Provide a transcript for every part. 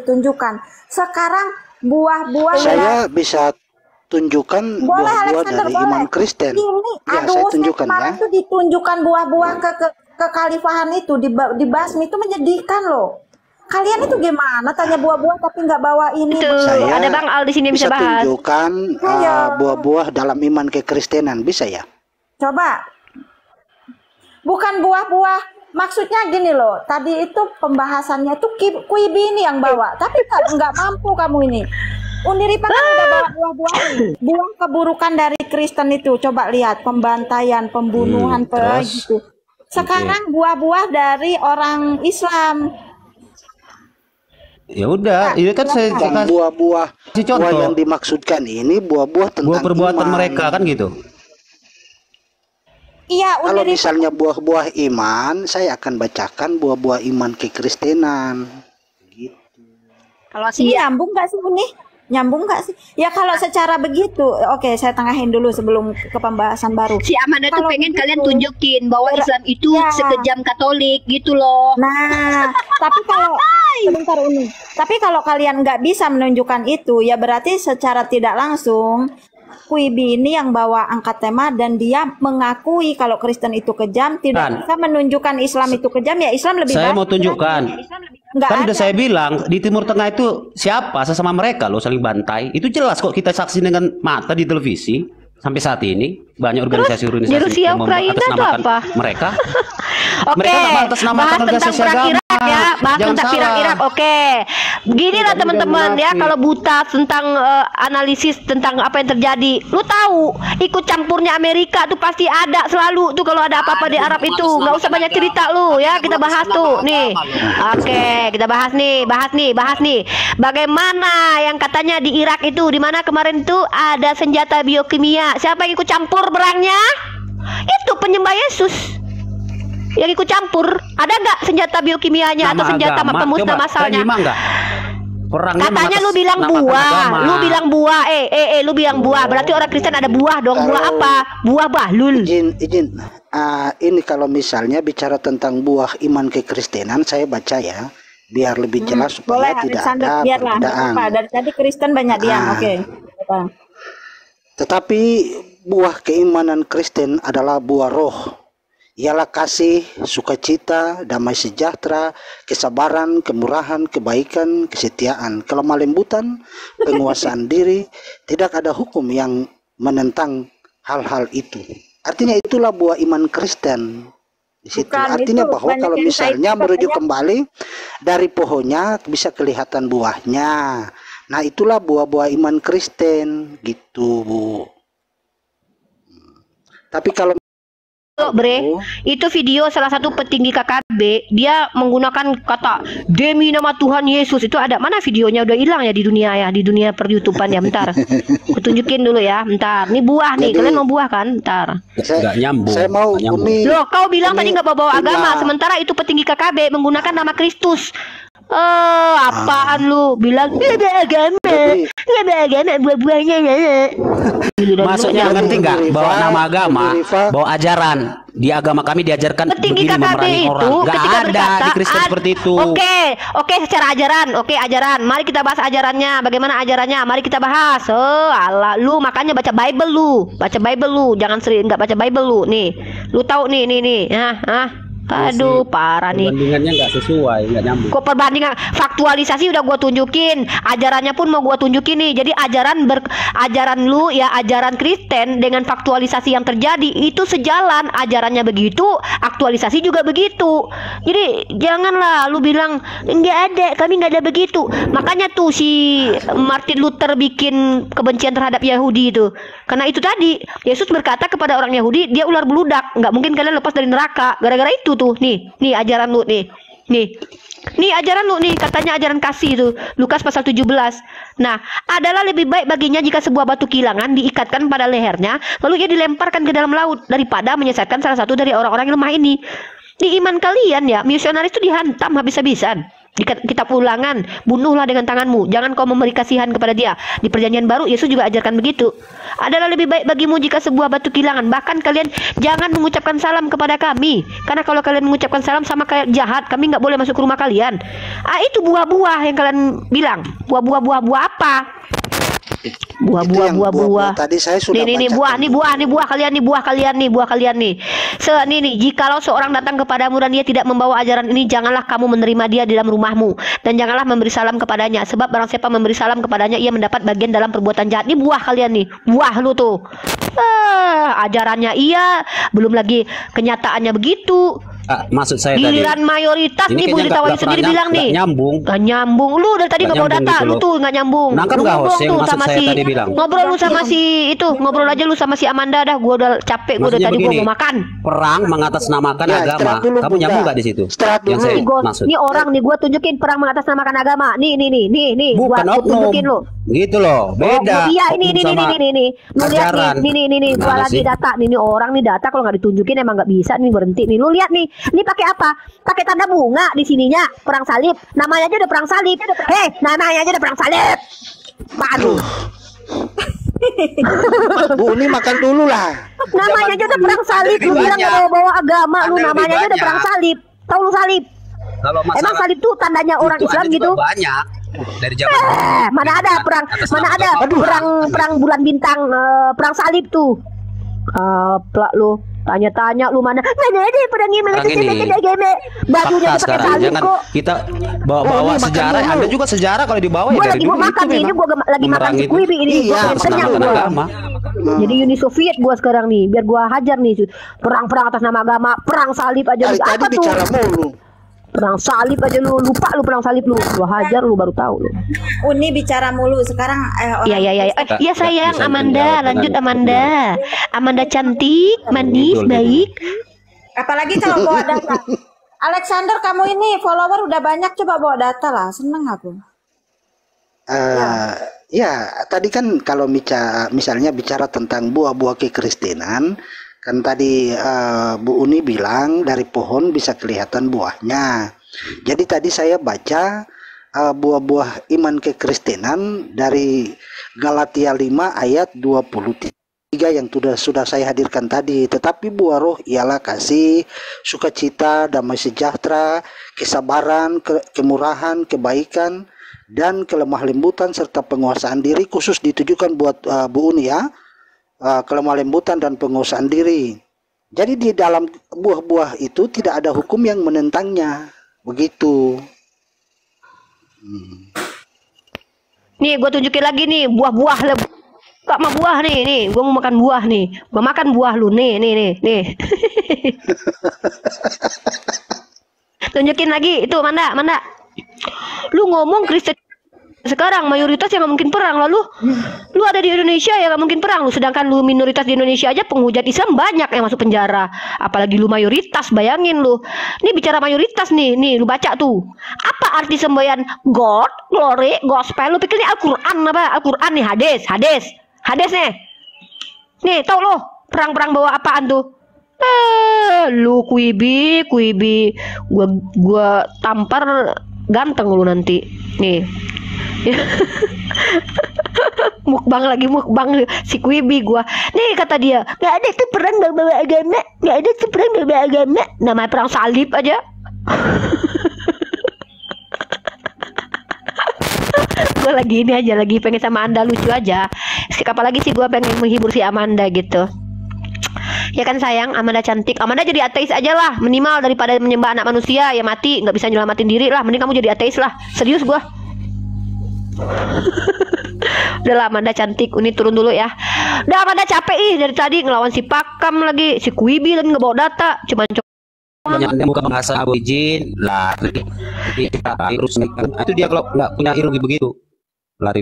ditunjukkan. Sekarang buah-buah Saya bisa tunjukkan buah-buah dari iman Kristen. Ini, Ya, aduh, saya tunjukkan kemarin ya. tuh ditunjukkan buah-buah kekhalifahan itu dibasmi itu menyedihkan loh. Kalian itu gimana? Tanya buah-buah tapi nggak bawa ini. Saya ada Bang Al di sini bisa bahas. tunjukkan buah-buah dalam iman kekristenan, bisa ya? Coba. Bukan buah-buah. Maksudnya gini loh. Tadi itu pembahasannya tuh Quibi ini yang bawa. Tapi nggak mampu kamu ini. Undiripa kan udah bawa buah-buah ini. Buah keburukan dari Kristen itu. Coba lihat pembantaian, pembunuhan, gitu. Sekarang buah-buah dari orang Islam. Ya udah, ini kan saya Dan buah-buah yang dimaksudkan ini buah-buah tentang buah perbuatan iman. mereka kan gitu. Iya, Kalau misalnya buah-buah iman, saya akan bacakan buah-buah iman kekristenan. Gitu. Kalau sih nyambung nggak sih ini? Nyambung nggak sih? Ya kalau secara begitu, oke saya tengahin dulu sebelum ke pembahasan baru. si Amanda tuh Kalau pengen begitu, kalian tunjukin bahwa Islam itu sekejam Katolik gitu loh. Nah, tapi kalau sebentar ini, tapi kalau kalian nggak bisa menunjukkan itu, ya berarti secara tidak langsung Quibi ini yang bawa angkat tema dan dia mengakui kalau Kristen itu kejam, tidak bisa menunjukkan Islam itu kejam, ya Islam lebih Saya baik. mau tunjukkan. Kan udah saya bilang di Timur Tengah itu siapa sesama mereka loh saling bantai. Itu jelas kok kita saksi dengan mata di televisi sampai saat ini banyak organisasi-organisasi di Rusia yang Ukraina itu apa? mereka. Oke, Mereka nggak mengatasnamakan bahas tentang organisasi perang agama. Irak ya, bahas Jangan tentang perang salah. Irak. Oke, beginilah teman-teman ya, kalau buta tentang analisis tentang apa yang terjadi, lu tahu ikut campurnya Amerika tuh pasti ada selalu tuh kalau ada apa-apa di Arab itu, nggak usah banyak cerita lu ya, kita bahas tuh nih. Oke, kita bahas nih. Bagaimana yang katanya di Irak itu, di mana kemarin tuh ada senjata biokimia, siapa yang ikut campur perangnya? Itu penyembah Yesus yang ikut campur. Ada nggak senjata biokimianya atau senjata pemusnah masalnya? Katanya lu bilang buah, lu bilang buah, berarti orang Kristen ada buah dong. Buah apa? Buah bahlul. Izin. Ini kalau misalnya bicara tentang buah iman kekristenan, saya baca ya, biar lebih jelas supaya tidak ada perbedaan. Dari tadi Kristen banyak diam, oke. Tetapi buah keimanan Kristen adalah buah roh. Ialah kasih, sukacita, damai sejahtera, kesabaran, kemurahan, kebaikan, kesetiaan, kelemah lembutan, penguasaan diri. Tidak ada hukum yang menentang hal-hal itu. Artinya itulah buah iman Kristen. Di situ. Artinya bahwa kalau misalnya merujuk kembali dari pohonnya bisa kelihatan buahnya. Nah, itulah buah-buah iman Kristen gitu, Bu. Tapi kalau Bre, itu video salah satu petinggi KKB, dia menggunakan kata demi nama Tuhan Yesus. Itu ada mana videonya? Udah hilang ya di dunia per YouTubean ya. Bentar, kutunjukin dulu ya. Bentar, ini buah nih. Kalian mau buah kan? Bentar. Nggak nyambung. Saya mau Loh, kau bilang tadi nggak bawa agama, sementara itu petinggi KKB menggunakan nama Kristus. Apaan lu bilang nggak ada agama, buah-buahnya ya. Maksudnya ngerti nggak? Bawa nama agama, bawa ajaran. Di agama kami diajarkan petinggi begini KKB memerangi orang. Nggak ketika ada berkata, di Kristen seperti itu. Oke, secara ajaran. Oke, ajaran. Mari kita bahas ajarannya. Bagaimana ajarannya? Mari kita bahas. Allah, lu makanya baca Bible lu. Baca Bible lu. Jangan sering nggak baca Bible lu. Nih, lu tahu nih. Aduh, parah nih. Perbandingannya nggak sesuai, nggak nyambung. Kok perbandingan? Faktualisasi udah gua tunjukin, ajarannya pun mau gua tunjukin nih. Jadi ajaran lu ya, ajaran Kristen dengan faktualisasi yang terjadi itu sejalan. Ajarannya begitu, aktualisasi juga begitu. Jadi janganlah lu bilang nggak ada, kami nggak ada begitu. Makanya tuh si Martin Luther bikin kebencian terhadap Yahudi itu. Karena itu tadi Yesus berkata kepada orang Yahudi, dia ular beludak, nggak mungkin kalian lepas dari neraka. Gara-gara itu tuh, nih ajaran lu nih ajaran lu nih, katanya ajaran kasih itu, Lukas pasal 17. Nah, adalah lebih baik baginya jika sebuah batu kilangan diikatkan pada lehernya, lalu ia dilemparkan ke dalam laut, daripada menyesatkan salah satu dari orang-orang yang lemah ini. Di iman kalian ya, misionaris itu dihantam habis-habisan. Di kitab Ulangan, bunuhlah dengan tanganmu, jangan kau memberi kasihan kepada dia. Di perjanjian baru Yesus juga ajarkan begitu. Adalah lebih baik bagimu jika sebuah batu kilangan. Bahkan kalian jangan mengucapkan salam kepada kami, karena kalau kalian mengucapkan salam sama kayak jahat, kami nggak boleh masuk ke rumah kalian. Itu buah-buah yang kalian bilang. Buah-buah apa? Buah. Tadi saya sudah nih buah kalian nih. Nih, jikalau seorang datang kepadamu dan dia tidak membawa ajaran ini, janganlah kamu menerima dia di dalam rumahmu, dan janganlah memberi salam kepadanya, sebab barang siapa memberi salam kepadanya, ia mendapat bagian dalam perbuatan jahat. Ini buah kalian nih, buah lu tuh. Ajarannya iya, belum lagi kenyataannya begitu. Maksud saya giliran tadi, mayoritas nih Bu Ditawai sendiri bilang nih gak nyambung. Lu dari tadi gak bawa data, lu tuh gak nyambung. Lu ngobrol tuh sama si ngobrol lu sama si itu, ngobrol aja lu sama si Amanda dah. Gua udah capek, gua dari tadi gua mau makan. Perang mengatasnamakan agama. Kamu nyambung gak di situ? Yang saya maksud. Nih orang nih gua tunjukin perang mengatasnamakan agama. Nih. Bukan gua tunjukin lu. Gitu loh, beda. Iya, ini. Lu lihat nih, gua lagi data. Nih orang nih data kalau nggak ditunjukin emang nggak bisa nih, berhenti nih. Lu lihat nih. Ini pakai apa? Pakai tanda bunga di sininya, perang salib. Namanya aja udah perang salib. Namanya aja udah perang salib. Aduh. Bu, ini makan dulu lah. Namanya aja udah perang salib. Lu bilang nggak bawa agama, lu namanya aja udah perang salib. Tahu lu salib? Emang salib tuh tandanya orang Islam gitu? Banyak. Dari zaman mana ada perang bulan bintang, perang salib tuh. Plak lu. Tanya-tanya lu mana ada perangnya bajunya pakai salib kok. Kita bawa sejarah. Anda juga sejarah kalau dibawa ya dari dulu. Gua makan nih, ini gua lagi makan si kuibi ini. Gua kenyang gua. Jadi Uni Soviet gua sekarang nih, biar gua hajar nih. Perang atas nama agama, perang salib aja. Apa tuh? Perang salib aja lu, lupa lu perang salib lu. Gua hajar lu baru tahu lu. Uni bicara mulu sekarang. Iya sayang, Amanda, lanjut Amanda. Amanda cantik, manis, baik. Apalagi kalau bawa data. Alexander, kamu ini follower udah banyak, coba bawa data lah, seneng aku. Ya, tadi kan kalau misalnya bicara tentang buah-buah kekristenan, kan tadi Bu Uni bilang dari pohon bisa kelihatan buahnya. Jadi tadi saya baca buah-buah iman kekristenan dari Galatia 5 ayat 23 yang sudah saya hadirkan tadi. Tetapi buah roh ialah kasih, sukacita, damai sejahtera, kesabaran, kemurahan, kebaikan, dan kelemah lembutan serta penguasaan diri. Khusus ditujukan buat Bu Uni ya. Kelemah lembutan dan penguasaan diri. Jadi di dalam buah-buah itu tidak ada hukum yang menentangnya. Begitu. Nih gue tunjukin lagi nih buah-buah. Gak mau buah nih. Gue mau makan buah nih. Gue makan buah lu nih. Tunjukin lagi itu Manda. Lu ngomong Kristen sekarang mayoritas yang gak mungkin perang, lalu lu ada di Indonesia ya gak mungkin perang, lu sedangkan lu minoritas di Indonesia aja penghujat Islam banyak yang masuk penjara, apalagi lu mayoritas. Bayangin lu, ini bicara mayoritas nih lu baca tuh apa arti semboyan God, glory, gospel. Lu pikir ini Al-Quran apa? Al-Quran nih, hadis nih tau lu perang-perang bawa apaan tuh? Lu kuibi gua tampar ganteng lu nanti nih. mukbang si kuibi gua nih, kata dia nggak ada tuh perang bawa agama, namanya perang salib aja. Gua lagi pengen sama Anda, lucu aja. Apalagi sih gua pengen menghibur si Amanda gitu ya kan sayang. Amanda cantik, Amanda jadi ateis aja lah minimal, daripada menyembah anak manusia ya mati nggak bisa nyelamatin diri lah, mending kamu jadi ateis lah. Serius gua. Udah lah Amanda cantik, Uni turun dulu ya. Udah Amanda capek dari tadi ngelawan si Pakam lagi, si Kuibi lagi ngebawa data, cuman banyak yang buka bahasa aborigin lari terus itu dia kalau nggak punya ilmu begitu lari.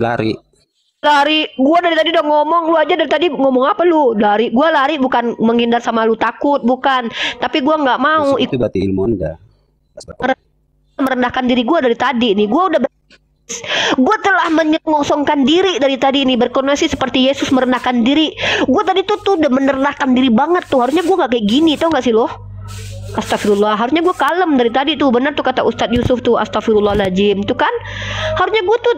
Gua dari tadi udah ngomong, lu aja dari tadi ngomong apa lu? Gua lari bukan menghindar sama lu takut, bukan, tapi gua nggak mau itu berarti ilmu Anda merendahkan diri gua dari tadi nih. Gue telah mengosongkan diri dari tadi ini, berkonversi seperti Yesus merendahkan diri. Gue tadi tuh udah merendahkan diri banget tuh. Harusnya gue gak kayak gini, tau gak sih lo? Astagfirullah, harusnya gue kalem dari tadi tuh. Bener tuh kata Ustadz Yusuf tuh, astagfirullahaladzim. Tuh kan, harusnya gue tuh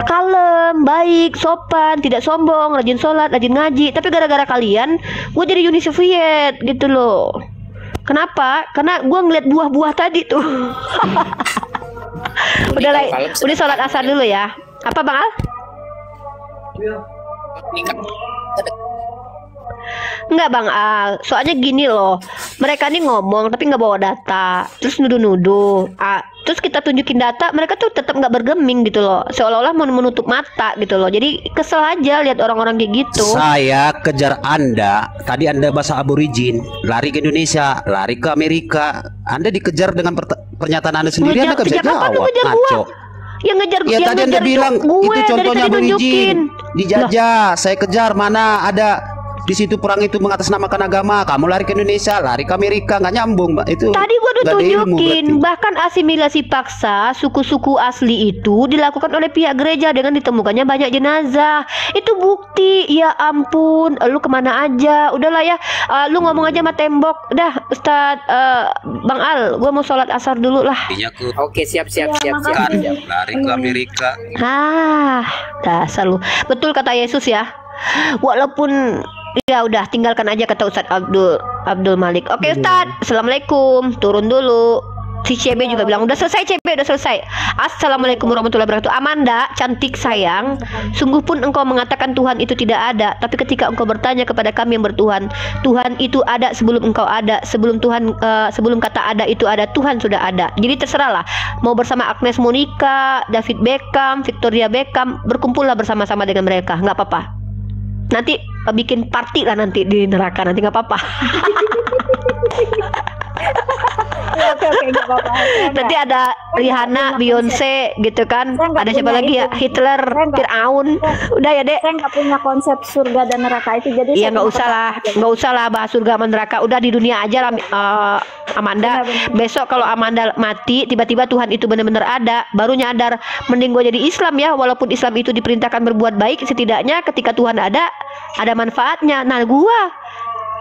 kalem, baik, sopan, tidak sombong, rajin sholat, rajin ngaji. Tapi gara-gara kalian, gue jadi Uni Soviet gitu loh. Kenapa? Karena gue ngeliat buah-buah tadi tuh. Udah sholat asar dulu ya. Apa Bang Al? Enggak Bang Al, soalnya gini loh, mereka nih ngomong tapi nggak bawa data, terus nuduh-nuduh. Terus kita tunjukin data, mereka tuh tetap nggak bergeming gitu loh, seolah-olah mau menutup mata gitu loh. Jadi kesel aja lihat orang-orang kayak gitu. Saya kejar Anda, tadi Anda bahasa aborigin, lari ke Indonesia, lari ke Amerika. Anda dikejar dengan pernyataan Anda sendiri, Anda nggak bisa jawab. Ngaco. Yang ngejar ya tadi Anda bilang itu contohnya aborigin, dijajah. Saya kejar, mana ada di situ perang itu mengatasnamakan agama, kamu lari ke Indonesia, lari ke Amerika, nggak nyambung, Mbak. Itu tadi gua udah tunjukin, bahkan asimilasi paksa suku-suku asli itu dilakukan oleh pihak gereja dengan ditemukannya banyak jenazah. Itu bukti. Ya ampun, lu kemana aja? Udahlah ya, lu ngomong aja sama tembok. Udah Ustadz Bang Al, gua mau sholat asar dulu lah. Oke, siap. Lari ke Amerika. Dasar lu. Betul kata Yesus ya. Walaupun ya udah tinggalkan aja kata Ustadz Abdul Malik. Oke Ustadz, assalamualaikum. Turun dulu. Si CB juga bilang udah selesai CB, udah selesai. Assalamualaikum warahmatullahi wabarakatuh. Amanda, cantik sayang, sungguh pun engkau mengatakan Tuhan itu tidak ada, tapi ketika engkau bertanya kepada kami yang bertuhan, Tuhan itu ada sebelum engkau ada, sebelum Tuhan sebelum kata ada itu ada, Tuhan sudah ada. Jadi terserahlah, mau bersama Agnes Monica, David Beckham, Victoria Beckham, berkumpullah bersama-sama dengan mereka, nggak apa-apa. Nanti bikin party lah nanti di neraka, nanti nggak apa-apa. Oke, nggak apa-apa. Nanti ada Rihanna, Beyonce gitu kan. Ada siapa lagi ya? Hitler, Fir'aun. Udah ya Dek. Saya nggak punya konsep surga dan neraka itu, jadi iya nggak usah lah bahas surga dan neraka. Udah di dunia aja lah Amanda. Besok kalau Amanda mati tiba-tiba Tuhan itu benar-benar ada, baru nyadar mending gue jadi Islam ya, walaupun Islam itu diperintahkan berbuat baik, setidaknya ketika Tuhan ada manfaatnya. Nah gua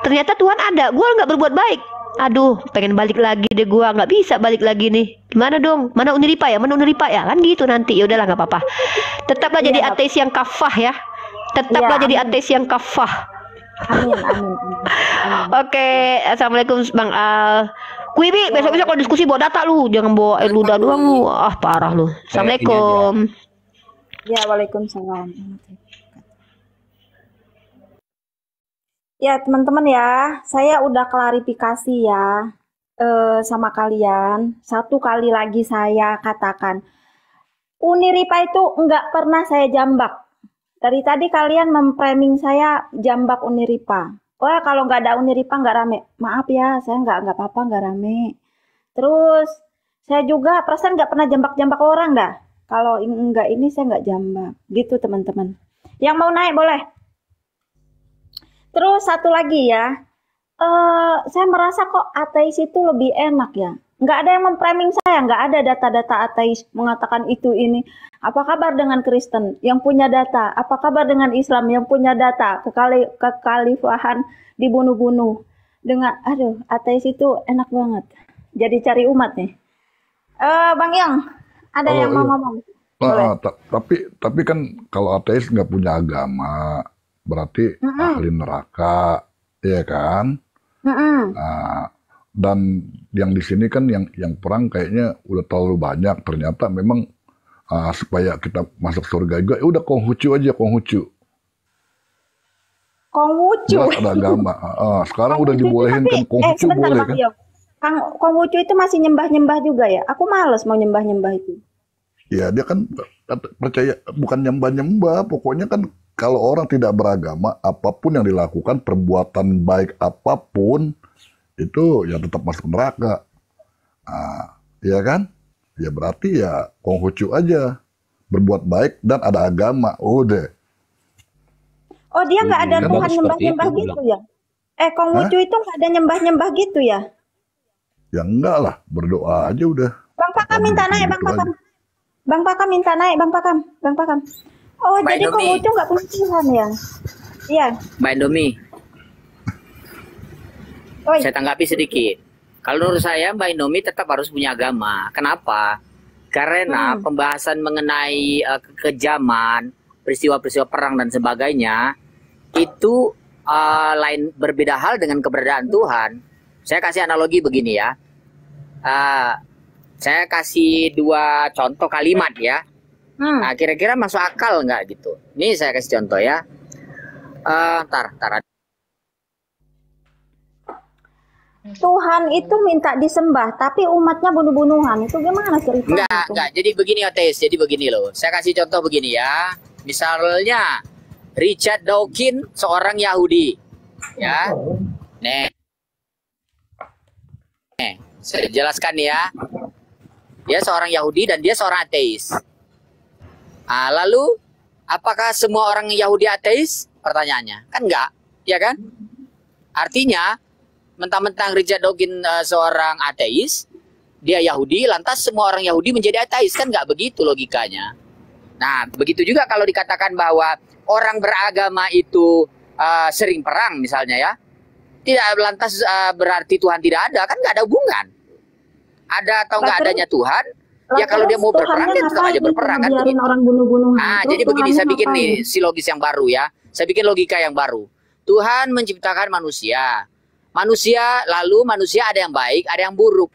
ternyata Tuhan ada, gua nggak berbuat baik. Aduh, pengen balik lagi deh gua, nggak bisa balik lagi nih. Gimana dong? Mana Uniripa ya? Kan gitu nanti. Ya udahlah nggak apa-apa. Tetaplah jadi ateis yang kafah ya. Tetaplah jadi ateis yang kafah. Amin. Oke, assalamualaikum Bang Al. Wibi, besok-besok kalau diskusi bawa data lu, jangan bawa ludah doang lu. Ah parah lu. Assalamualaikum. Ya, waalaikumsalam. Ya teman-teman ya, saya udah klarifikasi ya sama kalian. Satu kali lagi saya katakan, Uniripa itu nggak pernah saya jambak. Dari tadi kalian memframing saya jambak Uniripa. Wah kalau nggak ada Uniripa nggak rame. Maaf ya, saya nggak apa-apa nggak rame. Terus saya juga perasaan nggak pernah jambak-jambak orang dah. Kalau nggak ini saya nggak jambak. Gitu teman-teman. Yang mau naik boleh. Terus satu lagi ya, saya merasa kok ateis itu lebih enak ya. Nggak ada yang memframing saya, nggak ada data-data ateis mengatakan itu ini. Apa kabar dengan Kristen yang punya data? Apa kabar dengan Islam yang punya data? Kekhalifahan dibunuh-bunuh. Dengan, aduh, ateis itu enak banget. Jadi cari umat nih. Bang Yang, ada yang mau ngomong? Tapi kan kalau ateis nggak punya agama, berarti ahli neraka, ya kan? Nah, dan yang di sini kan yang perang kayaknya udah terlalu banyak. Ternyata memang supaya kita masuk surga juga, udah Konghucu aja, Konghucu. Jelas ada agama. Sekarang udah dibolehin kan Konghucu boleh kan? Konghucu itu masih nyembah-nyembah juga ya? Aku males mau nyembah-nyembah itu. Ya dia kan percaya, bukan nyembah-nyembah, pokoknya kan kalau orang tidak beragama, apapun yang dilakukan, perbuatan baik apapun, itu ya tetap masuk neraka. Ya kan? Ya berarti ya Konghucu aja. Berbuat baik dan ada agama. Udah. Oh dia nggak ada Tuhan nyembah-nyembah gitu ya? Konghucu itu nggak ada nyembah-nyembah gitu ya? Ya enggak lah, berdoa aja udah. Bang Pakam minta naik, Bang Pakam. Bang Pakam minta naik, Bang Pakam. Oh, jadi Konghucu nggak punya Tuhan ya? Iya. Mbak Indomie, saya tanggapi sedikit. Kalau menurut saya Mbak Indomie tetap harus punya agama. Kenapa? Karena pembahasan mengenai kekejaman, peristiwa-peristiwa perang dan sebagainya itu lain, berbeda hal dengan keberadaan Tuhan. Saya kasih analogi begini ya. Saya kasih 2 contoh kalimat ya. Nah, kira-kira masuk akal nggak gitu? Ini saya kasih contoh ya. Tar. Tuhan itu minta disembah, tapi umatnya bunuh-bunuhan. Itu gimana ceritanya? Enggak. Jadi begini Otis, jadi begini loh. Saya kasih contoh begini ya. Misalnya Richard Dawkins seorang Yahudi. Ya. Nih, saya jelaskan ya. Dia seorang Yahudi dan dia seorang ateis. Lalu apakah semua orang Yahudi ateis? Pertanyaannya. Kan enggak, ya kan? Artinya mentang-mentang Richard Dawkins seorang ateis, dia Yahudi, lantas semua orang Yahudi menjadi ateis, kan nggak begitu logikanya. Nah, begitu juga kalau dikatakan bahwa orang beragama itu sering perang misalnya ya, tidak lantas berarti Tuhan tidak ada, kan nggak ada hubungan. Ada atau nggak adanya Tuhan, ya kalau dia mau berperang, dia tetap aja berperang kan. Orang bunuh-bunuhan. Jadi begini, saya bikin nih si logis yang baru ya, saya bikin logika yang baru. Tuhan menciptakan manusia. Lalu manusia ada yang baik, ada yang buruk.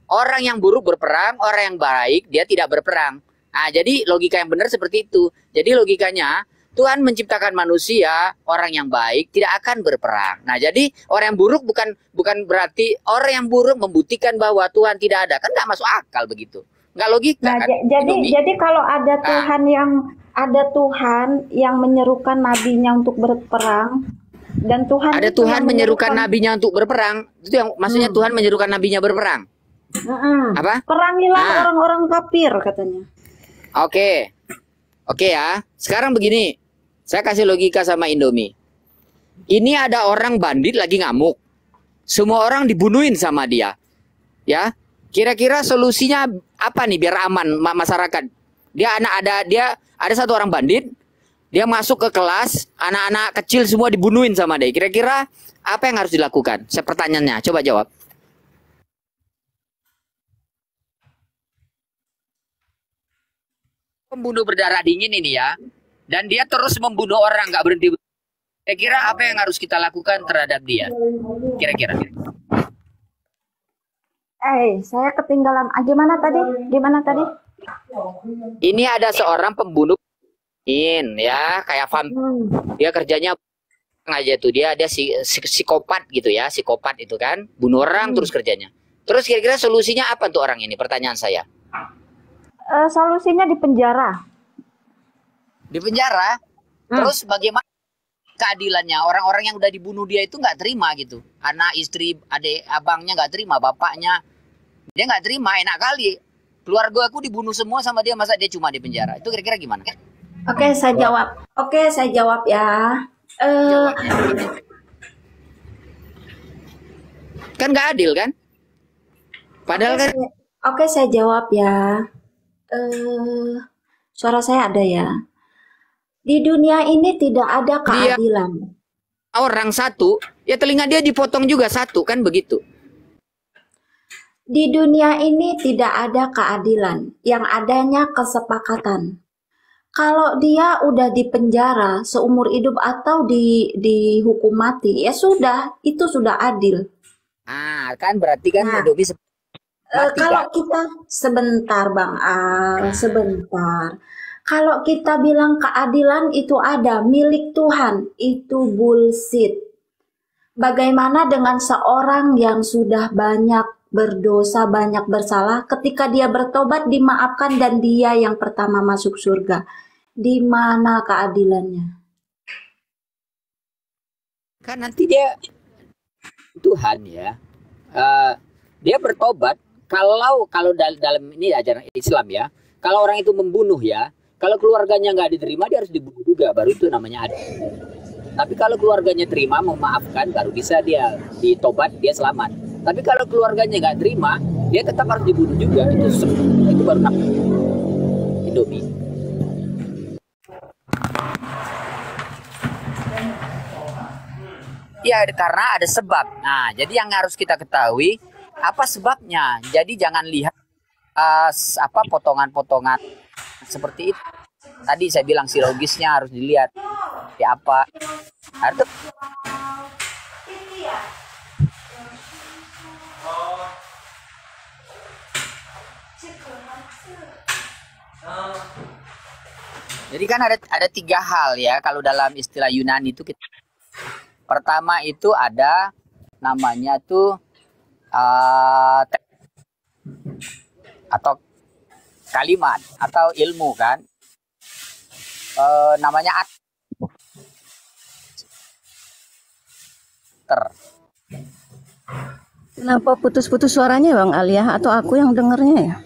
Orang yang buruk berperang, orang yang baik dia tidak berperang. Nah, jadi logika yang benar seperti itu. Jadi logikanya Tuhan menciptakan manusia, orang yang baik tidak akan berperang. Nah, jadi orang yang buruk bukan berarti orang yang buruk membuktikan bahwa Tuhan tidak ada. Kan nggak masuk akal begitu. Nggak logika Nah, kan? jadi kalau ada Tuhan yang menyerukan nabinya untuk berperang, dan Tuhan ada Tuhan menyerukan nabinya untuk berperang, itu yang maksudnya Tuhan menyerukan nabinya berperang. Apa? Perangilah orang-orang kafir katanya. Oke ya. Sekarang begini, saya kasih logika sama Indomie. Ini ada orang bandit lagi ngamuk, semua orang dibunuhin sama dia. Ya, kira-kira solusinya apa nih biar aman masyarakat? Dia ada satu orang bandit. Dia masuk ke kelas, anak-anak kecil semua dibunuhin sama dia. Kira-kira apa yang harus dilakukan? Saya pertanyaannya, coba jawab. Pembunuh berdarah dingin ini ya, dan dia terus membunuh orang, nggak berhenti. Kira-kira apa yang harus kita lakukan terhadap dia? Kira-kira. Saya ketinggalan. Gimana tadi? Ini ada seorang pembunuh. Ya kayak vampir, dia kerjanya aja tuh, dia psikopat gitu ya, psikopat itu kan, bunuh orang terus kerjanya. Terus kira-kira solusinya apa untuk orang ini? Pertanyaan saya. Solusinya di penjara. Terus bagaimana keadilannya? Orang-orang yang udah dibunuh dia itu nggak terima gitu, anak, istri, adik, abangnya nggak terima, bapaknya dia nggak terima. Enak kali, keluarga aku dibunuh semua sama dia, masa dia cuma di penjara? Itu kira-kira gimana? Oke, saya jawab ya. Kan nggak adil kan? Padahal kan. Oke, saya jawab ya. Suara saya ada ya. Di dunia ini tidak ada keadilan. Orang satu, ya telinga dia dipotong juga satu, kan begitu. Di dunia ini tidak ada keadilan, yang adanya kesepakatan. Kalau dia udah di penjara seumur hidup atau dihukum mati, ya sudah, itu sudah adil. Kan berarti kan mati, kalau kita sebentar Bang Al, sebentar. Kalau kita bilang keadilan itu ada milik Tuhan, itu bullshit. Bagaimana dengan seorang yang sudah banyak berdosa, banyak bersalah, ketika dia bertobat dimaafkan dan dia yang pertama masuk surga? Di mana keadilannya? Kan nanti dia Tuhan ya, dia bertobat. Kalau dalam ini ajaran Islam ya, kalau orang itu membunuh ya, kalau keluarganya nggak diterima dia harus dibunuh juga, baru itu namanya adil. Tapi kalau keluarganya terima, memaafkan, baru bisa dia ditobat, dia selamat. Tapi kalau keluarganya nggak terima, dia tetap harus dibunuh juga. Itu baru namanya Indomie. Ya, karena ada sebab. Nah, jadi yang harus kita ketahui, Apa sebabnya? Jadi jangan lihat apa potongan-potongan seperti itu. Tadi saya bilang silogisnya harus dilihat. Ya apa? Harus. Jadi kan ada 3 hal ya kalau dalam istilah Yunani itu kita. Pertama itu ada namanya tuh atau kalimat atau ilmu kan, namanya Kenapa putus-putus suaranya Bang Alia, atau aku yang dengernya ya?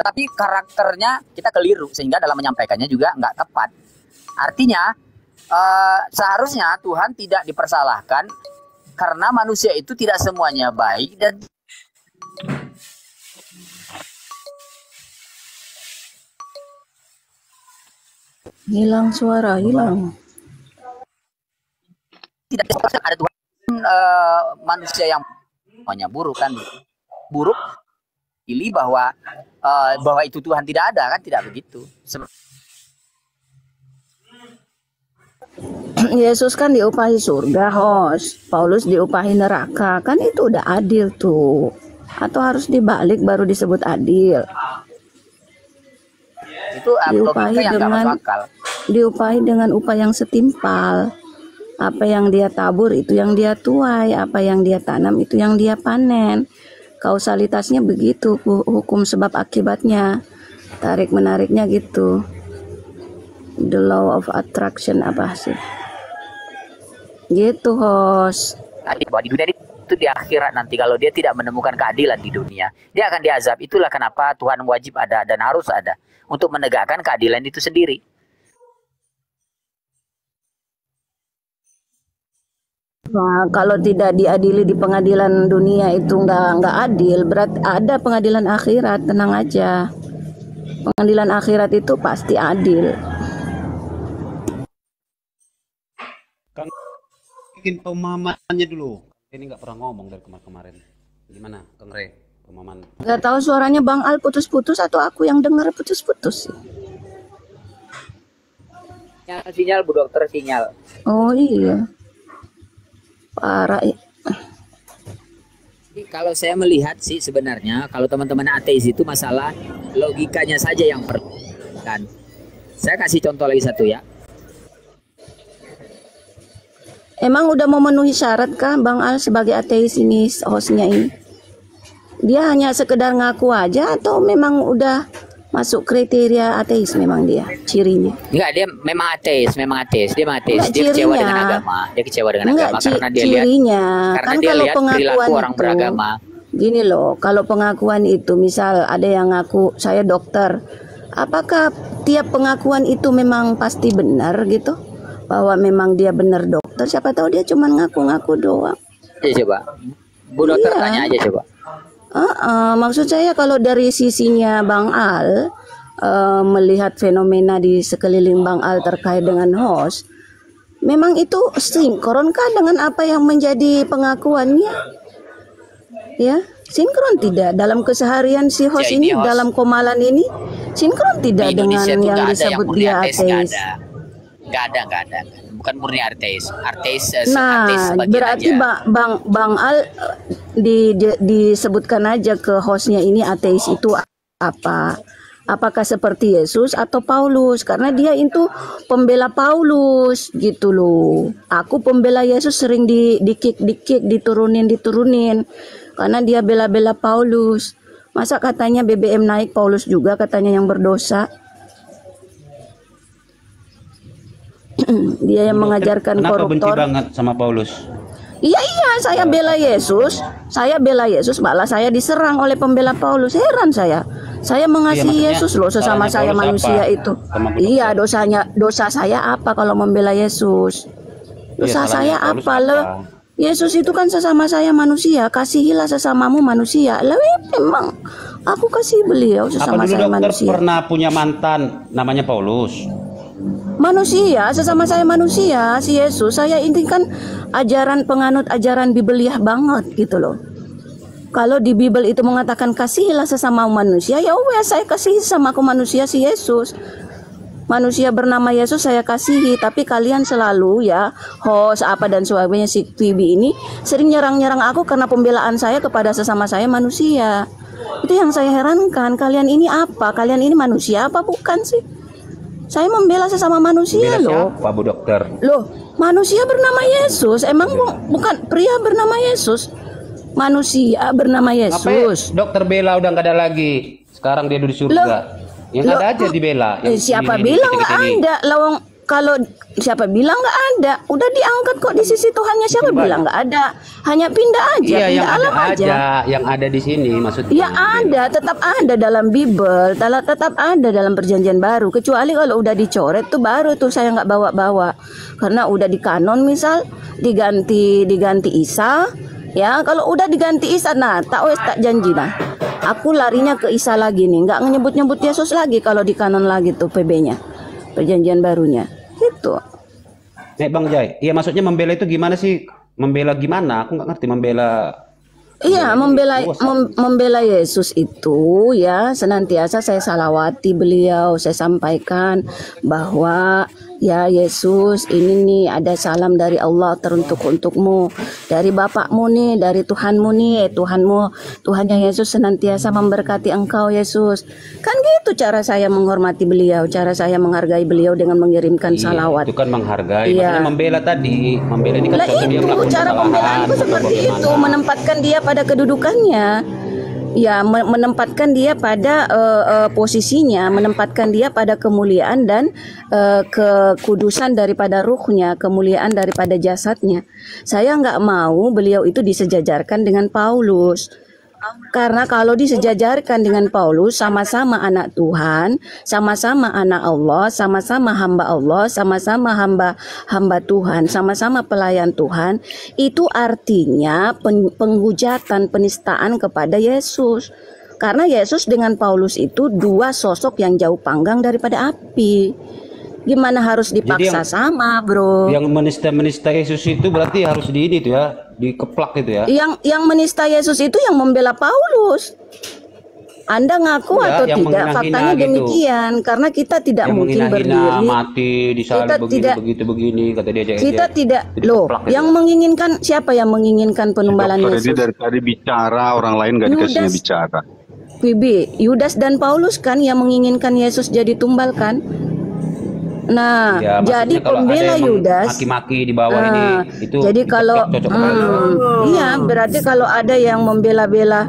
Tapi karakternya kita keliru sehingga dalam menyampaikannya juga nggak tepat. Artinya seharusnya Tuhan tidak dipersalahkan karena manusia itu tidak semuanya baik dan Hilang suara, hilang. tidak ada Tuhan manusia yang semuanya buruk kan, buruk pilih bahwa itu Tuhan tidak ada kan, tidak begitu. Yesus kan diupahi surga, host. Paulus diupahi neraka, kan itu udah adil tuh. Atau harus dibalik baru disebut adil? Itu Diupahi logika yang nggak masuk akal. diupahi dengan upah yang setimpal. Apa yang dia tabur itu yang dia tuai, apa yang dia tanam itu yang dia panen. Kausalitasnya begitu, hukum sebab akibatnya, tarik menariknya gitu. The law of attraction apa sih? Gitu, host. Tadi bahwa di dunia itu di akhirat nanti kalau dia tidak menemukan keadilan di dunia, dia akan diazab. Itulah kenapa Tuhan wajib ada dan harus ada untuk menegakkan keadilan itu sendiri. Nah, kalau tidak diadili di pengadilan dunia itu nggak adil, berarti ada pengadilan akhirat, tenang aja. Pengadilan akhirat itu pasti adil. Kang, bikin pemahamannya dulu. Ini nggak pernah ngomong dari kemarin. Gimana, Kang Re? Pemahaman. Nggak tahu suaranya Bang Al putus-putus atau aku yang dengar putus-putus. Sinyal Bu Dokter, sinyal. Oh iya. Parah. Kalau saya melihat sih sebenarnya kalau teman-teman ateis itu masalah logikanya saja yang perlu kan. Saya kasih contoh lagi satu ya. Emang udah memenuhi syarat kah Bang Al sebagai ateis ini, hostnya ini? Dia hanya sekedar ngaku aja atau memang udah masuk kriteria ateis memang dia cirinya? Enggak, dia memang ateis. Dia memang ateis. Enggak, Dia kecewa cirinya. dengan agama. Dia kecewa dengan Enggak, agama karena dia lihat cirinya. karena Kan dia kalau lihat pengakuan perilaku orang itu, beragama. gini loh, kalau pengakuan itu misal ada yang ngaku saya dokter, apakah tiap pengakuan itu memang pasti benar gitu? Bahwa memang dia benar dokter, siapa tahu dia cuma ngaku-ngaku doang. Ya coba. Bu Dokter Iya. tanya aja coba. Maksud saya kalau dari sisinya Bang Al melihat fenomena di sekeliling Bang Al terkait dengan host, memang itu sinkronkah dengan apa yang menjadi pengakuannya? Ya, sinkron tidak dalam keseharian si host Ya, ini, host. dalam komalan ini, sinkron tidak Di dengan Indonesia tuh yang nggak ada disebut murni dia ateis, ateis. nggak ada. Bukan murni ateis. Ateis Nah, sebagian berarti aja. Bang Al disebutkan aja ke hostnya ini ateis itu apa? Apakah seperti Yesus atau Paulus? Karena dia itu pembela Paulus gitu loh. Aku pembela Yesus sering dikik, diturunin. Karena dia bela-bela Paulus. Masa katanya BBM naik, Paulus juga katanya yang berdosa. Dia yang mengajarkan Kenapa benci koruptor. banget sama Paulus? Iya, saya bela Yesus. Malah saya diserang oleh pembela Paulus. Heran saya. Saya mengasihi Iya, maksudnya Yesus loh, sesama salahnya saya Paulus manusia apa? itu. Sama Bu Iya, Dokter. dosa saya apa kalau membela Yesus? Dosa Iya, saya salahnya Paulus apa loh? Yesus itu kan sesama saya manusia. Kasihilah sesamamu manusia. Lah memang aku kasih beliau Apa sesama dulu saya dokter manusia. pernah punya mantan namanya Paulus? Manusia, sesama saya manusia, si Yesus, saya ini kan penganut ajaran Bibeliah banget gitu loh. Kalau di Bible itu mengatakan kasihilah sesama manusia, ya wes saya kasihi sama aku manusia si Yesus. Manusia bernama Yesus saya kasihi, tapi kalian selalu ya, host apa dan sebagainya si Phoebe ini sering nyerang-nyerang aku karena pembelaan saya kepada sesama saya manusia. Itu yang saya herankan, kalian ini apa? Kalian ini manusia apa bukan sih? Saya membela sesama manusia loh. Siapa, Bu Dokter? Loh, manusia bernama Yesus. Emang bukan pria bernama Yesus. Manusia bernama Yesus. Dokter Bella udah nggak ada lagi. Sekarang dia di surga. Yang ada aja dibela. Siapa bilang nggak ada? Lawang kalau siapa bilang nggak ada? Udah diangkat kok di sisi Tuhannya. Siapa bilang nggak ada? Hanya pindah aja, iya, pindah alam aja. Yang ada di sini maksudnya. Ya ada, tetap ada dalam Bible, tetap ada dalam Perjanjian Baru. Kecuali kalau udah dicoret tuh baru tuh saya nggak bawa-bawa. Karena udah di kanon misal diganti Isa. Ya kalau udah diganti Isa, nah tak janji nah. Aku larinya ke Isa lagi nih, nggak nyebut-nyebut Yesus lagi kalau di kanon lagi tuh PB-nya, Perjanjian Barunya, gitu. Bang Jai, iya maksudnya membela itu gimana sih? Membela gimana? Aku nggak ngerti membela. Iya, membela Yesus itu ya senantiasa saya salawati beliau, saya sampaikan bahwa ya Yesus ini nih ada salam dari Allah teruntuk untukmu, dari Bapakmu nih, dari Tuhanmu nih, Tuhannya Yesus senantiasa memberkati engkau Yesus. Kan gitu cara saya menghormati beliau, cara saya menghargai beliau dengan mengirimkan salawat. Itu kan menghargai, maksudnya membela tadi, membela ini kan dia melakukan cara pembelaanku seperti itu, menempatkan dia pada kedudukannya. Ya, menempatkan dia pada posisinya, menempatkan dia pada kemuliaan dan kekudusan daripada ruhnya, kemuliaan daripada jasadnya. Saya nggak mau beliau itu disejajarkan dengan Paulus. Karena kalau disejajarkan dengan Paulus, sama-sama anak Tuhan, sama-sama anak Allah, sama-sama hamba hamba Tuhan, sama-sama pelayan Tuhan, itu artinya penghujatan, penistaan kepada Yesus. Karena Yesus dengan Paulus itu dua sosok yang jauh panggang daripada api. Gimana harus dipaksa sama, bro? Yang menista Yesus itu berarti harus dikeplak itu ya? Yang menista Yesus itu yang membela Paulus. Anda ngaku atau tidak? Faktanya demikian, karena kita tidak mungkin berdiri. Mati disalib begitu begini kata dia. Kita tidak loh. Yang menginginkan siapa yang menginginkan penumbalan Yesus? Jadi dari tadi bicara orang lain nggak dikasihnya bicara. Bibi, Yudas dan Paulus kan yang menginginkan Yesus jadi tumbal kan? Nah, ya, jadi pembela Yudas maki-maki di bawah ini itu. Jadi kalau iya, berarti kalau ada yang membela-bela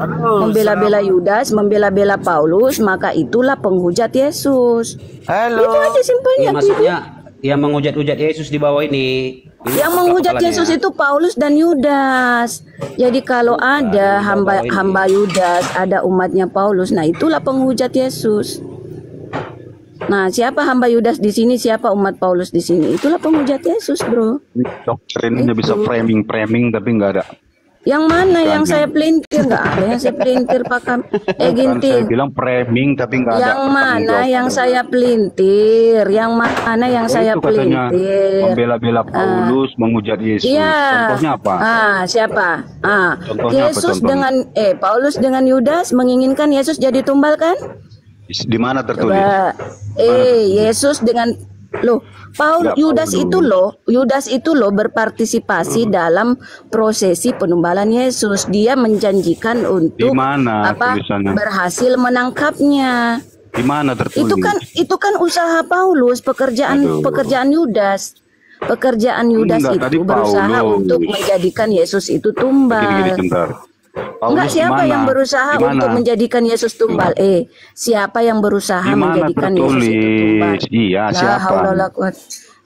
Yudas, membela-bela Paulus, maka itulah penghujat Yesus. Halo. Itu aja simpelnya. Ya, maksudnya yang menghujat Yesus di bawah ini. Yang menghujat Yesus itu Paulus dan Yudas. Jadi kalau ada hamba Yudas, ada umatnya Paulus, nah itulah penghujat Yesus. Nah, siapa hamba Yudas di sini, siapa umat Paulus di sini? Itulah penghujat Yesus, bro. Doktrinnya bisa framing tapi nggak ada. Yang mana yang saya pelintir? Nggak ada yang saya pelintir, Pak Kam. Ginting. Saya bilang framing tapi nggak ada. Yang mana yang saya pelintir? Yang mana yang saya pelintir? Membela-bela Paulus, menghujat Yesus. Iya. Contohnya apa? Siapa? Contohnya Yesus apa, dengan Paulus dengan Yudas menginginkan Yesus jadi tumbal kan? Di mana tertulis? Yesus dengan Yudas itu berpartisipasi dalam prosesi penumbalan Yesus. Dia menjanjikan untuk berhasil menangkapnya. Di mana tertulis? Itu kan usaha Paulus, pekerjaan Yudas. Pekerjaan Yudas itu berusaha untuk menjadikan Yesus itu tumbal. Enggak, siapa yang berusaha untuk menjadikan Yesus tumbal? Siapa yang berusaha menjadikan Yesus itu tumbal? Iya, siapa?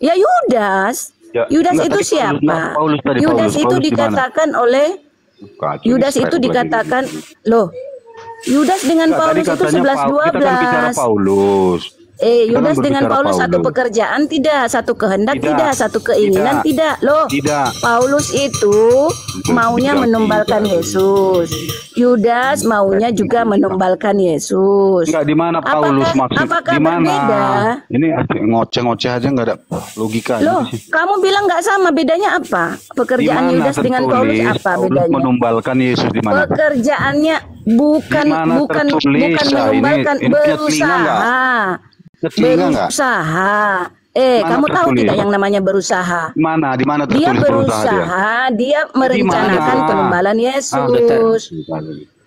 Ya Yudas. Yudas itu siapa? Yudas itu dikatakan oleh Yudas itu dikatakan Yudas dengan Paulus itu 11-12. Kita kan bicara Paulus. Kita kan Yudas dengan berbicara Paulus satu Paulus. pekerjaan tidak, satu kehendak Tidak. tidak, satu keinginan tidak. Loh, Tidak. Paulus itu maunya Tidak, menumbalkan tidak. Yesus. Yudas maunya juga menumbalkan Yesus. Enggak, di mana Paulus maksud? apakah Di mana? berbeda? Ini ngoceh-ngoceh aja nggak ada logika. Loh, kamu bilang nggak sama, bedanya apa? Pekerjaan Yudas dengan Paulus apa Paulus bedanya? menumbalkan Yesus di mana? Pekerjaannya bukan Di mana bukan tertulis? bukan Nah, menumbalkan, ini punya telinga nggak? berusaha. Ketelinga nggak? Berusaha. Mana Kamu tahu tertulis? tidak yang namanya berusaha? Di mana? Di mana Dia tertulis berusaha dia? berusaha, dia merencanakan mana? penumbalan Yesus.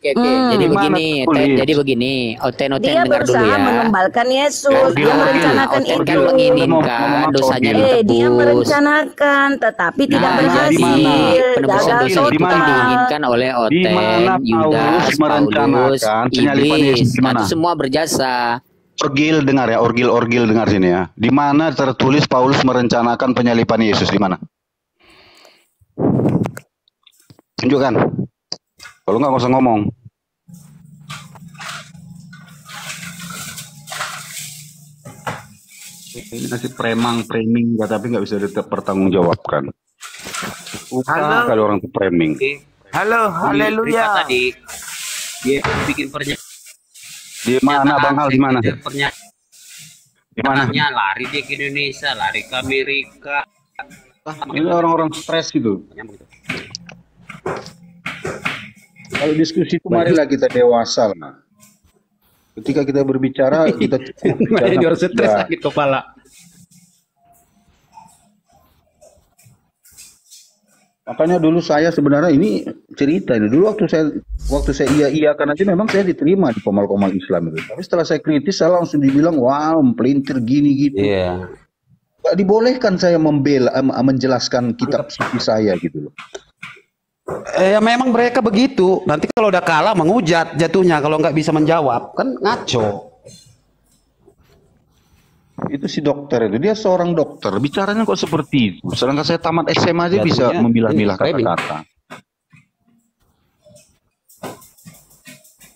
Oke, jadi Di mana begini, tertulis? jadi begini, Oten Dia dengar dulu berusaha ya. menumbalkan Yesus. Ogil, Dia ogil. merencanakan Oten itu. kan menginginkan Ngomong dosanya ogil. Dia ditebus. merencanakan, tetapi tidak Nah, berhasil. di mana? penebusan Gagal dosa itu Di kan mana? diinginkan oleh Di mana Oten, Paulus Yudas, Paulus, merencanakan penyaliban iblis. Yesus? Di Nah, mana? itu semua berjasa. Orgil dengar ya, orgil dengar sini ya. Di mana tertulis Paulus merencanakan penyaliban Yesus? Di mana? Tunjukkan. Kalau nggak usah ngomong. Ini masih framing, tapi nggak bisa dipertanggungjawabkan. Bukan kali orang itu framing. Halo, haleluya. Tadi dia bikin pernyataan. Di mana Bang Hal? Di mana? Di mana? Lari dia ke Indonesia, lari ke Amerika. Ini orang-orang stres gitu. Kalau diskusi itu marilah kita dewasa lah. Ketika kita berbicara, kita Dia harus stres, sakit kepala. Makanya dulu saya sebenarnya ini cerita ini. Dulu waktu saya iya-iyakan aja memang saya diterima di komal-komal Islam itu. Tapi setelah saya kritis saya langsung dibilang wow, pelintir gini gitu. Iya. Gak dibolehkan saya membela, menjelaskan kitab suci saya gitu loh. Ya memang mereka begitu. Nanti kalau udah kalah menghujat jatuhnya kalau nggak bisa menjawab kan ngaco. Itu si dokter itu, dia seorang dokter, bicaranya kok seperti itu. Sedangkan saya tamat SMA aja bisa Jatuhnya, memilah-milah framing. kata-kata.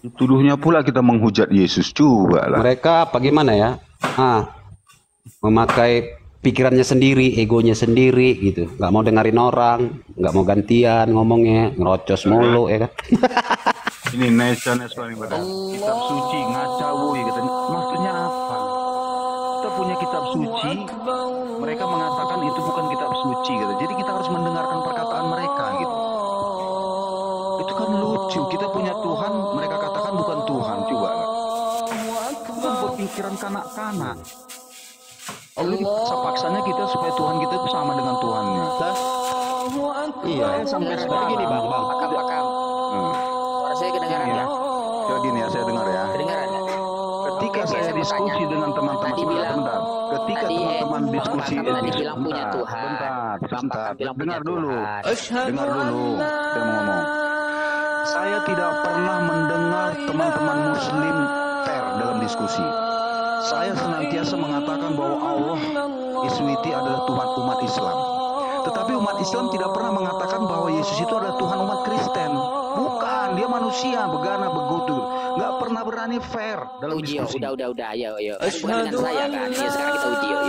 Tuduhnya pula kita menghujat Yesus, coba lah. Mereka apa gimana ya? Memakai pikirannya sendiri, egonya sendiri gitu. Nggak mau dengerin orang, nggak mau gantian ngomongnya, ngerocos mulu ya kan. Ini Nesan paling pada kitab suci ngacau ya katanya. Maksudnya apa? Kita punya kitab suci, mereka mengatakan itu bukan kitab suci gitu. Jadi kita harus mendengarkan perkataan mereka gitu. Itu kan lucu. Kita punya Tuhan, mereka katakan bukan Tuhan, coba lah. Itu kan pemikiran kanak-kanak. Jadi paksa-paksanya kita supaya Tuhan kita itu sama dengan Tuhannya. Iya. Sampai sekarang Gini bang. Pakam. Suara saya kedengaran ya? Coba gini ya, saya dengar ya. Kedengaran ya? Ketika Oke, saya saya mau diskusi tanya. dengan teman-teman Tadi bilang- sebentar. Ketika tadi teman-teman diskusi Bang Pakam tadi bilang punya Tuhan. Bentar, Bang sebentar. Pakam bilang Dengar punya dulu. Tuhan. Dengar dulu. Saya mau ngomong. Saya tidak pernah mendengar teman-teman muslim fair dalam diskusi. Saya senantiasa mengatakan bahwa Allah Iswiti adalah Tuhan umat Islam. Tetapi umat Islam tidak pernah mengatakan bahwa Yesus itu adalah Tuhan umat Kristen. Bukan, dia manusia, begana begitu. Nggak pernah berani fair dalam Uji yuk, diskusi. udah, ayo. Kan bukan dengan saya kan. Ya sekarang kita uji yuk.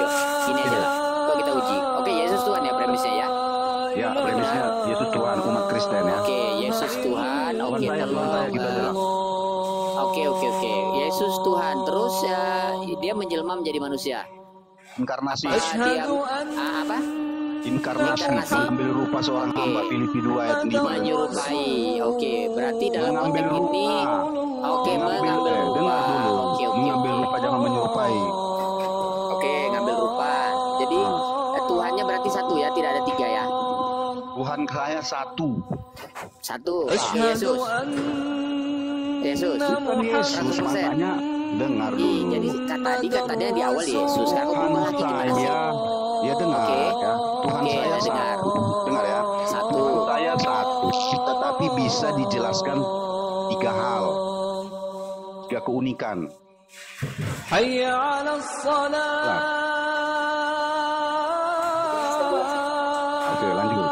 Gini aja lah. Kok kita uji? Oke, Yesus Tuhan ya premisnya ya. Ya, premisnya Yesus Tuhan umat Kristen ya. Oke, Yesus Tuhan. Oke, Tuhan saya kita bilang. Oke. Yesus Tuhan. Terus ya dia menjelma menjadi manusia. Inkarnasi. Dia apa? Inkarnasi. Mengambil rupa seorang Oke. hamba Filipi 2 ayat 5. Menyerupai. Oke, berarti dalam Mengambil konteks rupa. ini oke, mengambil rupa. Dengar dulu. Oke. Mengambil rupa jangan menyerupai. Oke, ngambil rupa. Jadi Tuhannya berarti satu ya, tidak ada tiga ya. Tuhan saya satu. Satu. Oke, Yesus. Yesus. Bukan Yesus, 100%. makanya dengar Ih, dulu. jadi tadi di awal Yesus. Sekarang Tuhan berubah lagi gimana sih? saya, ya dengar Oke. ya. Tuhan Oke, saya dengar. satu. Dengar ya. Satu. Tuhan saya satu. Tetapi bisa dijelaskan tiga hal. Tiga keunikan. Nah. Oke, lanjut.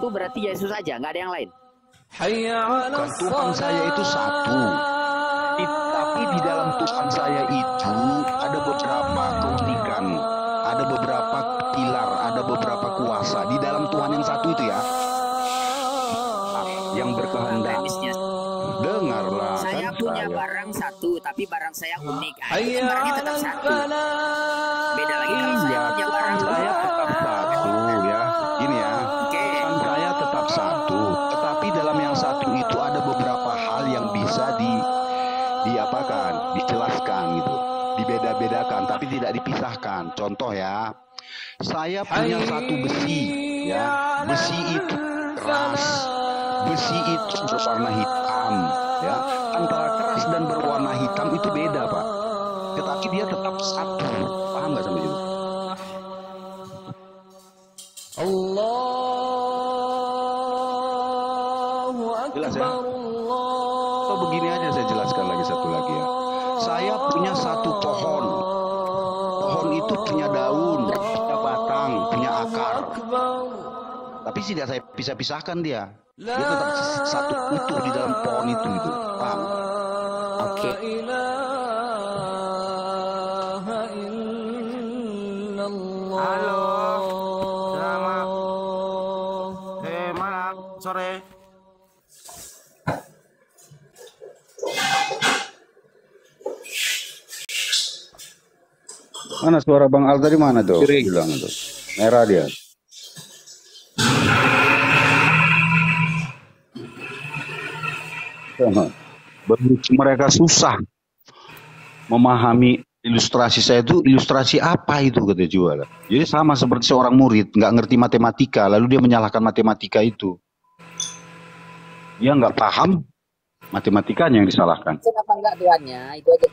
satu berarti Yesus aja, nggak ada yang lain. Bukan, Tuhan saya itu satu. Tapi di dalam Tuhan saya itu ada beberapa keunikan, ada beberapa pilar, ada beberapa kuasa di dalam Tuhan yang satu itu ya. Yang berkehendak. Dengarlah. Saya kan punya barang satu, tapi barang saya unik. Kan barangnya tetap satu. Beda lagi kalau saya punya barang saya tetap satu ya. Gini ya. Tuhan saya tetap satu, tetapi dalam yang satu itu ada beberapa hal yang bisa dijelaskan gitu, dibeda-bedakan, tapi tidak dipisahkan. Contoh ya, saya punya satu besi, ya, besi itu keras, besi itu berwarna hitam, ya, antara keras dan berwarna hitam itu beda pak, tetapi dia tetap satu, paham nggak sampai itu? Jelas ya? Atau begini aja saya jelaskan lagi satu lagi ya. Saya punya satu pohon. Pohon itu punya daun, punya batang, punya akar. Tapi tidak saya pisah-pisahkan dia. Dia tetap satu utuh di dalam pohon itu paham? Oke. Halo. Selamat malam, sore. Mana suara Bang Al tadi mana tuh? Hilang tuh. Merah dia. Mereka susah memahami ilustrasi saya itu, ilustrasi apa itu kata jual. Jadi sama seperti seorang murid nggak ngerti matematika, lalu dia menyalahkan matematika itu. Dia nggak paham matematikanya yang disalahkan. Kenapa nggak Tuhannya? Itu aja.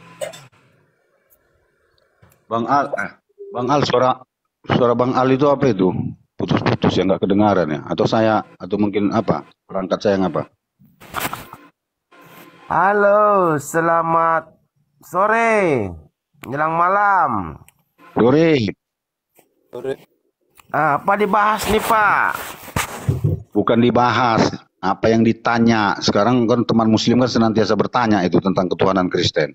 Bang Al, suara Bang Al itu apa itu? Putus-putus ya, nggak kedengaran ya? Atau mungkin apa? Perangkat saya yang apa? Halo, selamat sore, menjelang malam. Sore. Apa dibahas nih Pak? Bukan dibahas, apa yang ditanya. Sekarang kan teman muslim kan senantiasa bertanya itu tentang ketuhanan Kristen.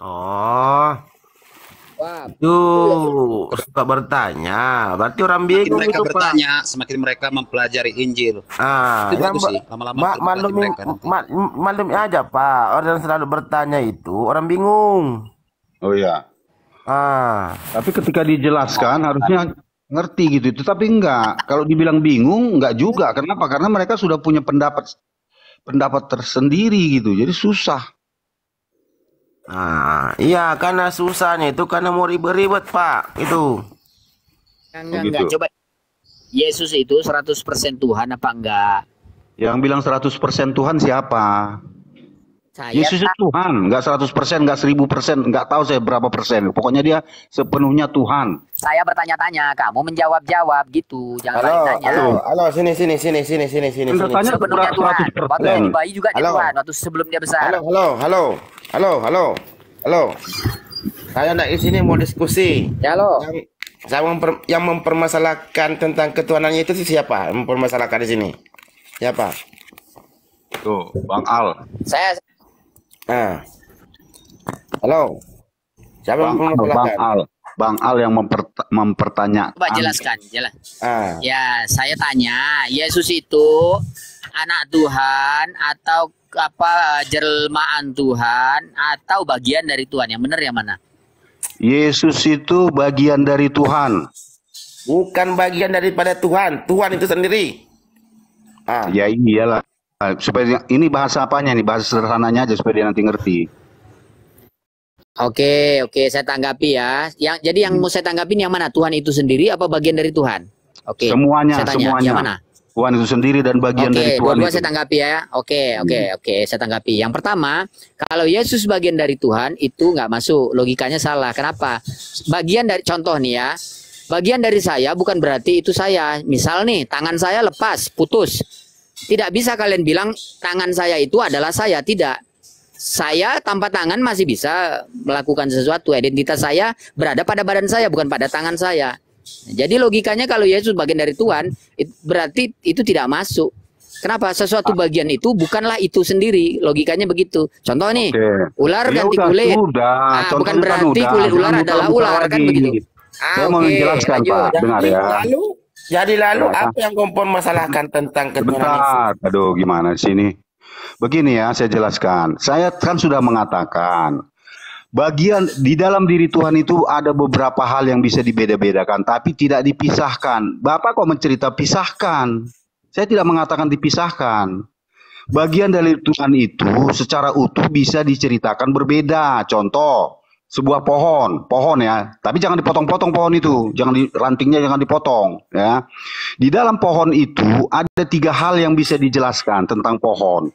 Oh. Wah, itu suka bertanya, berarti orang bingung mereka itu bertanya, Pak. Semakin mereka mempelajari Injil. Itu bagus sih, lama-lama maklum aja Pak, orang yang selalu bertanya itu orang bingung. Oh iya. Tapi ketika dijelaskan harusnya ngerti gitu. Tapi enggak. Kalau dibilang bingung enggak juga. Kenapa? Karena mereka sudah punya pendapat tersendiri gitu. Jadi susah. Iya, karena susahnya itu karena mau ribet-ribet Pak, itu. Enggak, coba. Yesus itu 100% Tuhan apa enggak? Yang bilang 100% Tuhan siapa? Yesus itu Tuhan, enggak 100%, enggak 1000%, enggak tahu saya berapa persen. Pokoknya dia sepenuhnya Tuhan. Saya bertanya-tanya, kamu menjawab-jawab gitu. Jangan tanya. Halo, sini. Bertanya sepenuhnya Tuhan. Waktu di bayi juga dia Tuhan, waktu sebelum dia besar. Halo. Saya nak di sini mau diskusi. Ya lo. Yang mempermasalahkan tentang ketuhanannya itu siapa? Mempermasalahkan di sini. Siapa? Tuh, Bang Al. Saya. Halo. Siapa yang mempermasalahkan? Bang Al yang mempertanyakan. Coba jelaskan. Ya, saya tanya, Yesus itu anak Tuhan atau apa jelmaan Tuhan atau bagian dari Tuhan? Yang benar yang mana? Yesus itu bagian dari Tuhan. Bukan bagian daripada Tuhan. Tuhan itu sendiri. Ya iyalah. Supaya ini bahasa apanya nih? Bahasa sederhananya aja supaya dia nanti ngerti. Oke, saya tanggapi ya. Jadi yang mau saya tanggapin yang mana? Tuhan itu sendiri apa bagian dari Tuhan? Oke. Semuanya, saya tanya, yang mana? Tuhan itu sendiri dan bagian dari Tuhan. Dua-dua saya tanggapi ya. Oke, saya tanggapi. Yang pertama, kalau Yesus bagian dari Tuhan itu nggak masuk, logikanya salah. Kenapa? Bagian dari, contoh nih ya, bagian dari saya bukan berarti itu saya. Misal nih, tangan saya lepas, putus. Tidak bisa kalian bilang tangan saya itu adalah saya. Tidak. Saya tanpa tangan masih bisa melakukan sesuatu. Identitas saya berada pada badan saya, bukan pada tangan saya. Jadi logikanya kalau Yesus bagian dari Tuhan, berarti itu tidak masuk. Kenapa? Sesuatu bagian itu bukanlah itu sendiri. Logikanya begitu. Contoh nih, ular Ya ganti udah, kulit. sudah. Bukan Contohnya kan berarti udah. kulit ular Jangan adalah muter-muter ular kan lagi. begitu. Saya mau Oke, menjelaskan lanjut. Pak, dengar ya. Jadi lalu apa yang mempermasalahkan tentang ketuhanan Yesus? Sebentar, aduh gimana sih ini? Begini ya, saya jelaskan. Saya kan sudah mengatakan, bagian di dalam diri Tuhan itu ada beberapa hal yang bisa dibeda-bedakan, tapi tidak dipisahkan. Bapak kok mencerita pisahkan? Saya tidak mengatakan dipisahkan. Bagian dari Tuhan itu secara utuh bisa diceritakan berbeda. Contoh, sebuah pohon ya, tapi jangan dipotong-potong pohon itu, rantingnya jangan dipotong ya. Di dalam pohon itu ada 3 hal yang bisa dijelaskan tentang pohon: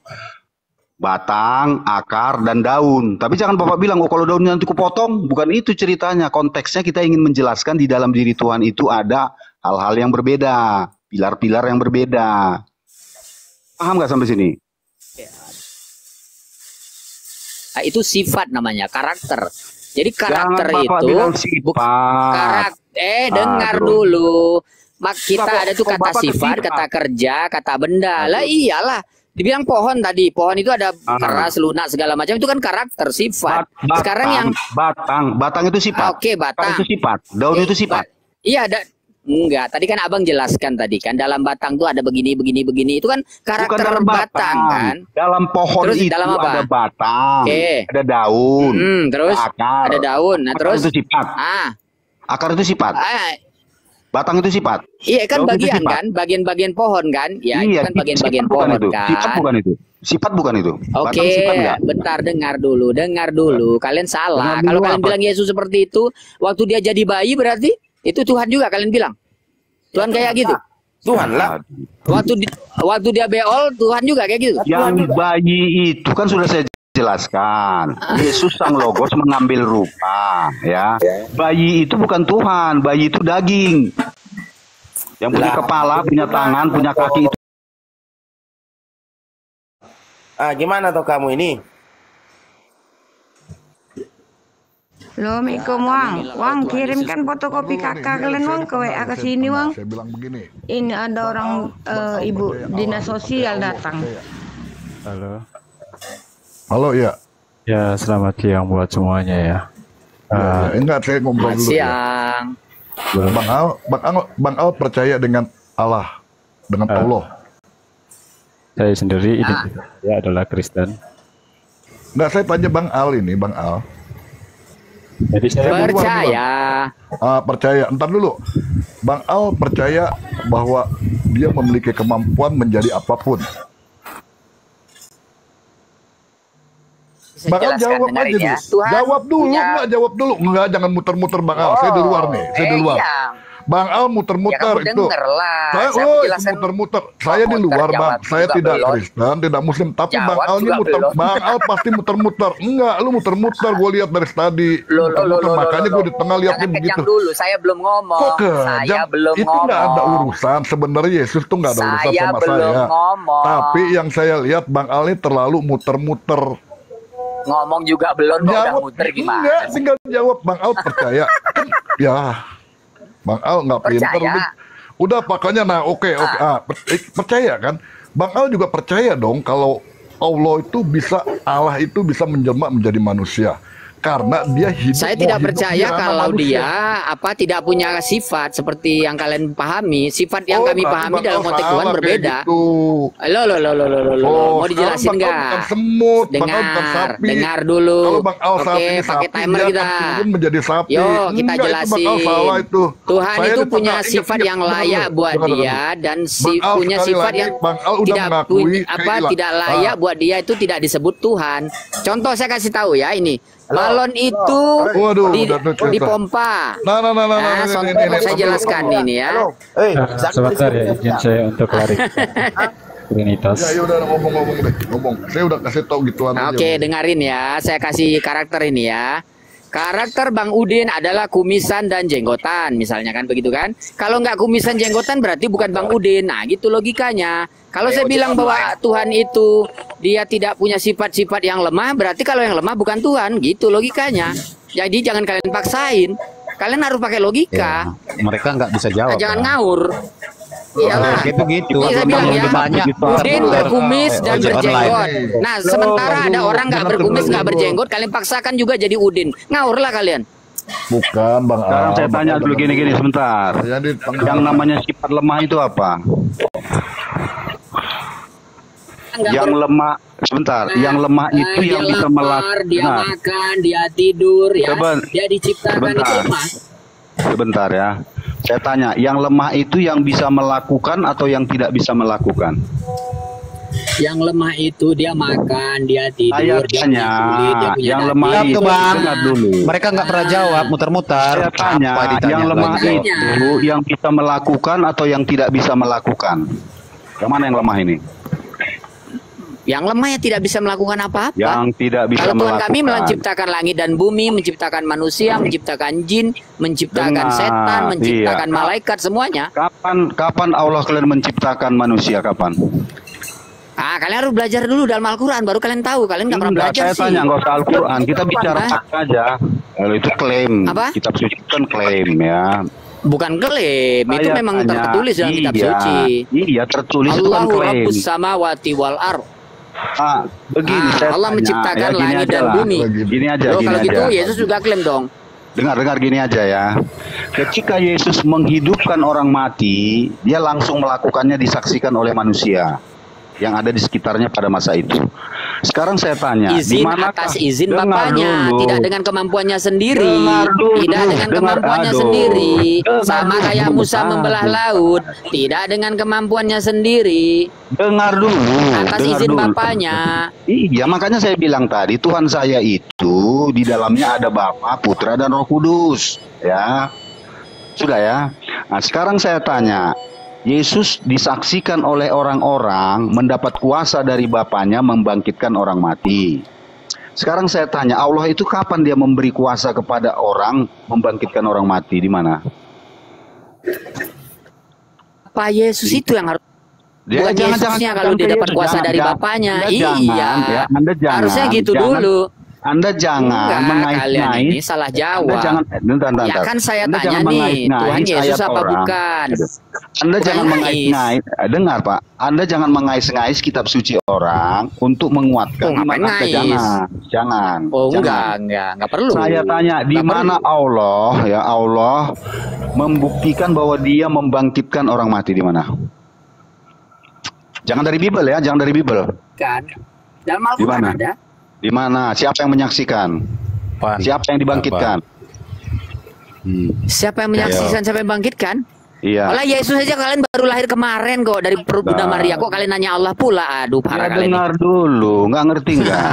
batang, akar, dan daun. Tapi jangan Bapak bilang, oh kalau daunnya nanti kupotong. Bukan itu ceritanya. Konteksnya kita ingin menjelaskan di dalam diri Tuhan itu ada hal-hal yang berbeda, pilar-pilar yang berbeda. Paham nggak sampai sini? Nah, itu sifat namanya, karakter. Jadi karakter Jangan Bapak itu bilang sifat. dengar Aduh. dulu. Kita Bapak, ada tuh kok kata Bapak ke sifat, sifat? kata kerja, kata benda. Lah iyalah. Dibilang pohon tadi, pohon itu ada keras, lunak, segala macam, itu kan karakter, sifat. Sekarang yang batang itu sifat. Oke, batang. Itu sifat. Daun itu sifat. Iya, enggak. Tadi kan Abang jelaskan tadi kan dalam batang tuh ada begini. Itu kan karakter Bukan dalam batang kan. Dalam pohon Terus itu dalam apa? ada batang, Oke. ada daun, Terus ada akar. ada daun. Nah, Akar terus itu sifat. Akar itu sifat. Batang itu sifat. Iya kan Daun itu bagian sifat. kan, bagian-bagian pohon kan. Ya, itu Iya, kan bagian-bagian sifat bukan pohon itu. kan. Sifat bukan itu. Sifat bukan itu. Oke, Batang sifat enggak? bentar dengar dulu. Kalian salah. Dengar Kalau dulu kalian apa? bilang Yesus seperti itu, waktu dia jadi bayi berarti itu Tuhan juga kalian bilang. Tuhan kayak gitu. Tuhan lah. Waktu dia beol, Tuhan juga kayak gitu. Yang bayi itu kan sudah saya jelaskan. Yesus sang Logos mengambil rupa, ya. Bayi itu bukan Tuhan, bayi itu daging. Yang punya kepala, punya tangan, punya kaki itu. Gimana tuh kamu ini? Assalamualaikum Wang kirimkan fotokopi kakak kalian Wang ke WA ke sini Wang. Saya bilang begini. Ini ada orang ibu dinas sosial datang. Halo ya. Ya, selamat siang buat semuanya ya. Enggak, saya ngobrol dulu. Siang. Bang Al percaya dengan Allah, dengan Allah. Saya sendiri identitasnya adalah Kristen. Enggak, saya tanya Bang Al ini, Bang Al. Jadi saya percaya. Percaya. Entar dulu. Bang Al percaya bahwa dia memiliki kemampuan menjadi apapun. Bang Al jawab aja dulu. Ya. Jawab dulu, jawab dulu. Enggak, jangan muter-muter Bang Al. Saya di luar nih, saya di luar. Iya. Bang Al muter-muter Ya, itu. Saya muter-muter. Saya di luar, Bang. Saya tidak Kristen, tidak Muslim, tapi Bang Al ini Bang Al pasti muter-muter. Enggak, lu muter-muter. Gue lihat dari tadi. Makanya gue di tengah lihatnya begitu. Dulu, saya belum ngomong. Kok kejam? Itu nggak ada urusan. Sebenarnya Yesus tuh nggak ada urusan sama saya. Tapi yang saya lihat Bang Al ini terlalu muter-muter. Ngomong juga belum, udah muter gimana? Enggak, tinggal jawab. Bang Al percaya. Ya, Bang Al nggak pinter. Udah pokoknya, oke. Percaya kan? Bang Al juga percaya dong kalau Allah itu bisa menjelma menjadi manusia. Karena dia hidup. Saya tidak percaya kalau dia tidak punya sifat seperti yang kalian pahami. Sifat yang kami pahami dalam konteks Tuhan berbeda. Mau dijelasin nggak? Semut, dengar dulu. Kalau Bang Al sapi ini pakai sapi, timer dia kita. akan turun menjadi sapi. Yuk kita Enggak, jelasin. itu Bang Al salah itu. Tuhan Saya itu di punya tengah, sifat yang layak buat dia dan punya sekali sifat lagi, yang Bang Al udah tidak mengakui tidak layak buat dia itu tidak disebut Tuhan. Contoh saya kasih tahu ya ini. Balon itu dipompa. Saya jelaskan ini ya. sebentar ya, izin saya untuk Trinitas. Ya udah ngomong. Saya udah kasih tahu gituan aja. Oke, dengerin ya. Saya kasih karakter ini ya. Karakter Bang Udin adalah kumisan dan jenggotan, misalnya kan begitu kan? Kalau nggak kumisan jenggotan berarti bukan Bang Udin. Nah, gitu logikanya. Kalau saya bilang bahwa Tuhan itu dia tidak punya sifat-sifat yang lemah, berarti kalau yang lemah bukan Tuhan, gitu logikanya. Jadi jangan kalian paksain. Kalian harus pakai logika. mereka nggak bisa jawab. Jangan Bang. ngawur. Iyalah. Gitu-gitu. Iya, saya bilang ya, banyak. Udin berkumis dan Ojek berjenggot. online. Nah, sementara ada orang nggak berkumis nggak berjenggot, kalian paksakan juga jadi Udin. Ngawurlah kalian. Bukan Bang Sekarang Al, saya tanya dulu gini-gini sebentar. Yang namanya sifat lemah itu apa? Yang lemah sebentar, yang lemah itu dia yang bisa lapar, dia melakukan. makan, dia tidur, ya. Dia diciptakan itu lemah. Sebentar ya. Saya tanya, yang lemah itu yang bisa melakukan atau yang tidak bisa melakukan? Yang lemah itu dia makan, dia tidur, Saya dia tanya, punya kulit, dia punya yang daging. lemah itu Bang. dengar dulu. Mereka nggak pernah jawab, muter-muter. Saya tanya, Apa ditanya yang lemah lagi? itu yang bisa melakukan atau yang tidak bisa melakukan? Yang mana yang lemah ini? Yang lemah yang tidak bisa melakukan apa-apa. Yang tidak bisa Kalau Tuhan melakukan. kami menciptakan langit dan bumi, menciptakan manusia, menciptakan jin, menciptakan Dengar, setan, menciptakan iya. malaikat, semuanya. Kapan Allah kalian menciptakan manusia? Kapan? Kalian harus belajar dulu dalam Al-Quran, baru kalian tahu. Kalian nggak pernah Enggak, belajar saya sih. tanya, nggak usah Al-Quran. Kita bicara Hah? fakta aja. Kalau itu klaim. Apa? Kitab suci kan klaim ya. Bukan klaim, itu Saya memang tanya, tertulis dalam kitab iya, suci. Iya, tertulis itu kan Allahu klaim. Rabbus samawati wal ar. Begini saya Allah tanya, menciptakan ya, gini langit aja dan lah. bumi. Gini aja, Loh, gini kalau gitu aja. Yesus juga klaim dong. Dengar gini aja ya. Ketika Yesus menghidupkan orang mati, dia langsung melakukannya disaksikan oleh manusia yang ada di sekitarnya pada masa itu. Sekarang saya tanya, Izin di manakah- atas izin Dengar bapaknya, dulu. tidak dengan kemampuannya sendiri. Dengar dulu, Tidak dengan dengar, kemampuannya aduh. sendiri. Dengar Sama dulu, kayak Musa aduh. membelah laut, tidak dengan kemampuannya sendiri. Dengar dulu. Atas dengar izin dulu. bapaknya. Iya, makanya saya bilang tadi Tuhan saya itu di dalamnya ada Bapa, Putra dan Roh Kudus, ya. Sudah ya. Nah, sekarang saya tanya, Yesus disaksikan oleh orang-orang mendapat kuasa dari Bapaknya membangkitkan orang mati. Sekarang saya tanya, Allah itu kapan dia memberi kuasa kepada orang membangkitkan orang mati? Di mana? Pak Yesus itu yang harus bukan Yesusnya kalau dia dapat kuasa dari bapaknya. Iya. Anda jangan, Harusnya gitu dulu. Anda jangan Enggak, mengait-ngait. kalian ini salah jawab. Anda jangan, bentar. Ya kan saya Anda tanya jangan nih, mengait-ngait Tuhan Yesus ayat apa orang. bukan? Anda Bukan jangan ngais. mengait-ngait. Dengar Pak, Anda jangan mengais-ngais kitab suci orang untuk menguatkan. Oh, ngapain Anda ngais? Jangan. Oh, jangan. enggak perlu. Saya tanya, di Nggak mana Allah, ya Allah membuktikan bahwa Dia membangkitkan orang mati di mana? Jangan dari Bible ya, jangan dari Bible. Kan. Dalam Di Al-Quran mana? ada. Di mana? Siapa yang menyaksikan? Siapa yang dibangkitkan? Siapa yang menyaksikan, siapa yang bangkitkan? Iya. Oleh Yesus saja kalian baru lahir kemarin kok dari perut Bunda Maria, kok kalian nanya Allah pula. Aduh, parah Ya, kalian. dengar dulu, nggak ngerti nggak?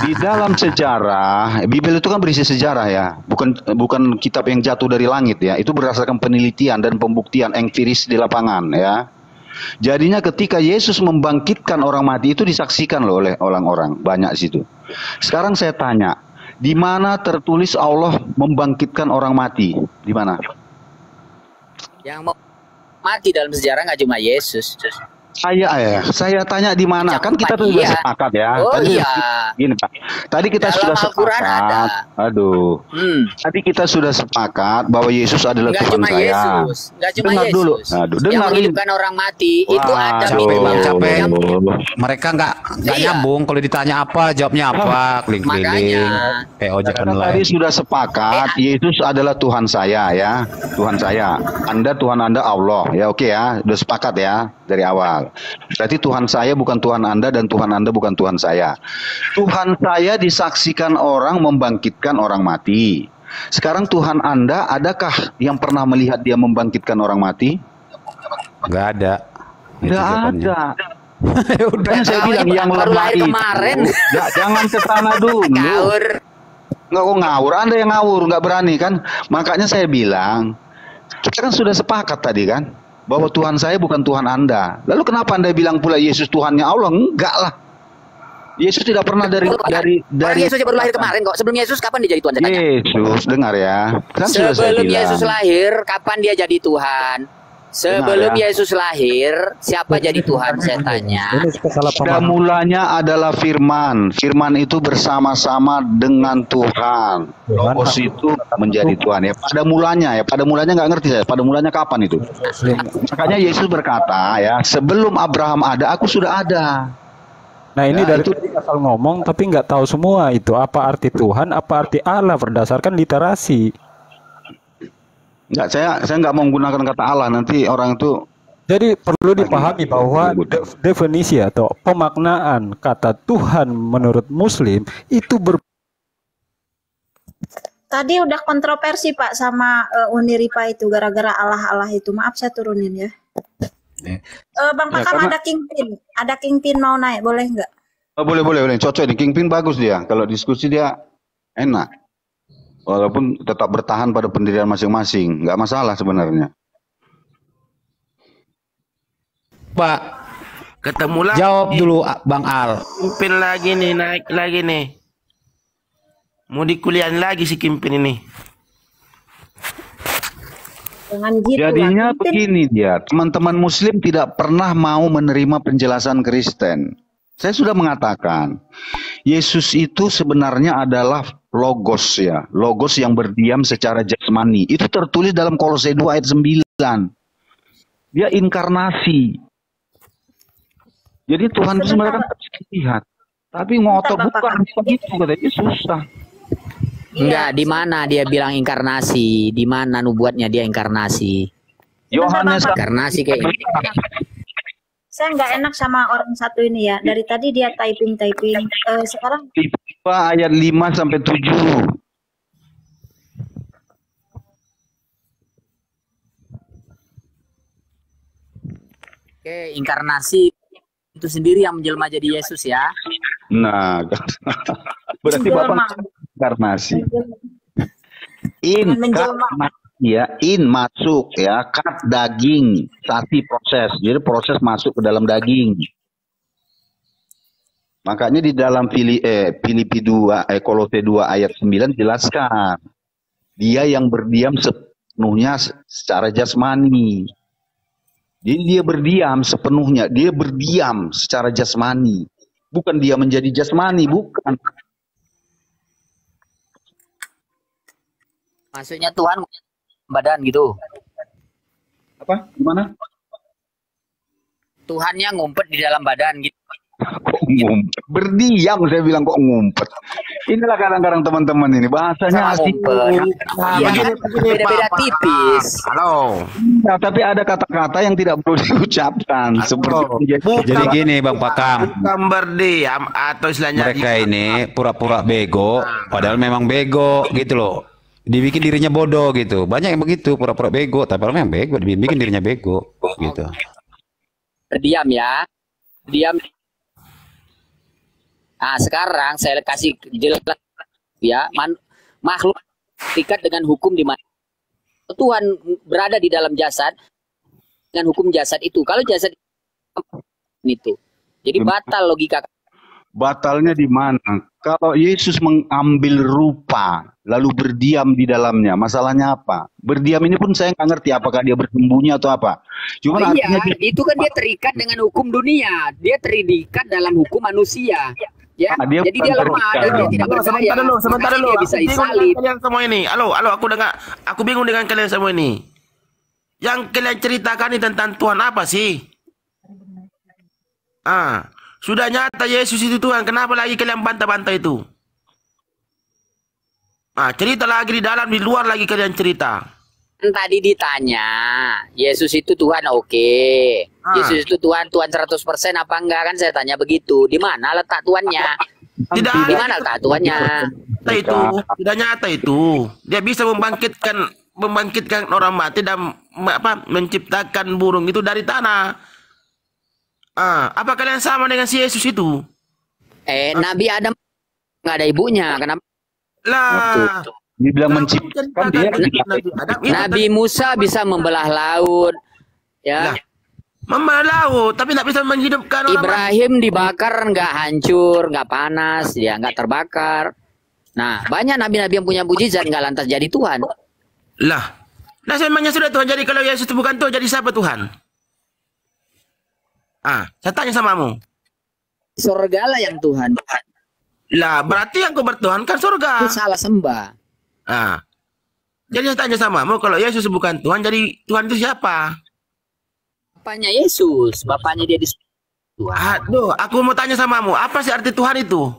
Di dalam sejarah, Bible itu kan berisi sejarah ya, bukan kitab yang jatuh dari langit ya. Itu berdasarkan penelitian dan pembuktian empiris di lapangan ya. Jadinya ketika Yesus membangkitkan orang mati itu disaksikan loh oleh orang-orang banyak situ. Sekarang saya tanya, di mana tertulis Allah membangkitkan orang mati? Di mana? Yang mau mati dalam sejarah nggak cuma Yesus. Saya tanya di mana? Kan kita tuh sudah iya. sepakat ya. Oh, Tadi, iya. Gini Pak. Tadi kita Dalam sudah Al-Quran sepakat. Aduh. Tadi kita sudah sepakat bahwa Yesus adalah Nggak Tuhan cuma saya. Yesus, nggak cuma Dengar Yesus. dulu. Aduh, Yang dengar ini. menghidupkan orang mati itu ada capek. minimal. Mereka nggak Iya. nyambung. Kalau ditanya apa, jawabnya apa, keliling-keliling. Kayak ojek Tadi online. sudah sepakat Yesus adalah Tuhan saya ya. Tuhan saya. Anda Tuhan Anda Allah. Ya oke ya. Sudah sepakat ya dari awal. Berarti Tuhan saya bukan Tuhan Anda dan Tuhan Anda bukan Tuhan saya. Tuhan saya disaksikan orang membangkitkan orang mati. Sekarang Tuhan Anda adakah yang pernah melihat dia membangkitkan orang mati? Nggak ada. Itu Nggak jawabannya. ada. Udah saya bilang yang baru lemah lahir itu. kemarin. Jangan ke sana dulu. Ngawur. Nggak kok ngawur, Anda yang ngawur, nggak berani kan? Makanya saya bilang, kita kan sudah sepakat tadi kan, bahwa Tuhan saya bukan Tuhan Anda. Lalu kenapa Anda bilang pula Yesus Tuhannya Allah? Enggak lah. Yesus tidak pernah dari Orang Yesus baru lahir kemarin kok. Sebelum Yesus kapan dia jadi Tuhan? Saya tanya. Yesus, dengar ya. Kan sudah saya Sebelum bilang. Yesus lahir, kapan dia jadi Tuhan? Sebelum ya. Yesus lahir, siapa jadi Tuhan? Saya tanya. Pada mulanya adalah firman. Firman itu bersama-sama dengan Tuhan. Logos itu menjadi Tuhan ya. Pada mulanya ya. Pada mulanya nggak ngerti saya. Pada mulanya kapan itu? Makanya Yesus berkata ya, sebelum Abraham ada, aku sudah ada. Nah ini Ya, dari itu tadi asal ngomong tapi nggak tahu semua itu apa arti Tuhan, apa arti Allah berdasarkan literasi. nggak, saya nggak mau menggunakan kata Allah, nanti orang itu Jadi perlu dipahami bahwa definisi atau pemaknaan kata Tuhan menurut Muslim itu Tadi udah kontroversi Pak sama Uniripa itu gara-gara Allah itu. Maaf saya turunin ya. Bang Ya, Pakam karena- ada Kingpin mau naik, boleh nggak? boleh, cocok ini. Kingpin bagus dia. Kalau diskusi dia enak. Walaupun tetap bertahan pada pendirian masing-masing, nggak masalah sebenarnya. Pak, ketemu lagi. Jawab dulu Bang Al. Kimpin lagi nih, naik lagi nih. Mau dikuliahin lagi si Kimpin ini. Jangan gitu Jadinya lah. Kingpin. begini dia, teman-teman Muslim tidak pernah mau menerima penjelasan Kristen. Saya sudah mengatakan, Yesus itu sebenarnya adalah logos ya, logos yang berdiam secara jasmani. Itu tertulis dalam Kolose 2 ayat 9. Dia inkarnasi. Jadi Tuhan itu sebenarnya kan bisa lihat. Tapi ngotot bukan begitu katanya, susah. Enggak, di mana dia bilang inkarnasi? Di mana nubuatnya dia inkarnasi? Yohanes Inkarnasi kayak Saya nggak enak sama orang satu ini ya. Dari tadi dia typing. Sekarang 2 ayat 5 sampai 7. Oke, inkarnasi itu sendiri yang menjelma jadi Yesus ya. Nah, berarti Bapak inkarnasi. In masuk ya, kat daging, sati proses. Jadi proses masuk ke dalam daging. Makanya di dalam Filipi 2 Kolose 2 ayat 9 jelaskan. Dia yang berdiam sepenuhnya secara jasmani. Jadi dia berdiam sepenuhnya, dia berdiam secara jasmani. Bukan dia menjadi jasmani, bukan. Maksudnya Tuhan badan gitu. Apa? Gimana? Tuhannya ngumpet di dalam badan gitu. Kok ngumpet? Berdiam saya bilang kok ngumpet. Inilah kadang-kadang teman-teman ini bahasanya asik. Iya, beda-beda tipis. Halo. Nah, tapi ada kata-kata yang tidak perlu diucapkan. Seperti Jadi gini Bang Pakam, Bukan berdiam atau istilahnya mereka ini pura-pura bego, padahal memang bego gitu loh. Dibikin dirinya bodoh gitu. Banyak yang begitu, pura-pura bego, tapi memang bego, dibikin dirinya bego gitu. Berdiam ya. Diam. Nah, sekarang saya kasih jelas ya, makhluk terikat dengan hukum di mana Tuhan berada di dalam jasad dengan hukum jasad itu. Kalau jasad itu, jadi batal logika. batalnya di mana? Kalau Yesus mengambil rupa lalu berdiam di dalamnya, masalahnya apa? Berdiam ini pun saya nggak ngerti apakah dia bersembunyi atau apa. Cuma artinya Itu kan dia terikat dengan hukum dunia. Dia terikat dalam hukum manusia. Ya, dia jadi bukan dia lemah dan dia tidak berdaya. Sebentar dulu. Dia bisa Aku bingung disalib. dengan kalian semua ini. Halo, aku bingung dengan kalian semua ini. Yang kalian ceritakan ini tentang Tuhan apa sih? Sudah nyata Yesus itu Tuhan. Kenapa lagi kalian bantah-bantah itu? Cerita lagi di dalam, di luar lagi kalian cerita. Tadi ditanya, Yesus itu Tuhan, oke. Yesus itu Tuhan 100% apa enggak, kan saya tanya begitu. Di mana letak Tuhannya? Tidak. Di mana letak Tuhannya? Tidak nyata itu. Dia bisa membangkitkan orang mati dan menciptakan burung itu dari tanah. Apa kalian sama dengan si Yesus itu? Nabi Adam nggak ada ibunya, kenapa? Lah. Dibilang menciptakan dia. Nabi Musa bisa membelah laut, ya. Membelah laut, tapi tidak bisa menghidupkan orang Ibrahim dibakar nggak hancur, nggak panas, dia nggak terbakar. Nah, banyak nabi-nabi yang punya mujizat nggak lantas jadi Tuhan. Lah, Nah, memangnya sudah Tuhan. Jadi kalau Yesus itu bukan Tuhan, jadi siapa Tuhan? Saya tanya samamu. Surga lah yang Tuhan. Lah, berarti yang kau bertuhan kan surga. Itu salah sembah. Jadi saya tanya samamu, kalau Yesus bukan Tuhan, jadi Tuhan itu siapa? Bapaknya Yesus, bapaknya dia di Tuhan. Aduh, aku mau tanya samamu, apa sih arti Tuhan itu?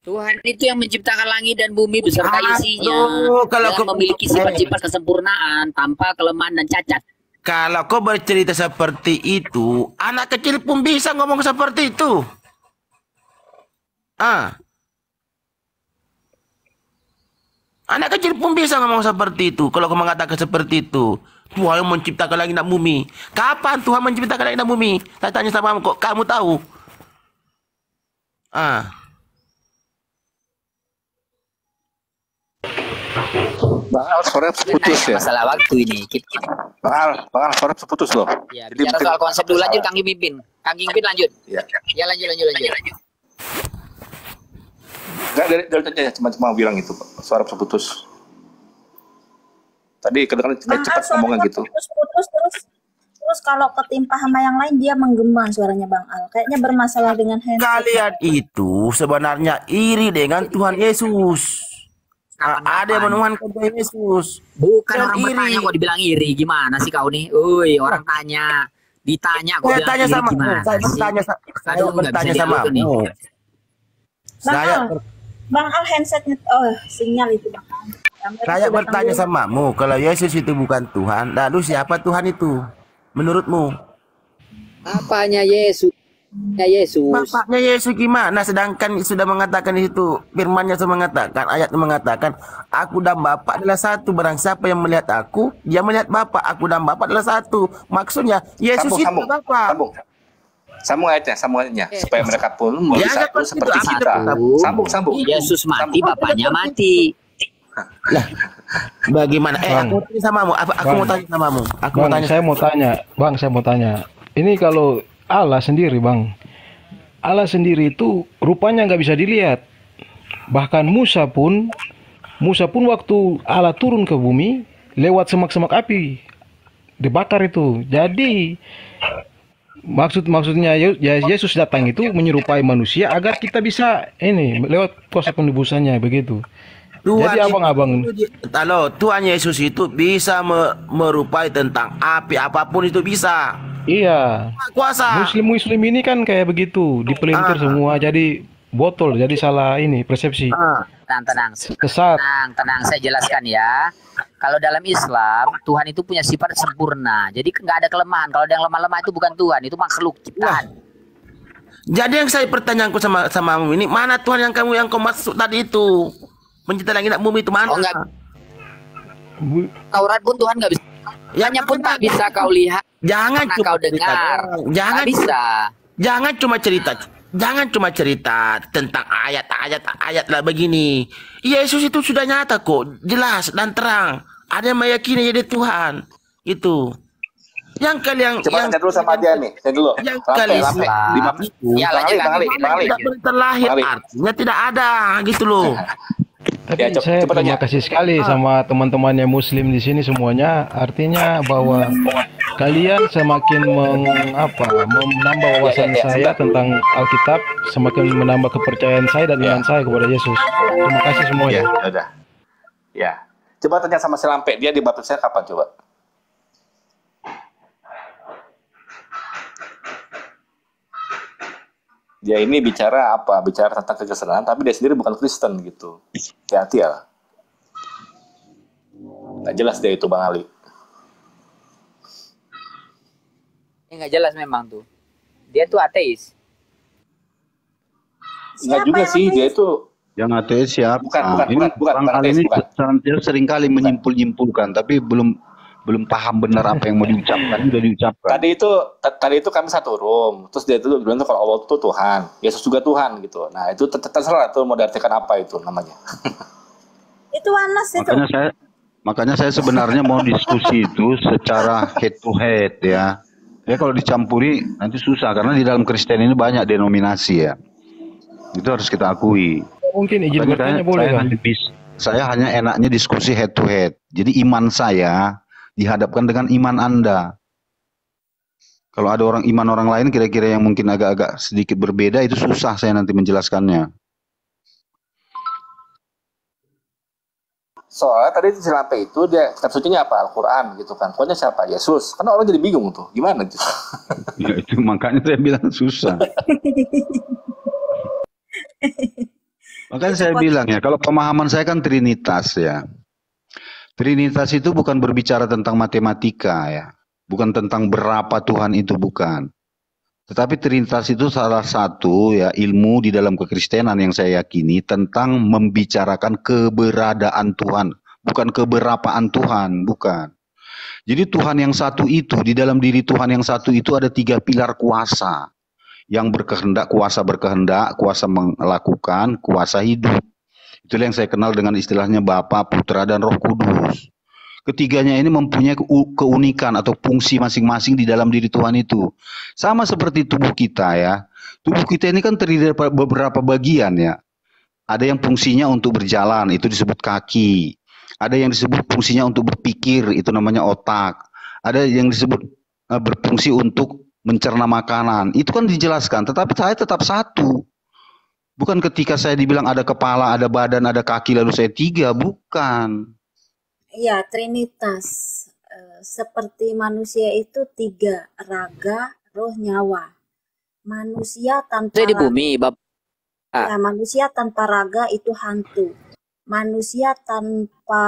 Tuhan itu yang menciptakan langit dan bumi beserta isinya. Kalau yang memiliki sifat-sifat kesempurnaan tanpa kelemahan dan cacat. Kalau kau bercerita seperti itu, anak kecil pun bisa ngomong seperti itu. Anak kecil pun bisa ngomong seperti itu. Kalau kau mengatakan seperti itu, Tuhan yang menciptakan langit dan bumi. Kapan Tuhan menciptakan langit dan bumi? Saya tanya sama kok kamu tahu? Bang Al, suara putus ya. Masalah waktu ini. Bang Al, suara putus loh. Ya, bicara soal konsep dulu, lanjut Kang Gimpin. Kang Gimpin lanjut. Ya, lanjut. Enggak, dari tadi cuma bilang itu, suara putus. Tadi kedengaran cepat ngomongnya gitu. Putus terus kalau ketimpa sama yang lain dia menggema suaranya Bang Al. Kayaknya bermasalah dengan handphone. Kalian itu sebenarnya iri dengan Tuhan Yesus. Ada yang menuhankan Tuhan Yesus. Bukan orang bertanya kok dibilang iri. Gimana sih kau nih? Orang tanya. Ditanya kok bilang iri gimana? Saya bertanya sama kamu. Bang Al handsetnya, sinyal itu Bang Al. Saya bertanya samamu, kalau Yesus itu bukan Tuhan, lalu siapa Tuhan itu? Menurutmu? Bapaknya Yesus. Bapaknya Yesus gimana? Sedangkan sudah mengatakan di situ, firman-Nya sudah mengatakan, ayatnya mengatakan, aku dan Bapa adalah satu. Barang siapa yang melihat aku, dia melihat Bapa. Aku dan Bapa adalah satu. Maksudnya Yesus itu Bapa. Sambung ayatnya, supaya mereka pun bisa seperti kita. Sambung. Yesus mati, Bapaknya mati. Lah, bagaimana? Aku tanya samamu. Aku mau tanya samamu. Saya mau tanya. Ini kalau Allah sendiri, Bang. Allah sendiri itu rupanya nggak bisa dilihat. Bahkan Musa pun waktu Allah turun ke bumi lewat semak-semak api dibakar itu. Jadi maksudnya Yesus datang itu menyerupai manusia agar kita bisa lewat kuasa penebusannya begitu. Jadi abang-abang, kalau Tuhan Yesus itu bisa merupai tentang api apapun itu bisa. Iya. Kuasa. Muslim ini kan kayak begitu, dipelintir semua jadi botol, jadi salah persepsi. Tenang. Kesat. Tenang, saya jelaskan ya. Kalau dalam Islam, Tuhan itu punya sifat sempurna. Jadi nggak ada kelemahan. Kalau ada yang lemah-lemah itu bukan Tuhan, itu makhluk ciptaan. Jadi yang saya pertanyaanku samamu ini, mana Tuhan yang kau maksud tadi itu? Mencipta langit dan bumi itu mana? Enggak. Taurat pun Tuhan nggak bisa. Yang pun tak bisa kau lihat. Jangan cuma kau dengar. Jangan bisa. Jangan cuma cerita tentang ayat lah begini. Yesus itu sudah nyata kok, jelas dan terang. Ada yang meyakini jadi Tuhan. Itu. Yang kalian coba tanya dulu sama dia nih. Saya dulu. Yang kalian tidak terlahir artinya tidak ada gitu loh. Tapi saya terima kasih sekali sama teman-temannya Muslim di sini semuanya. Artinya bahwa kalian semakin menambah wawasan saya tentang Alkitab, semakin menambah kepercayaan saya dan iman saya kepada Yesus. Terima kasih semuanya. Ya. Coba tanya sama si Lampe, dia dibaptisnya kapan coba? Dia ini bicara tentang kekristenan, tapi dia sendiri bukan Kristen gitu. Hati-hati ya. Nggak jelas dia itu Bang Ali. Nggak jelas memang tuh. Dia tuh ateis. Nggak juga sih, dia itu yang ateis siapa? Bukan Bang Ali ini seringkali menyimpul-nyimpulkan, tapi belum paham benar apa yang mau diucapkan. Udah diucapkan. Tadi itu kami satu room, terus dia itu bilang tuh kalau Allah itu Tuhan, Yesus juga Tuhan gitu. Nah itu terserah tuh mau diartikan apa itu namanya. Itu Anas itu. Makanya saya sebenarnya mau diskusi itu secara head to head ya. Ya kalau dicampuri nanti susah karena di dalam Kristen ini banyak denominasi ya. Itu harus kita akui. Mungkin izin bertanya boleh kan? Saya hanya enaknya diskusi head to head. Jadi iman saya dihadapkan dengan iman Anda. Kalau ada iman orang lain kira-kira yang mungkin agak-agak sedikit berbeda, itu susah saya nanti menjelaskannya. Soalnya tadi si Lampe itu dia kitab sucinya apa? Al-Quran gitu kan. Pokoknya siapa? Yesus. Karena orang jadi bingung tuh. Gimana gitu? Ya itu makanya saya bilang susah. Makanya saya bilang ya, kalau pemahaman saya kan Trinitas ya. Trinitas itu bukan berbicara tentang matematika ya. Bukan tentang berapa Tuhan itu, bukan. Tetapi Trinitas itu salah satu ya ilmu di dalam kekristenan yang saya yakini tentang membicarakan keberadaan Tuhan, bukan keberapaan Tuhan, bukan. Jadi Tuhan yang satu itu, di dalam diri Tuhan yang satu itu ada 3 pilar kuasa. Yang berkehendak, kuasa melakukan, kuasa hidup. Itulah yang saya kenal dengan istilahnya Bapa, Putra, dan Roh Kudus. Ketiganya ini mempunyai keunikan atau fungsi masing-masing di dalam diri Tuhan itu. Sama seperti tubuh kita ya. Tubuh kita ini kan terdiri dari beberapa bagian ya. Ada yang fungsinya untuk berjalan, itu disebut kaki. Ada yang disebut fungsinya untuk berpikir, itu namanya otak. Ada yang disebut berfungsi untuk mencerna makanan. Itu kan dijelaskan, tetapi saya tetap satu. Bukan ketika saya dibilang ada kepala, ada badan, ada kaki, lalu saya 3, bukan. Iya, Trinitas. Seperti manusia itu 3, raga, roh, nyawa. Manusia tanpa Saya di bumi, Bapak. Ya, manusia tanpa raga itu hantu. Manusia tanpa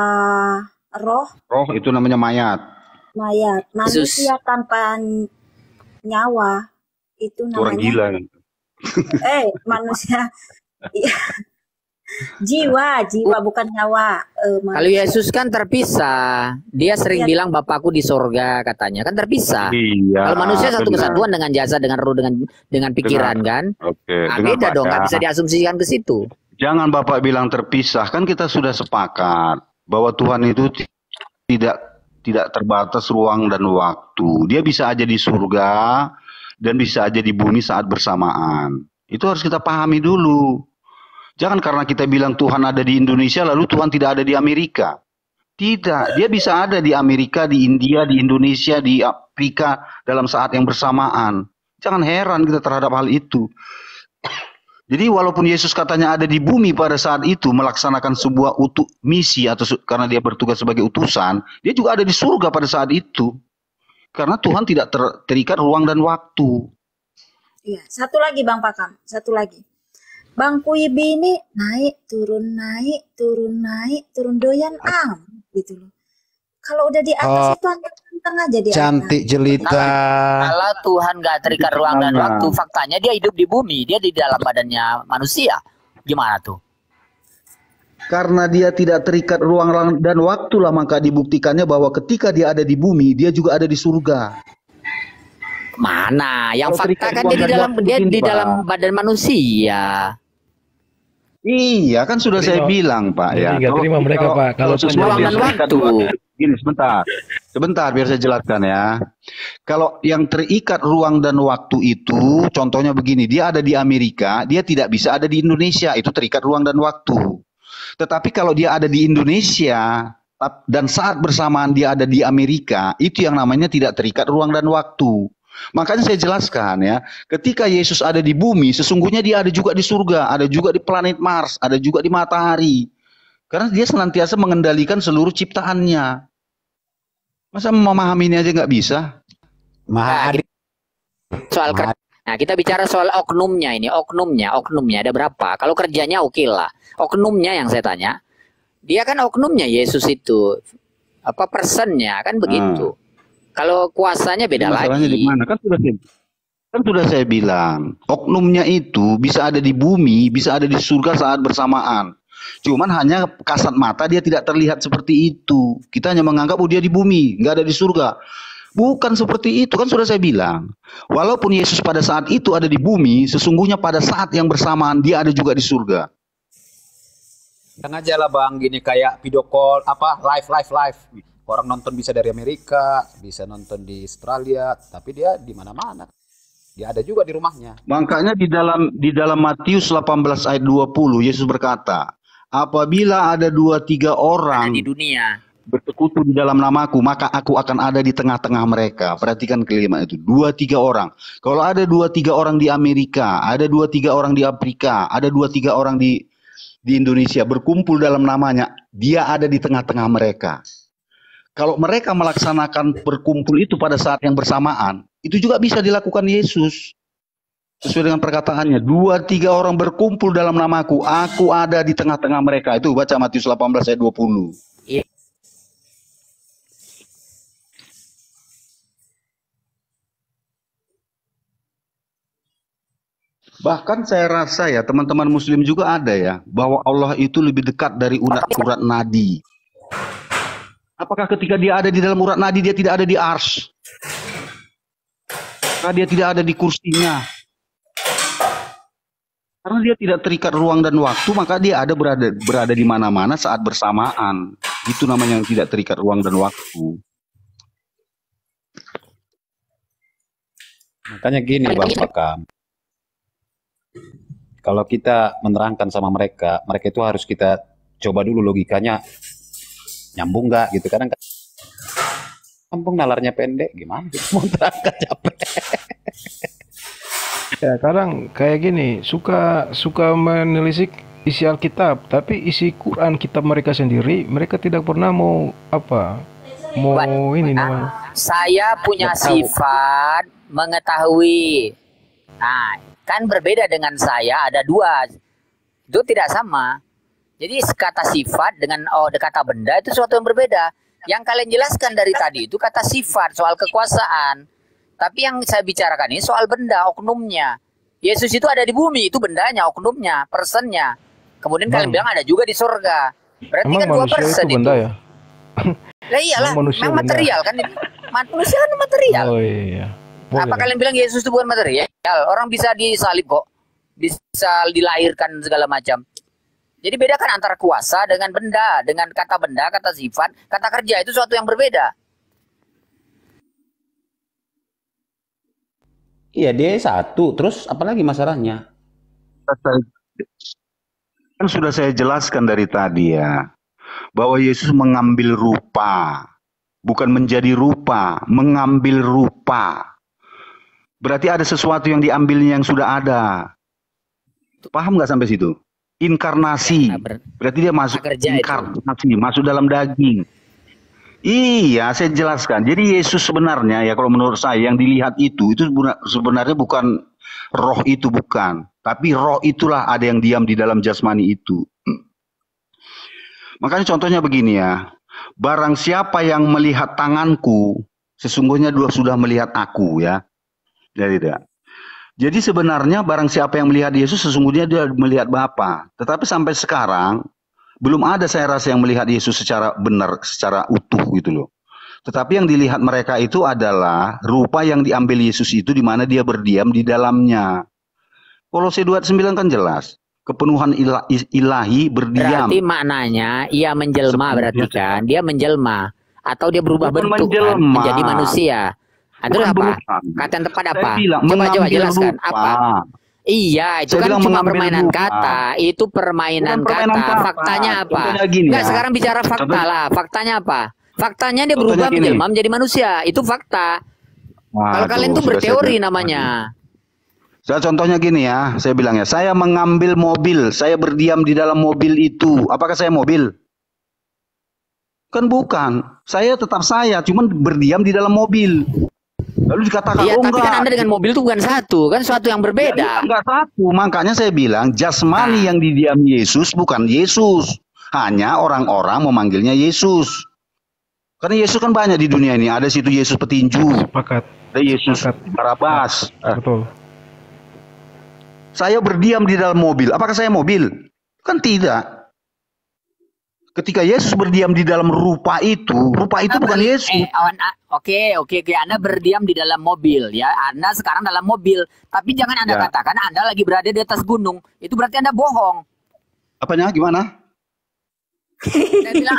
roh, Roh itu namanya mayat. mayat. Manusia tanpa nyawa itu Orang namanya gila. manusia jiwa bukan nyawa. Kalau Yesus kan terpisah. Dia sering bilang Bapakku di sorga katanya. Kan terpisah. Iya. Kalau manusia satu benar. kesatuan dengan jasa, dengan roh, dengan pikiran kan. Oke. Nah, Dengar, beda Pak, dong, ya. nggak bisa diasumsikan ke situ. Jangan Bapak bilang terpisah, kan kita sudah sepakat bahwa Tuhan itu tidak terbatas ruang dan waktu. Dia bisa aja di surga dan bisa aja di bumi saat bersamaan. Itu harus kita pahami dulu. Jangan karena kita bilang Tuhan ada di Indonesia lalu Tuhan tidak ada di Amerika. Tidak, dia bisa ada di Amerika, di India, di Indonesia, di Afrika dalam saat yang bersamaan. Jangan heran kita terhadap hal itu. Jadi walaupun Yesus katanya ada di bumi pada saat itu melaksanakan sebuah misi atau karena dia bertugas sebagai utusan, dia juga ada di surga pada saat itu. Karena Tuhan tidak terikat ruang dan waktu. Iya, satu lagi Bang Pakam, satu lagi. Bang Kuibi ini naik, turun doyan gitu loh. Kalau udah di atas itu anteng aja di Cantik atas. jelita. Kalau Tuhan nggak terikat ruang dan waktu, faktanya dia hidup di bumi, dia di dalam badannya manusia. Gimana tuh? Karena dia tidak terikat ruang dan waktu lah, maka dibuktikannya bahwa ketika dia ada di bumi, dia juga ada di surga. Mana? Yang Kalau fakta terikat kan ruang dia dan waktu di begini, Pak. dalam badan manusia. Iya, kan sudah saya bilang, Pak ya. Nggak terima mereka, Pak. Kalau sesuatu ruang yang dan terikat waktu. Gini, sebentar biar saya jelaskan ya. Kalau yang terikat ruang dan waktu itu, contohnya begini, dia ada di Amerika, dia tidak bisa ada di Indonesia, itu terikat ruang dan waktu. Tetapi kalau dia ada di Indonesia dan saat bersamaan dia ada di Amerika, itu yang namanya tidak terikat ruang dan waktu. Makanya saya jelaskan ya, ketika Yesus ada di bumi, sesungguhnya dia ada juga di surga, ada juga di planet Mars, ada juga di matahari. Karena dia senantiasa mengendalikan seluruh ciptaannya. Masa memahami ini aja nggak bisa? Nah, kita bicara soal oknumnya ini, oknumnya ada berapa? Kalau kerjanya oke lah. Oknumnya yang saya tanya, dia kan oknumnya Yesus itu apa persennya kan begitu. Kalau kuasanya beda Masalahnya lagi. di mana? Kan sudah saya bilang, oknumnya itu bisa ada di bumi, bisa ada di surga saat bersamaan. Cuman hanya kasat mata dia tidak terlihat seperti itu. Kita hanya menganggap dia di bumi, nggak ada di surga. Bukan seperti itu, kan sudah saya bilang. Walaupun Yesus pada saat itu ada di bumi, sesungguhnya pada saat yang bersamaan dia ada juga di surga. Jangan aja lah Bang, gini kayak video call, live. Orang nonton bisa dari Amerika, bisa nonton di Australia, tapi dia di mana-mana. Dia ada juga di rumahnya. Makanya di dalam Matius 18 ayat 20 Yesus berkata, apabila ada 2-3 orang di dunia bersekutu di dalam namaku, maka aku akan ada di tengah-tengah mereka. Perhatikan kalimat itu, 2-3 orang. Kalau ada 2-3 orang di Amerika, ada 2-3 orang di Afrika, ada 2-3 orang di Indonesia berkumpul dalam namanya, dia ada di tengah-tengah mereka. Kalau mereka melaksanakan berkumpul itu pada saat yang bersamaan, itu juga bisa dilakukan Yesus. Sesuai dengan perkataannya, 2-3 orang berkumpul dalam namaku, aku ada di tengah-tengah mereka. Itu baca Matius 18 ayat 20. Iya. Bahkan saya rasa ya teman-teman muslim juga ada ya, bahwa Allah itu lebih dekat dari urat nadi. Apakah ketika dia ada di dalam urat nadi dia tidak ada di ars? Apakah dia tidak ada di kursinya? Karena dia tidak terikat ruang dan waktu, maka dia ada berada di mana-mana saat bersamaan. Itu namanya yang tidak terikat ruang dan waktu. Makanya gini Bang Pakam. Kalau kita menerangkan sama mereka, mereka itu harus kita coba dulu logikanya nyambung nggak gitu. Kadang nyambung nalarnya pendek, gimana gitu mau terangkan capek. Ya kadang kayak gini, suka menelisik isi Alkitab, tapi isi Quran kitab mereka sendiri, mereka tidak pernah mau ini namanya. Saya punya sifat mengetahui. Nah, kan berbeda dengan saya, ada 2. Itu tidak sama. Jadi kata sifat dengan kata benda itu sesuatu yang berbeda. Yang kalian jelaskan dari tadi itu kata sifat, soal kekuasaan. Tapi yang saya bicarakan ini soal benda, oknumnya. Yesus itu ada di bumi, itu bendanya, oknumnya, personnya. Kemudian kalian bilang ada juga di surga. Berarti kan 2 person itu. Benda ya? Lah iyalah, memang material kan. Manusia kan material. Oh iya. Boleh. Apa kalian bilang Yesus itu bukan material? Orang bisa disalib kok. Bisa dilahirkan segala macam. Jadi bedakan antara kuasa dengan benda. Dengan kata benda, kata sifat, kata kerja. Itu sesuatu yang berbeda. Iya, dia satu. Terus apalagi masalahnya? Kan sudah saya jelaskan dari tadi ya. Bahwa Yesus mengambil rupa. Bukan menjadi rupa. Mengambil rupa. Berarti ada sesuatu yang diambilnya yang sudah ada. Paham nggak sampai situ? Inkarnasi. Berarti dia masuk inkarnasi, masuk dalam daging. Iya, saya jelaskan. Jadi Yesus sebenarnya ya kalau menurut saya yang dilihat itu sebenarnya bukan roh itu, bukan. Tapi roh itulah ada yang diam di dalam jasmani itu. Makanya contohnya begini ya. Barang siapa yang melihat tanganku, sesungguhnya sudah melihat aku ya. Jadi sebenarnya barang siapa yang melihat Yesus sesungguhnya dia melihat Bapa. Tetapi sampai sekarang belum ada saya rasa yang melihat Yesus secara benar, secara utuh gitu loh. Tetapi yang dilihat mereka itu adalah rupa yang diambil Yesus itu di mana dia berdiam di dalamnya. Kolose 2:9 kan jelas. Kepenuhan ilahi berdiam. Berarti maknanya ia menjelma, berarti kan dia menjelma atau dia berubah bentuk kan, menjadi manusia. Itu apa? Kata yang tepat apa? Coba jelaskan apa? Iya, itu kan cuma permainan kata. Itu permainan kata. Faktanya apa? Enggak, sekarang bicara fakta lah. Faktanya apa? Faktanya dia berubah menjelma menjadi manusia. Itu fakta. Kalau kalian tuh berteori namanya. Contohnya gini ya, saya bilang ya, saya mengambil mobil, saya berdiam di dalam mobil itu. Apakah saya mobil? Kan bukan. Saya tetap saya, cuman berdiam di dalam mobil. Lalu dikatakan, iya, tapi enggak. Kan Anda dengan mobil itu bukan satu, kan sesuatu yang berbeda. Ya, enggak satu, makanya saya bilang jasmani yang didiami Yesus bukan Yesus. Hanya orang-orang memanggilnya Yesus. Karena Yesus kan banyak di dunia ini. Ada situ Yesus petinju. Sepakat. Ada Yesus Barabas. Betul. Saya berdiam di dalam mobil. Apakah saya mobil? Kan tidak. Ketika Yesus berdiam di dalam rupa itu bukan Yesus. Oke. Anda berdiam di dalam mobil ya. Anda sekarang dalam mobil. Tapi jangan Anda katakan Anda lagi berada di atas gunung. Itu berarti Anda bohong. Apanya? Gimana? Saya bilang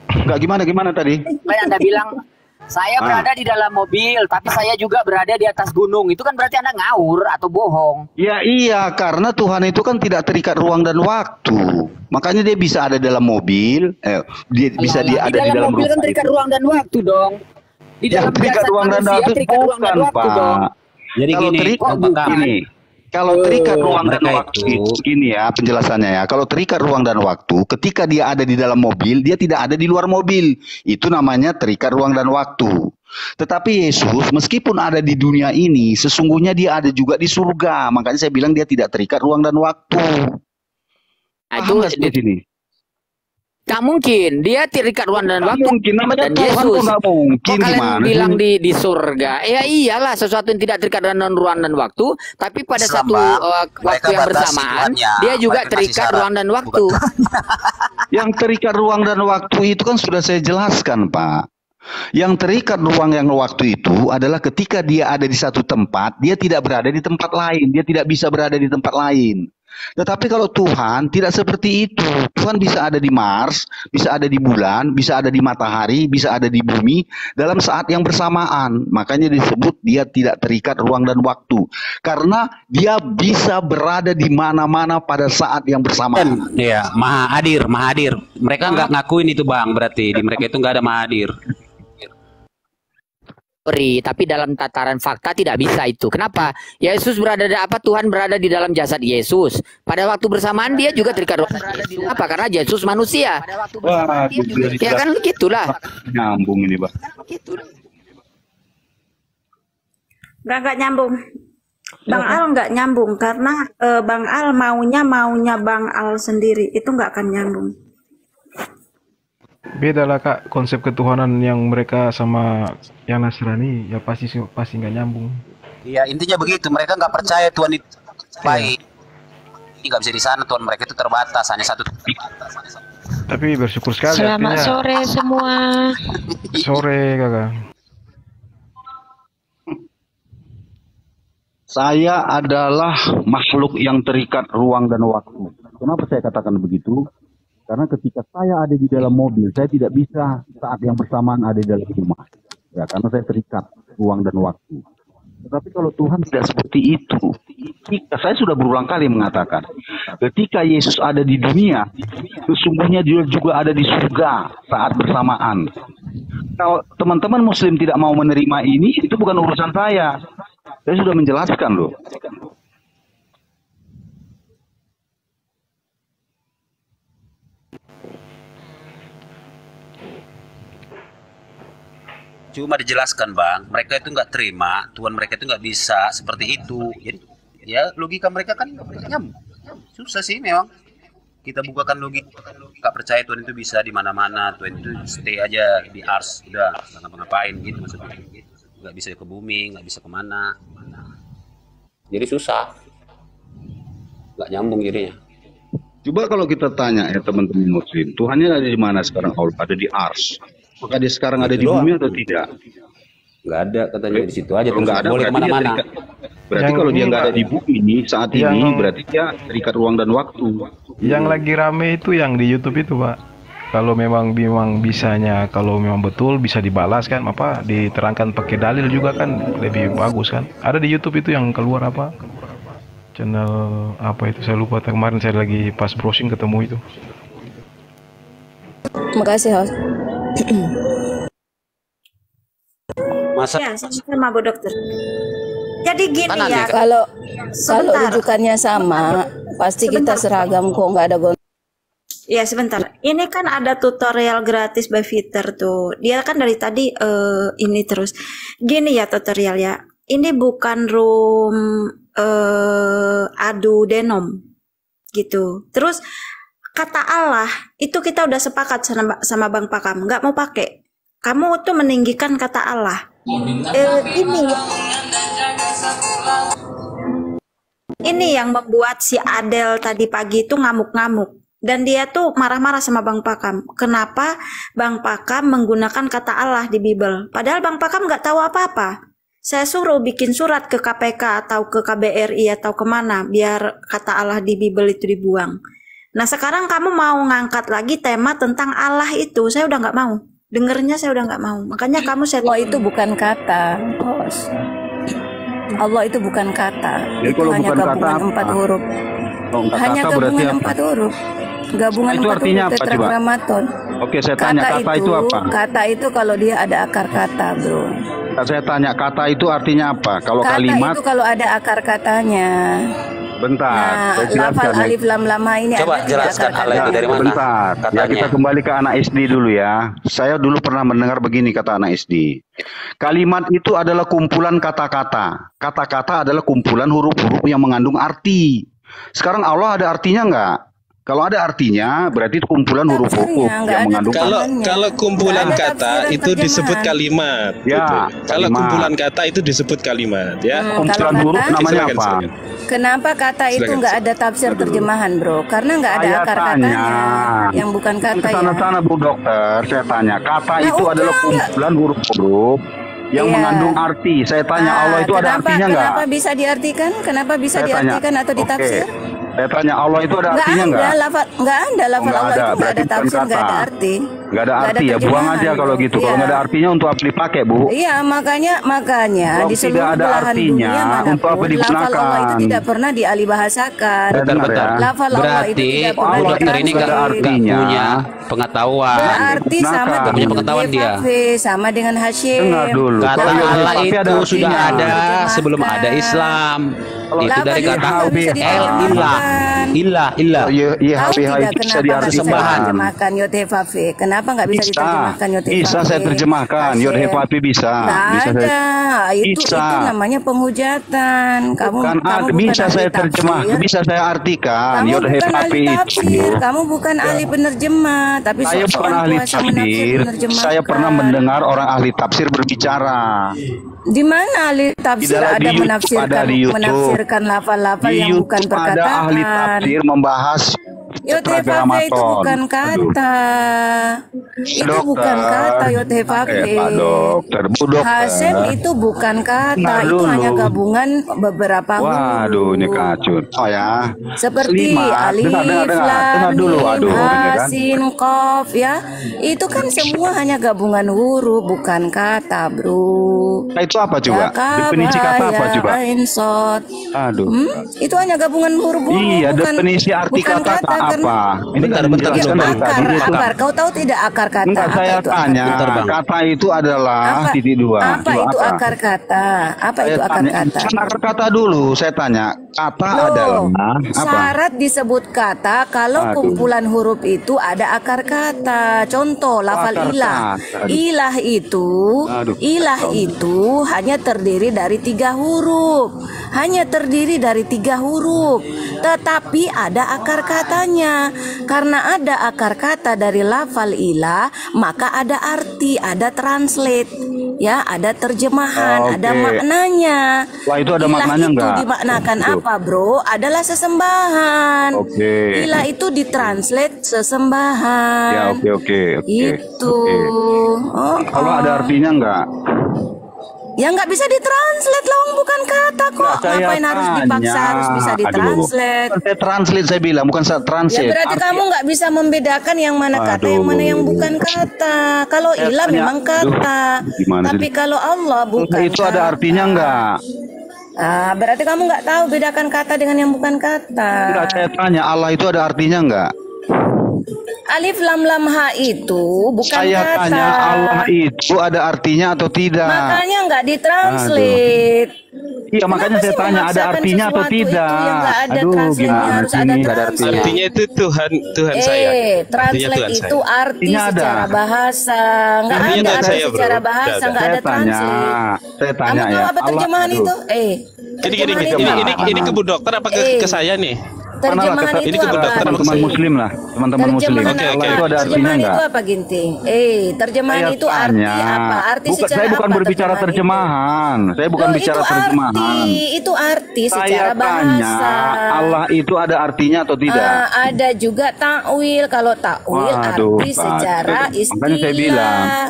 Enggak, gimana tadi? Anda bilang Saya Ah. berada di dalam mobil, tapi saya juga berada di atas gunung. Itu kan berarti Anda ngawur atau bohong. Ya iya, karena Tuhan itu kan tidak terikat ruang dan waktu. Makanya dia bisa ada dalam mobil, dia bisa Di ada di dalam mobil kan rumah terikat itu. ruang dan waktu dong. Di Yang dalam terikat jasad ruang dan manusia waktu terikat ruang dan bukan, waktu dong. Pak. Jadi Kalau gini, terikat apakah gini, kalau terikat ruang dan mereka waktu itu gini ya penjelasannya ya. Kalau terikat ruang dan waktu, ketika dia ada di dalam mobil, dia tidak ada di luar mobil. Itu namanya terikat ruang dan waktu. Tetapi Yesus meskipun ada di dunia ini, sesungguhnya dia ada juga di surga. Makanya saya bilang dia tidak terikat ruang dan waktu. Nah, Paham nggak seperti ini? Gak mungkin, dia terikat ruang dan waktu. Mungkin namanya Dan Tuhan kok Yesus. nggak mungkin Kok kalian gimana bilang sih? di surga? Ya iyalah, sesuatu yang tidak terikat dengan ruang dan waktu, tapi pada Islam, satu Bang, waktu mereka yang batasi bersamaan, Tuhannya. dia juga Mereka kasih terikat syarat. ruang dan waktu. Yang terikat ruang dan waktu itu kan sudah saya jelaskan, Pak. Yang terikat ruang yang waktu itu adalah ketika dia ada di satu tempat, dia tidak berada di tempat lain, dia tidak bisa berada di tempat lain. Tetapi kalau Tuhan tidak seperti itu. Tuhan bisa ada di Mars, bisa ada di bulan, bisa ada di matahari, bisa ada di bumi dalam saat yang bersamaan. Makanya disebut dia tidak terikat ruang dan waktu. Karena dia bisa berada di mana-mana pada saat yang bersamaan. Iya, maha hadir. Mereka nggak ngakuin itu Bang, berarti di mereka itu nggak ada maha hadir. Tapi dalam tataran fakta tidak bisa itu. Kenapa? Yesus Tuhan berada di dalam jasad Yesus. Pada waktu bersamaan dia juga terikat ruang. Apa? Karena Yesus manusia. Wah, Ya kan gitulah. nyambung ini, Pak. Nggak nyambung. Bang Al nggak nyambung karena Bang Al maunya Bang Al sendiri, itu nggak akan nyambung. Beda lah Kak, konsep ketuhanan yang mereka sama yang Nasrani ya pasti nggak nyambung. Iya, intinya begitu. Mereka nggak percaya Tuhan itu baik. Ini nggak bisa di sana, Tuhan mereka itu terbatas, hanya satu. Tapi bersyukur sekali. Selamat artinya. sore semua. Sore Kakak. Saya adalah makhluk yang terikat ruang dan waktu. Kenapa saya katakan begitu? Karena ketika saya ada di dalam mobil, saya tidak bisa saat yang bersamaan ada di dalam rumah. Ya, karena saya terikat ruang dan waktu. Tetapi kalau Tuhan tidak seperti itu, saya sudah berulang kali mengatakan, ketika Yesus ada di dunia, sesungguhnya dia juga ada di surga saat bersamaan. Kalau teman-teman Muslim tidak mau menerima ini, itu bukan urusan saya. Saya sudah menjelaskan loh. Cuma dijelaskan Bang, mereka itu nggak terima, Tuhan mereka itu nggak bisa seperti itu. Jadi ya logika mereka kan nyambung. Susah sih memang. Kita bukakan logika, nggak percaya Tuhan itu bisa di mana-mana, Tuhan itu stay aja di Ars, udah nggak ngapa-ngapain gitu maksudnya. Nggak bisa ke bumi, nggak bisa kemana. Jadi susah, nggak nyambung jadinya. Coba kalau kita tanya ya teman-teman Muslim, Tuhannya ada di mana sekarang? Ada di Ars. Maka dia sekarang ada di bumi atau tidak? Nggak ada katanya di situ aja. Kalau nggak ada boleh berarti dia kemana-mana. terikat. Berarti kalau dia nggak ada di bumi saat ini, berarti dia terikat ruang dan waktu. Yang lagi rame itu yang di YouTube itu Pak. Kalau memang bisanya, kalau memang betul bisa dibalas kan, apa diterangkan pakai dalil juga kan lebih bagus kan. Ada di YouTube itu yang keluar apa? Channel apa itu saya lupa, kemarin saya lagi pas browsing ketemu itu. Makasih host. Masa Ya, sama Bu Dokter. Jadi gini ya. Kalau Sebentar. rujukannya sama, pasti kita seragam kok, nggak ada Ya sebentar, ini kan ada tutorial gratis by Fitter tuh. Dia kan dari tadi ini terus. Gini ya tutorial ya. Ini bukan room adu denom gitu. Terus kata Allah itu kita udah sepakat sama Bang Pakam, nggak mau pakai. Kamu tuh meninggikan kata Allah. Ini yang membuat si Adel tadi pagi itu ngamuk-ngamuk. Dan dia tuh marah-marah sama Bang Pakam. Kenapa Bang Pakam menggunakan kata Allah di Bible? Padahal Bang Pakam nggak tahu apa-apa. Saya suruh bikin surat ke KPK atau ke KBRI atau kemana biar kata Allah di Bible itu dibuang. Nah sekarang kamu mau ngangkat lagi tema tentang Allah itu, saya udah nggak mau. Dengernya saya udah nggak mau. Makanya kamu saya Allah itu bukan kata. Bos. Allah itu bukan kata. Jadi Itu kalau hanya bukan kata gabungan apa? 4 huruf. Kalau nggak Hanya kata berarti gabungan apa? 4 huruf. Gabungan Itu 4 artinya huruf apa, coba? tetragrammaton. Oke, saya tanya kata itu apa? Kata itu kalau dia ada akar kata, bro. Saya tanya kata itu artinya apa? Kalau Kata kalimat, itu kalau ada akar katanya. bentar, Nah, saya lafal jelaskan ya. alif lam lama ini Coba ada tidak jelaskan akar Allah itu katanya? dari mana? Bentar, ya Katanya. kita kembali ke anak SD dulu ya. Saya dulu pernah mendengar begini kata anak SD. Kalimat itu adalah kumpulan kata-kata. Kata-kata adalah kumpulan huruf-huruf yang mengandung arti. Sekarang Allah ada artinya nggak? Kalau ada artinya, berarti itu kumpulan huruf-huruf yang mengandung Kalau kumpulan kata itu disebut kalimat. Ya, gitu. Kalau kalimat. kumpulan kata itu disebut kalimat, ya. Kumpulan kalau huruf kata- namanya Silakan, apa? silakan. Kenapa kata itu Silakan. nggak ada tafsir terjemahan, bro? Karena nggak ada Saya akar tanya. katanya, yang bukan kata ya. Sana-sana Bu Dokter, saya tanya. Kata Nah, itu udah, adalah kumpulan huruf-huruf yang Iya. mengandung arti. Saya tanya Allah itu ada artinya nggak? Kenapa bisa diartikan? Kenapa bisa Saya tanya. diartikan atau Oke. ditafsir? Saya tanya Allah itu ada Nggak artinya ada nggak? lafal, nggak ada lafal nggak Allah ada. itu nggak Berarti ada bukan tafsir, nggak ada kata. arti. Nggak ada arti ya, buang terjemahan, aja kalau bro. gitu. Kalau Iya. nggak ada artinya untuk apa dipakai, Bu? Iya, makanya Kalau di tidak seluruh ada belahan artinya, dunia untuk apa manapun lafal Allah itu digunakan? tidak pernah dialihbahasakan. Saya dengar ya. Lafal Allah itu Berarti tidak Bu pernah Dokter ini nggak ditafsir. punya pengetahuan. Berarti sama Gunakan. dengan Punya pengetahuan dia. Hafiz, sama dengan Hashim. Dengar dulu. Kata Kalau Yahya Allah Hafi itu sudah artinya. ada sebelum ada Islam. Itu dari kata ilah. Yahya Tahu itu tidak bisa kenapa nggak bisa diartikan. diterjemahkan Yod He Fa Fe? Kenapa nggak bisa diterjemahkan Yod He Fa Bisa Fe? saya terjemahkan. Yod He Fa Fe bisa. Nggak Bisa ada. saya. Itu Bisa. namanya penghujatan. Kamu Kan kamu bisa bukan saya ahli terjemah, tafsir. bisa saya artikan. Kamu Yod He bukan Fa ahli Fe tafsir. itu. Kamu bukan ahli penerjemah. Tapi Saya bukan seorang ahli kuasa menafsir tafsir. menerjemahkan. Saya pernah mendengar orang ahli tafsir berbicara. Di mana ahli tafsir Tidak, ada di YouTube, ada di YouTube. menafsirkan lafal-lafal Di yang bukan YouTube ada ahli perkataan. tafsir membahas Yod He Fa Fe itu tetragrammaton. bukan kata. Itu Dokter. bukan kata Yod He Fa Fe. Pak Dokter, Bu Dokter. Hasem itu bukan kata, Nah, itu dulu. hanya gabungan beberapa Waduh, ini huruf. kacau. Oh ya. Seperti Dengar, alif, dengar dulu. lam, Aduh, mim, ini ha, kan. sin, qaf ya. Itu kan semua hanya gabungan huruf, bukan kata, bro. Nah, itu apa coba? Ya, kaba, Definisi kata apa ya, coba? ain, sod. Aduh. Itu hanya gabungan huruf-huruf. Iya, bukan, definisi arti bukan kata kan. apa? Ini kan Ya, dijelaskan dari akar, tadi. akar. Kau tahu tidak akar kata? Enggak, Apa saya itu akar tanya. kata? Kata itu adalah Apa- titik dua. Apa Dua itu akar kata? Apa Saya itu akar tanya, kata? kan akar kata dulu. Saya tanya, kata Loh, adalah apa? syarat disebut kata kalau Aduh. kumpulan huruf itu ada akar kata. Contoh lafal Akar ilah. kata. Aduh. Ilah itu, Aduh. ilah itu hanya terdiri dari 3 huruf. Hanya terdiri dari 3 huruf. Tetapi ada akar katanya. Karena ada akar kata dari lafal ilah, maka ada arti, ada translate, ya, ada terjemahan, ada Oke. maknanya. Wah, itu ada Ilah maknanya itu nggak? dimaknakan Itu. apa, bro? Adalah sesembahan. Oke. Ilah itu ditranslate sesembahan. Ya, oke. Itu. Oh, Kalau ada artinya enggak? ya nggak bisa ditranslate lah, bukan kata kok. Saya Ngapain harus dipaksa harus bisa ditranslate? Aduh. Saya translate saya bilang, bukan saya Ya translate. berarti kamu nggak bisa membedakan yang mana kata, yang mana yang bukan kata. Kalau Saya ilah tanya, memang kata, gimana sih? tapi kalau Allah bukan. Itu ada artinya enggak? Ah, berarti kamu nggak tahu bedakan kata dengan yang bukan kata. Enggak, saya tanya, Allah itu ada artinya enggak? Alif lam lam ha itu bukan Saya kata. tanya, Allah itu ada artinya atau tidak? Makanya nggak ditranslate. Iya, makanya saya tanya, ada artinya atau tidak? Aduh, gimana harus sih ada ini? translate. Artinya itu Tuhan saya. Artinya Translate Tuhan itu saya. arti Artinya ada. secara bahasa. Nggak Artinya ada Tuhan arti saya, bro. secara bahasa, Nggak nggak ada Saya tanya, translate. saya tanya Kamu tahu ya. apa terjemahan aduh. itu? Ini ke Bu Dokter apa ke saya nih? Terjemahan itu Ini ke Bu apa? Dokter apa ke Teman-teman saya? muslim lah, teman-teman muslim. Terjemahan Oke, apa? oke. Allah itu ada artinya Terjemahan enggak? itu apa, Ginting? Terjemahan Saya itu arti tanya. apa? Arti Bukan, secara saya bukan apa berbicara terjemahan itu? terjemahan. Saya bukan Loh, bicara itu terjemahan. itu arti Saya secara tanya, bahasa. Allah itu ada artinya atau tidak? Ada juga takwil. Kalau takwil Waduh, arti Pak. secara Makanya saya bilang, istilah.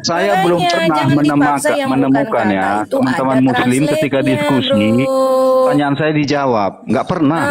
Saya belum Makanya pernah jangan dipaksa yang bukan menemukan kata ya itu teman-teman ada Muslim ketika translate-nya, diskusi bro. pertanyaan saya dijawab, nggak pernah.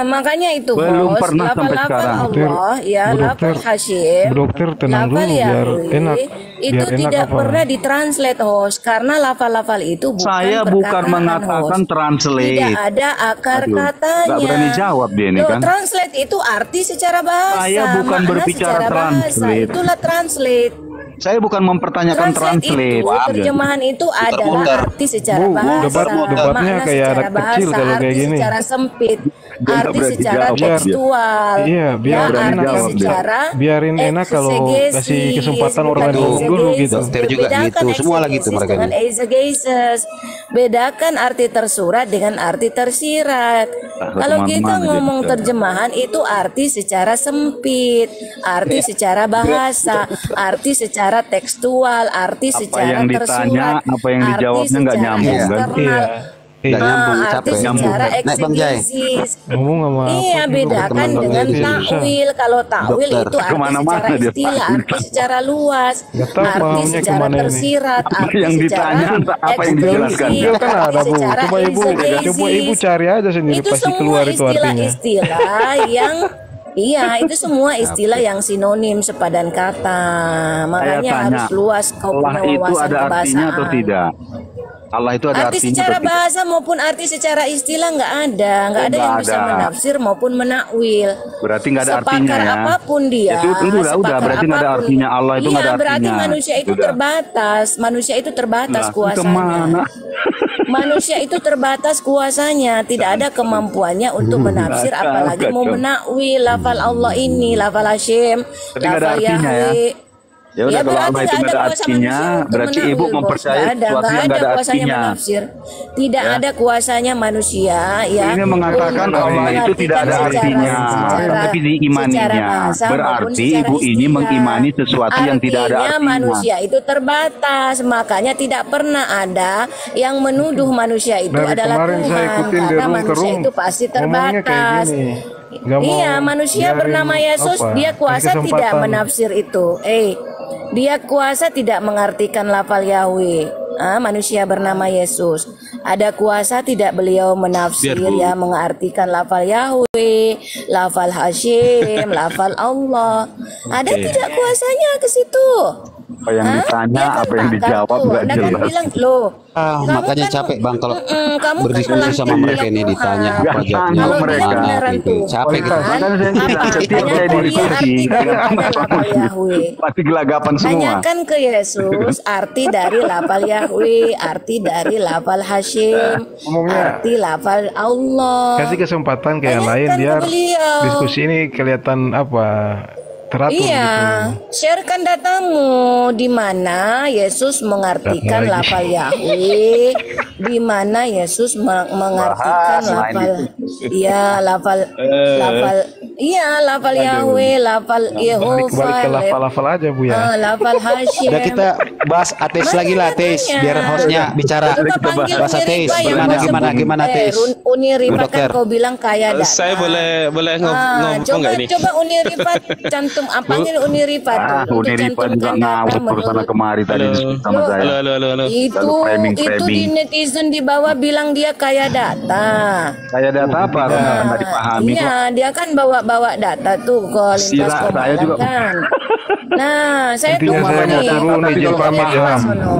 Makanya itu Belum bos, pernah sampai lafal-lafal sekarang. Allah, ya, Bu lafal dokter, Hashim, Bu dokter tenang lafal dulu biar Yahweh, enak, itu biar enak tidak apa? pernah ditranslate host, karena lafal-lafal itu bukan Saya bukan perkataan mengatakan host. translate. Tidak ada akar Aduh, katanya. nggak berani jawab dia ini Loh, kan. translate itu arti secara bahasa. Saya bukan makna berbicara secara bahasa. translate. Itulah translate. Saya bukan mempertanyakan Translate itu, translate. terjemahan itu adalah arti secara bahasa, debatnya makna kayak secara anak kecil bahasa, kalau kayak arti gini. secara sempit, Dia arti berani secara jawab dia. tekstual, Iya, biar ya, enak arti kalau secara biarin enak kalau kasih kesempatan orang lain ngomong dulu gitu. Dokter juga gitu, semua lagi gitu mereka dengan ini. exegesis. Bedakan arti tersurat dengan arti tersirat. Kalau kita teman-teman ngomong gitu. terjemahan itu arti secara sempit, arti secara bahasa, arti secara tekstual, arti Apa secara yang ditanya, tersurat, apa yang arti dijawabnya nggak secara nyambung kan? eksternal. Nggak nyambung, arti capek. secara Naik Bang Jai. eksegesis. Ngomong sama Iya, apa gitu, bedakan teman dengan Bang Jai susah. takwil. Kalau takwil Dokter. itu arti Kemana-mana secara dia istilah, arti secara luas, Nggak tahu arti maunya secara kemana ini. tersirat, Apa arti yang secara ditanya, apa yang dijelaskan. eksklusif, Iya kan ada arti Bu. secara Coba ibu exegesis. cari aja sendiri Itu pasti semua keluar itu artinya. istilah-istilah yang iya, itu semua istilah yang sinonim sepadan kata. Saya Makanya tanya, harus luas kau Allah punya itu wawasan ada artinya atau kebahasaan. tidak? Allah itu ada Arti artinya secara atau tidak? bahasa maupun arti secara istilah nggak ada Oh, yang nggak bisa ada. menafsir maupun menakwil. Berarti nggak ada artinya Sepakar ya? apapun dia, Itu udah, sepakar berarti nggak ada apapun. artinya. Allah itu nggak Iya, ada berarti artinya. manusia itu Sudah. terbatas. Manusia itu terbatas Lah, kuasanya. kemana? Manusia itu terbatas kuasanya, tidak ada kemampuannya untuk menafsir, Kacau, apalagi mau kacau. menakwil lafal Allah ini, lafal Hashim, Berarti nggak ada lafal artinya ya? Yahweh. Ya udah, kalau berarti Allah itu nggak nggak ada kuasa artinya, manusia untuk berarti ibu menakwil, Bos. mempercayai Nggak sesuatu yang nggak nggak ada kuasanya artinya. menafsir. Tidak Ya. ada kuasanya manusia ya. Ini mengatakan untuk Allah itu tidak ada mengartikan artinya, secara tapi diimaninya. secara bahasa maupun Berarti secara ibu ini istilah. mengimani sesuatu yang tidak ada Artinya artinya. manusia itu terbatas, makanya tidak pernah ada yang menuduh manusia itu Dari adalah kemarin saya Tuhan, ikutin karena dari room ke manusia room, itu pasti ngomongnya kayak terbatas. gini. Nggak mau Iya, manusia biarin bernama Yesus, apa, dia kasih kuasa tidak kesempatan. menafsir itu. Dia kuasa tidak mengartikan lafal Yahweh. Manusia bernama Yesus. Ada kuasa tidak beliau menafsir Biar, Bu. ya, mengartikan lafal Yahweh, lafal Hashim, lafal Allah. Ada Oke. tidak kuasanya ke situ? Apa yang ditanya, apa yang dijawab nggak Anda kan jelas. bilang, loh, Makanya capek Bang kalau kamu kan berdiskusi sama mereka ini ditanya apa Nggak jawabnya sanggup gimana mereka. gitu. Capek gitu. Makanya saya bilang, setiap saya diskusi dengan teman-teman Yahweh. pasti gelagapan semua. Tanyakan ke Yesus arti dari lafal Yahweh, arti dari lafal Hashim, Ngomongnya. arti lafal Allah. Kasih kesempatan ke yang lain Tanyakan ke biar beliau. diskusi ini kelihatan apa teratur Iya, gitu. sharekan datamu di mana Yesus mengartikan Data lagi. lafal Yahweh, di mana Yesus mengartikan Bahas lain lafal, iya lafal Yahweh, lafal Balik ke Yehova, lafal-lafal aja Bu ya. lafal Hashim. Udah kita bahas ateis lagi lah ateis biar hostnya bicara. Coba panggil Bahas ateis Uniripa yang gimana mau ateis. sebut. Uniripa Bu kan dokter. kau bilang kaya data. Saya boleh ngomong coba nggak ini? coba Uniripa cantum panggil Uniripa dulu. Uniripa juga dicantumkan ngawur data terus sana menurut kemari tadi diskusi sama saya. Halo. itu Lalu framing. di netizen di bawah bilang dia kaya data. Saya data apa? Orang nggak dipahami kok. Iya, dia kan bawa data tuh ke lintas Sila, saya Komalang juga. kan. Nah, saya Intinya tunggu saya mau nih. turun nih Panggil jam pamit ya. Uniripa sono.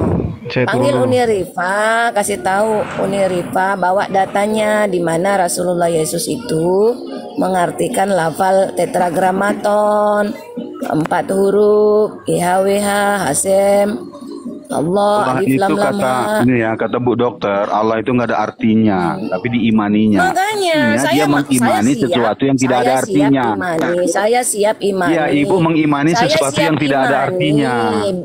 Saya Panggil turun. Uniripa, kasih tahu Uniripa bawa datanya di mana Rasulullah Yesus itu mengartikan lafal tetragramaton 4 huruf YHWH Hasem Allah Allah Alif itu Lam Lam kata Ha. ini ya, kata Bu Dokter, Allah itu nggak ada artinya, tapi diimaninya. Makanya Artinya dia mengimani sesuatu yang tidak ada artinya. Saya siap imani. Iya, Ibu mengimani Saya sesuatu siap yang tidak ada imani artinya.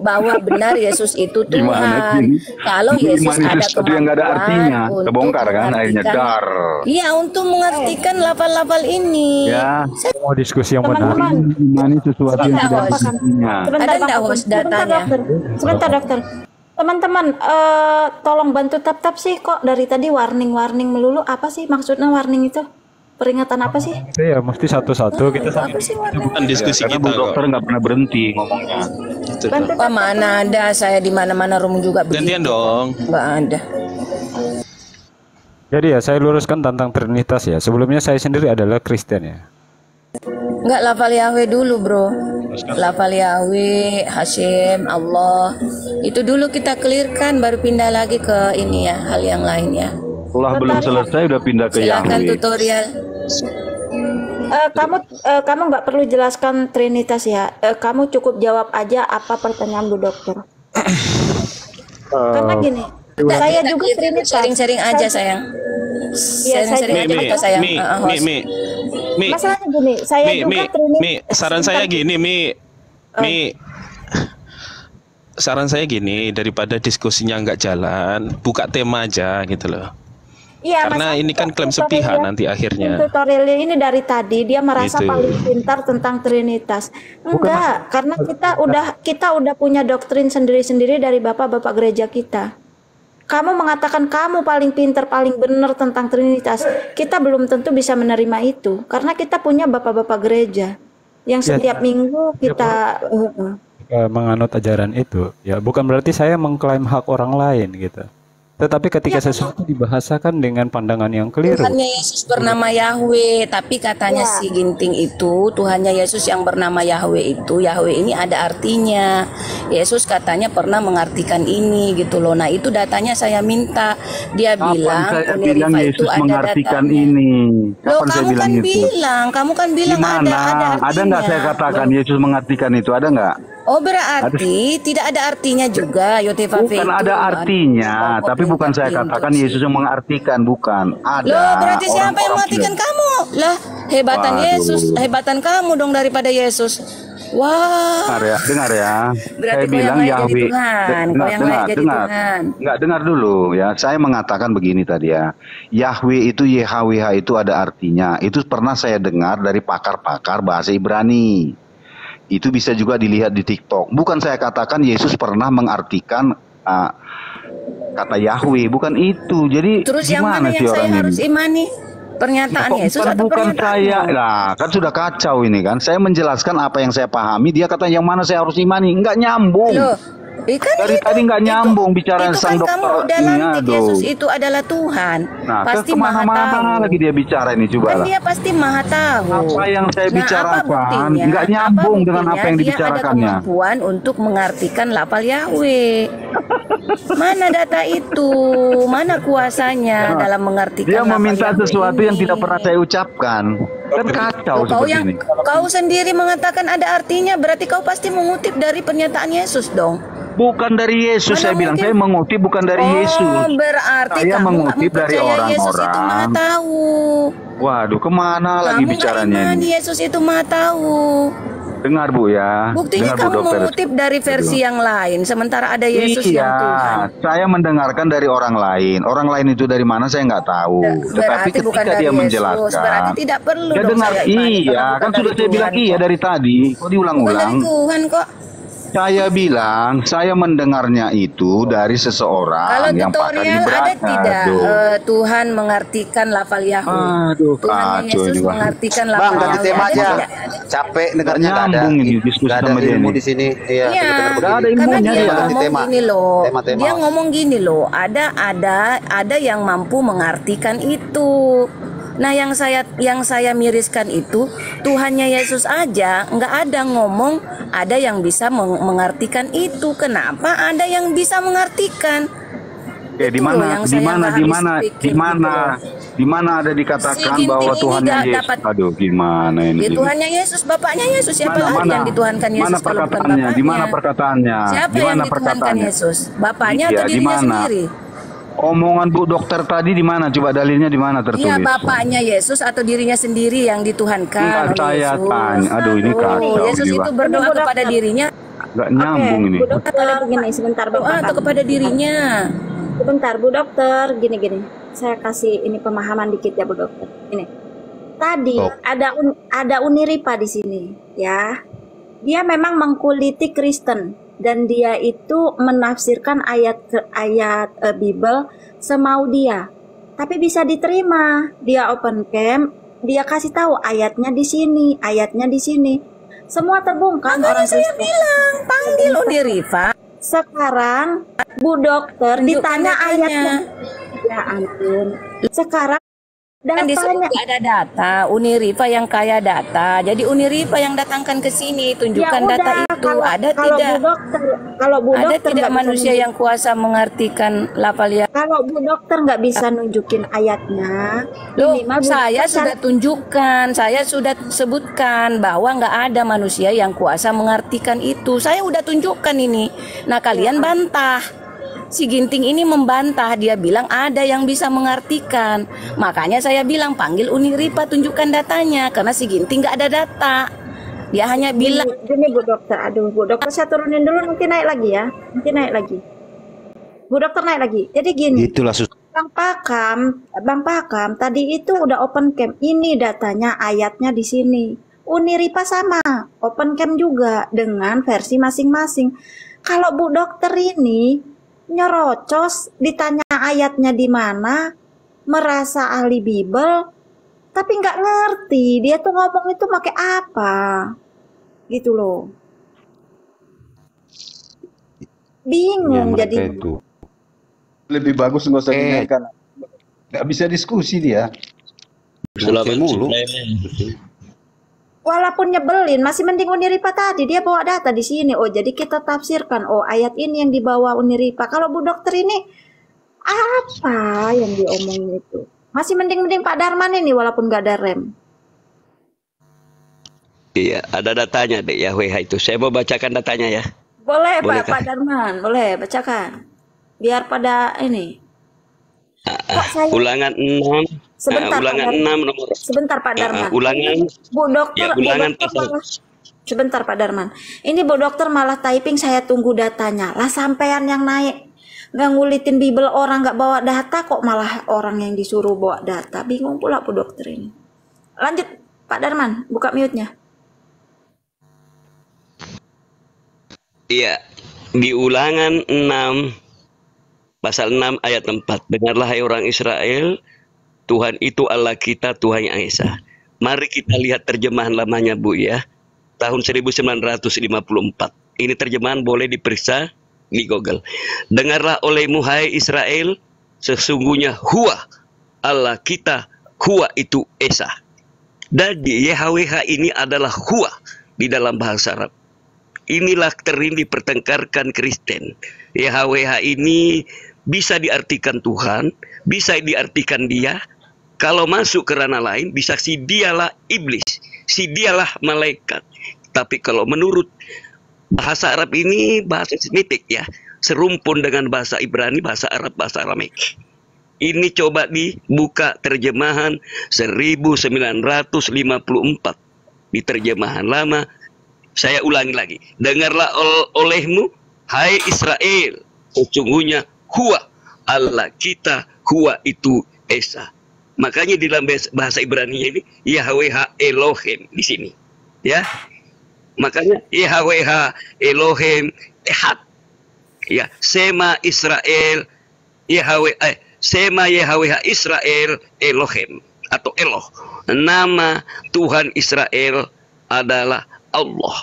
bahwa benar Yesus itu Gimana Tuhan. sih? Kalau Ibu Yesus imani ada sesuatu yang nggak ada kemampuan artinya, untuk kebongkar kan akhirnya mengartikan- dar. Iya, untuk mengartikan lafal-lafal ini. Ya, mau diskusi yang benar. imani sesuatu yang tidak ada Host. artinya. Ada nggak host datanya? Sebentar dokter. Teman-teman, tolong bantu tap-tap sih, kok dari tadi warning melulu. Apa sih maksudnya warning itu? Peringatan apa sih? Iya, mesti satu-satu kita Apa sih warning? Bukan diskusi Karena kita Bu Dokter nggak pernah berhenti ngomongnya. Betul. Wah, mana ada, saya di mana-mana room juga begitu. Gantian dong. Nggak ada. Jadi ya saya luruskan tentang Trinitas ya. Sebelumnya saya sendiri adalah Kristen ya. Nggak, lafal Yahweh dulu bro. Lafal Yahweh, Hashim, Allah. Itu dulu kita clearkan, baru pindah lagi ke ini ya, hal yang lain ya. Allah belum selesai udah pindah ke Silakan Yahweh. tutorial. Kamu nggak perlu jelaskan Trinitas ya. Kamu cukup jawab aja apa pertanyaan Bu Dokter. Karena gini, saya juga Trinitas. Sharing-sharing aja sayang. Iya, Sharing-sharing aja kita sayang. Mi, masalahnya gini, saya juga Trinitas. Mi, saran saya gini, Mi, saran saya gini, daripada diskusinya nggak jalan, buka tema aja gitu loh. Iya, karena ini kan klaim sepihak nanti akhirnya. Tutorialnya ini dari tadi dia merasa Gitu. paling pintar tentang Trinitas. Enggak, karena kita udah punya doktrin sendiri-sendiri dari bapak-bapak gereja kita. Kamu mengatakan kamu paling pintar, paling benar tentang Trinitas. Kita belum tentu bisa menerima itu karena kita punya bapak-bapak gereja yang setiap minggu kita Menganut ajaran itu ya, bukan berarti saya mengklaim hak orang lain gitu. Tetapi ketika sesuatu dibahasakan dengan pandangan yang keliru. Tuhannya Yesus bernama Yahweh, tapi katanya si Ginting itu Tuhannya Yesus yang bernama Yahweh itu, Yahweh ini ada artinya. Yesus katanya pernah mengartikan ini gitu loh. Nah, itu datanya saya minta. Dia bilang saya bilang Yesus itu ada mengartikan datanya. ini. Loh, Kapan saya kamu bilang kan itu? kamu kan bilang Gimana? ada artinya. Ada nggak saya katakan Yesus mengartikan itu? Ada nggak? Oh, berarti tidak ada artinya juga Yotefa Bukan ada artinya, tapi bukan saya katakan Yesus yang mengartikan, bukan. Ada. Loh, berarti siapa yang orang-orang mengartikan kamu? Lah, hebatan Waduh. Yesus, hebatan kamu dong daripada Yesus. Wah. Dengar ya. Berarti Saya kau yang bilang lain jadi Yahweh. Tuhan, kau yang lain jadi Tuhan. Enggak, dengar dulu ya. Saya mengatakan begini tadi ya. Yahweh itu YHWH itu ada artinya. Itu pernah saya dengar dari pakar-pakar bahasa Ibrani. Itu bisa juga dilihat di TikTok. Bukan saya katakan Yesus pernah mengartikan kata Yahweh, bukan itu. Jadi Terus yang gimana mana sih yang saya orang harus ini? imani? Pernyataan Yesus atau Bukan pernyataan saya. Nah, kan sudah kacau ini kan. Saya menjelaskan apa yang saya pahami, dia kata yang mana saya harus imani. Enggak nyambung. Loh, kan Dari tadi nggak nyambung bicara itu sang kan kamu dokter udah ini, lantik aduh. Yesus itu adalah Tuhan. Nah, Pasti maha kemana-mana tahu. lagi dia bicara ini, coba Kan lah. dia pasti maha tahu. Apa yang saya Nah, bicarakan apa buktinya? nggak nyambung dengan apa yang Dia dibicarakannya. ada kemampuan untuk mengartikan lafal Yahweh. Mana data itu? Mana kuasanya Nah, dalam mengartikan Dia lafal meminta Yahweh sesuatu ini? yang tidak pernah saya ucapkan. Kan kacau seperti ini. Kau sendiri mengatakan ada artinya, berarti kau pasti mengutip dari pernyataan Yesus dong. Bukan dari Yesus, saya bilang. Saya mengutip bukan dari Yesus. Berarti Saya kamu mengutip dari percaya Yesus itu maha orang-orang. tahu. Waduh, kemana lagi Kamu bicaranya nggak ini? imani Yesus itu maha tahu. Dengar Bu ya. Buktinya Dengar Bu kamu dokter. mengutip dari versi yang lain, sementara ada Yesus Iya, yang Tuhan. saya mendengarkan dari orang lain. Orang lain itu dari mana saya nggak tahu. Tetapi Berarti bukan ketika dari dia Yesus. menjelaskan, Berarti tidak perlu ya dong dengar saya imani. iya, Kalau kan bukan sudah dari saya bilang Tuhan iya kok. dari tadi. Kok Bukan diulang-ulang? dari Tuhan kok. Saya bilang, saya mendengarnya itu dari seseorang Kalau yang pakar tutorial ada Ibrani. tidak Aduh. Tuhan mengartikan lafal Yahweh? Aduh, Tuhan kacau Yesus ini, Bang. mengartikan Bang, lafal ganti Yahweh. tema Ada aja. tidak? Capek dengarnya nggak ada. Nyambung ini diskusi Nggak ada sama dia ilmu ini. di sini. Iya, Iya, kita Nggak ada karena ilmunya dia dia. Ganti ngomong tema. gini loh, Tema-tema. dia ngomong gini loh, ada yang mampu mengartikan itu. Nah, yang saya miriskan itu Tuhannya Yesus aja nggak ada ngomong ada yang bisa mengartikan itu. Kenapa ada yang bisa mengartikan? Oke, di mana ada dikatakan Si bahwa Ginting ini Tuhannya nggak Yesus? dapat- Aduh, gimana ini? Ya, Tuhannya Yesus, Bapaknya Yesus, siapa Mana, lagi mana? yang dituhankan Yesus Mana kalau bukan perkataannya? Bapaknya? Di mana perkataannya? Siapa Di yang mana dituhankan perkataannya? Yesus? Bapaknya Iya, atau di dirinya mana? sendiri? Omongan Bu Dokter tadi di mana? Coba dalilnya di mana tertulis? Iya, Bapaknya Yesus atau dirinya sendiri yang dituhankan Enggak, oleh saya Yesus? tanya. Aduh, ini kacau. Yesus ini, itu Pak. berdoa kepada dirinya. Nggak nyambung ini. Bu Dokter, gini sebentar Doa Bapak. atau kepada dirinya? Sebentar Bu Dokter, gini. Saya kasih ini pemahaman dikit ya Bu Dokter. Ini. Tadi ada Uniripa di sini, ya. Dia memang mengkuliti Kristen dan dia itu menafsirkan ayat Bible semau dia. Tapi bisa diterima. Dia open camp, dia kasih tahu ayatnya di sini, ayatnya di sini. Semua terbongkar orang Makanya saya Kristen. bilang panggil Unirifa. Sekarang Bu Dokter Tunjukkan ditanya datanya. ayatnya. Ya ampun. Sekarang Kan disuruh datanya. ada data, Unirifa yang kaya data. Jadi Unirifa yang datangkan ke sini, tunjukkan Ya data udah, itu. Ada kalau tidak? Bu Dokter, kalau Bu Ada Dokter tidak nggak bisa manusia yang kuasa mengartikan lafal ya? Kalau Bu Dokter nggak bisa nunjukin ayatnya, Loh, minimal Bu saya Dokter sudah tunjukkan, saya sudah sebutkan bahwa nggak ada manusia yang kuasa mengartikan itu. Saya udah tunjukkan ini. Nah, kalian bantah. Si Ginting ini membantah, dia bilang ada yang bisa mengartikan. Makanya saya bilang panggil Unirifa, tunjukkan datanya, karena si Ginting nggak ada data. Dia hanya bilang. Gini Bu Dokter, aduh Bu Dokter saya turunin dulu, nanti naik lagi ya, nanti naik lagi. Bu Dokter naik lagi. Jadi gini. Itulah Bang Pakam, tadi itu udah open cam. Ini datanya, ayatnya di sini. Unirifa sama, open cam juga dengan versi masing-masing. Kalau Bu Dokter ini nyerocos, ditanya ayatnya di mana, merasa ahli Bible, tapi nggak ngerti dia tuh ngomong itu pakai apa, gitu loh. Bingung mereka jadi. itu lebih bagus nggak usah dengarkan, nggak bisa diskusi dia. Ngoceh mulu. Walaupun nyebelin, masih mending Unirifa tadi dia bawa data di sini. Oh, jadi kita tafsirkan. Oh, ayat ini yang dibawa Unirifa. Kalau Bu Dokter ini apa yang diomongin itu? Masih mending Pak Darman ini walaupun nggak ada rem. Iya, ada datanya deh YHWH itu. Saya mau bacakan datanya ya. Boleh Boleh, Pak Darman, boleh bacakan. Biar pada ini. Kok saya Ulangan 6. Sebentar, ulangan Pak Darman. 6 nomor. Sebentar Pak Darman. Ulangan. Bu Dokter, Ya, ulangan Bu Dokter pasal. malah, sebentar Pak Darman. Ini Bu Dokter malah typing, saya tunggu datanya. Lah sampean yang naik. Nggak ngulitin Bible orang nggak bawa data, kok malah orang yang disuruh bawa data. Bingung pula Bu Dokter ini. Lanjut Pak Darman, buka mute-nya. Iya, di ulangan 6 pasal 6 ayat 4. Dengarlah hai orang Israel, Tuhan itu Allah kita, Tuhan yang Esa. Mari kita lihat terjemahan lamanya Bu ya. Tahun 1954. Ini terjemahan boleh diperiksa di Google. Dengarlah olehmu hai Israel, sesungguhnya Huwa Allah kita, Huwa itu Esa. Dan YHWH ini adalah Huwa di dalam bahasa Arab. Inilah sering dipertengkarkan Kristen. YHWH ini bisa diartikan Tuhan, bisa diartikan dia. Kalau masuk ke ranah lain, bisa si dialah iblis, si dialah malaikat. Tapi kalau menurut bahasa Arab ini bahasa Semitik ya, serumpun dengan bahasa Ibrani, bahasa Arab, bahasa Aramaik. Ini coba dibuka terjemahan 1954 di terjemahan lama. Saya ulangi lagi. Dengarlah olehmu, hai Israel, sesungguhnya Huwa Allah kita, Huwa itu Esa. Makanya di dalam bahasa Ibrani ini YHWH Elohim di sini. Ya. Makanya YHWH Elohim Ehad. Ya, Sema Israel Sema YHWH Israel Elohim atau Eloh. Nama Tuhan Israel adalah Allah.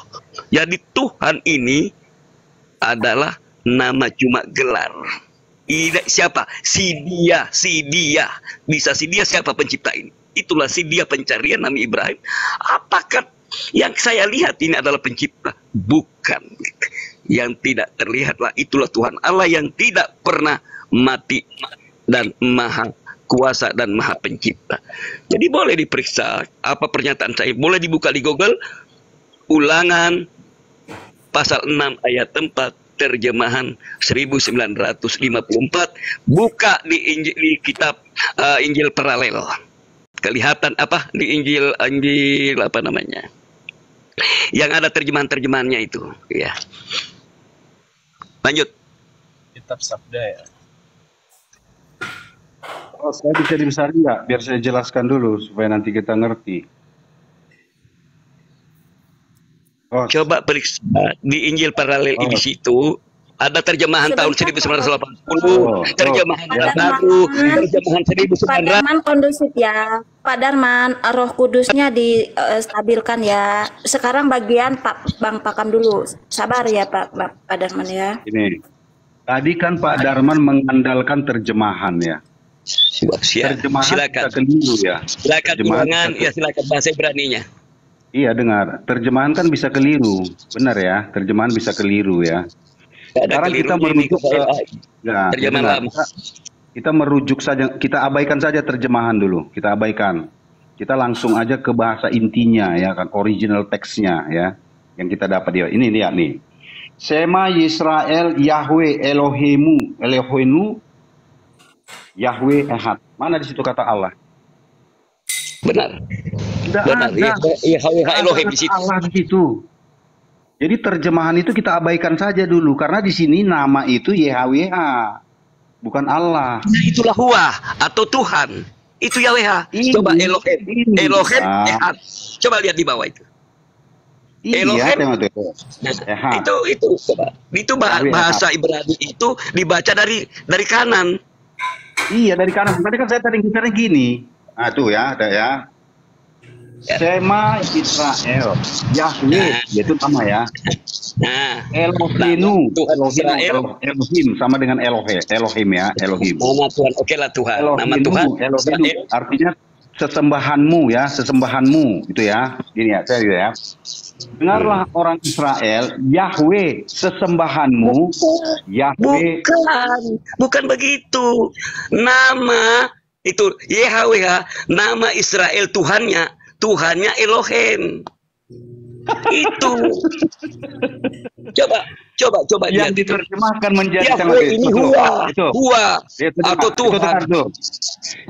Jadi Tuhan ini adalah nama cuma gelar. Siapa? Si dia. Bisa si dia siapa pencipta ini? Itulah si dia pencarian Nabi Ibrahim. Apakah yang saya lihat ini adalah pencipta? Bukan. Yang tidak terlihatlah itulah Tuhan Allah yang tidak pernah mati dan maha kuasa dan maha pencipta. Jadi boleh diperiksa apa pernyataan saya. Boleh dibuka di Google. Ulangan pasal 6 ayat 4 terjemahan 1954, buka di kitab Injil paralel. Kelihatan apa di Injil apa namanya? Yang ada terjemahan-terjemahannya itu, ya. Lanjut. Kitab Sabda ya. Oh, saya bisa dibesarkan nggak? Biar saya jelaskan dulu supaya nanti kita ngerti. Coba periksa di Injil paralel di situ Ada terjemahan tahun 1980, terjemahan Pak baru, terjemahan Pak 1900. Darman kondusif ya. Pak Darman, Roh Kudusnya distabilkan ya. Sekarang bagian Bang Pakam dulu. Sabar ya Pak Darman ya. Ini tadi kan Pak Darman mengandalkan terjemahan ya. Terjemahan Silakan. bisa keliru ya. Silakan Tuhangan, ya silakan bahasa Ibraninya. Iya dengar, terjemahan kan bisa keliru, benar ya, terjemahan bisa keliru ya. Sekarang kita merujuk ke terjemahan lama. Kita merujuk saja, kita abaikan saja terjemahan dulu, kita abaikan. Kita langsung aja ke bahasa intinya ya kan, original teksnya ya, yang kita dapat dia. Ini lihat nih, Shema Yisrael Yahweh Elohemu, Elohenu Yahweh Ehad. Mana di situ kata Allah? Benar. Tidak benar. ada. Yahweh Elohim di situ. Allah di situ. Jadi terjemahan itu kita abaikan saja dulu karena di sini nama itu YHWH, bukan Allah. Nah, itulah Huwa atau Tuhan. Itu YHWH. Coba Elohim. Elohim Ehad. Coba lihat di bawah itu. Elohim. Nah, itu coba. Itu bahasa Ibrani itu dibaca dari kanan. Iya, dari kanan. Tadi kan saya tadi bicara gini. Nah, tuh ya, ada ya. Shema Israel, Yahweh, itu nama ya. Elohenu, Elohim sama dengan Elohim ya, Elohim. Nama Tuhan, oke lah Tuhan. Nama Tuhan. Elohenu, artinya sesembahanmu ya, sesembahanmu itu ya. Gini ya, saya ya. Dengarlah orang Israel, Yahweh sesembahanmu, Yahweh. Bukan begitu. Nama itu YHWH, nama Israel Tuhannya Elohim. Itu. Coba yang lihat diterjemahkan menjadi Yahweh ini Huwa atau Tuhan.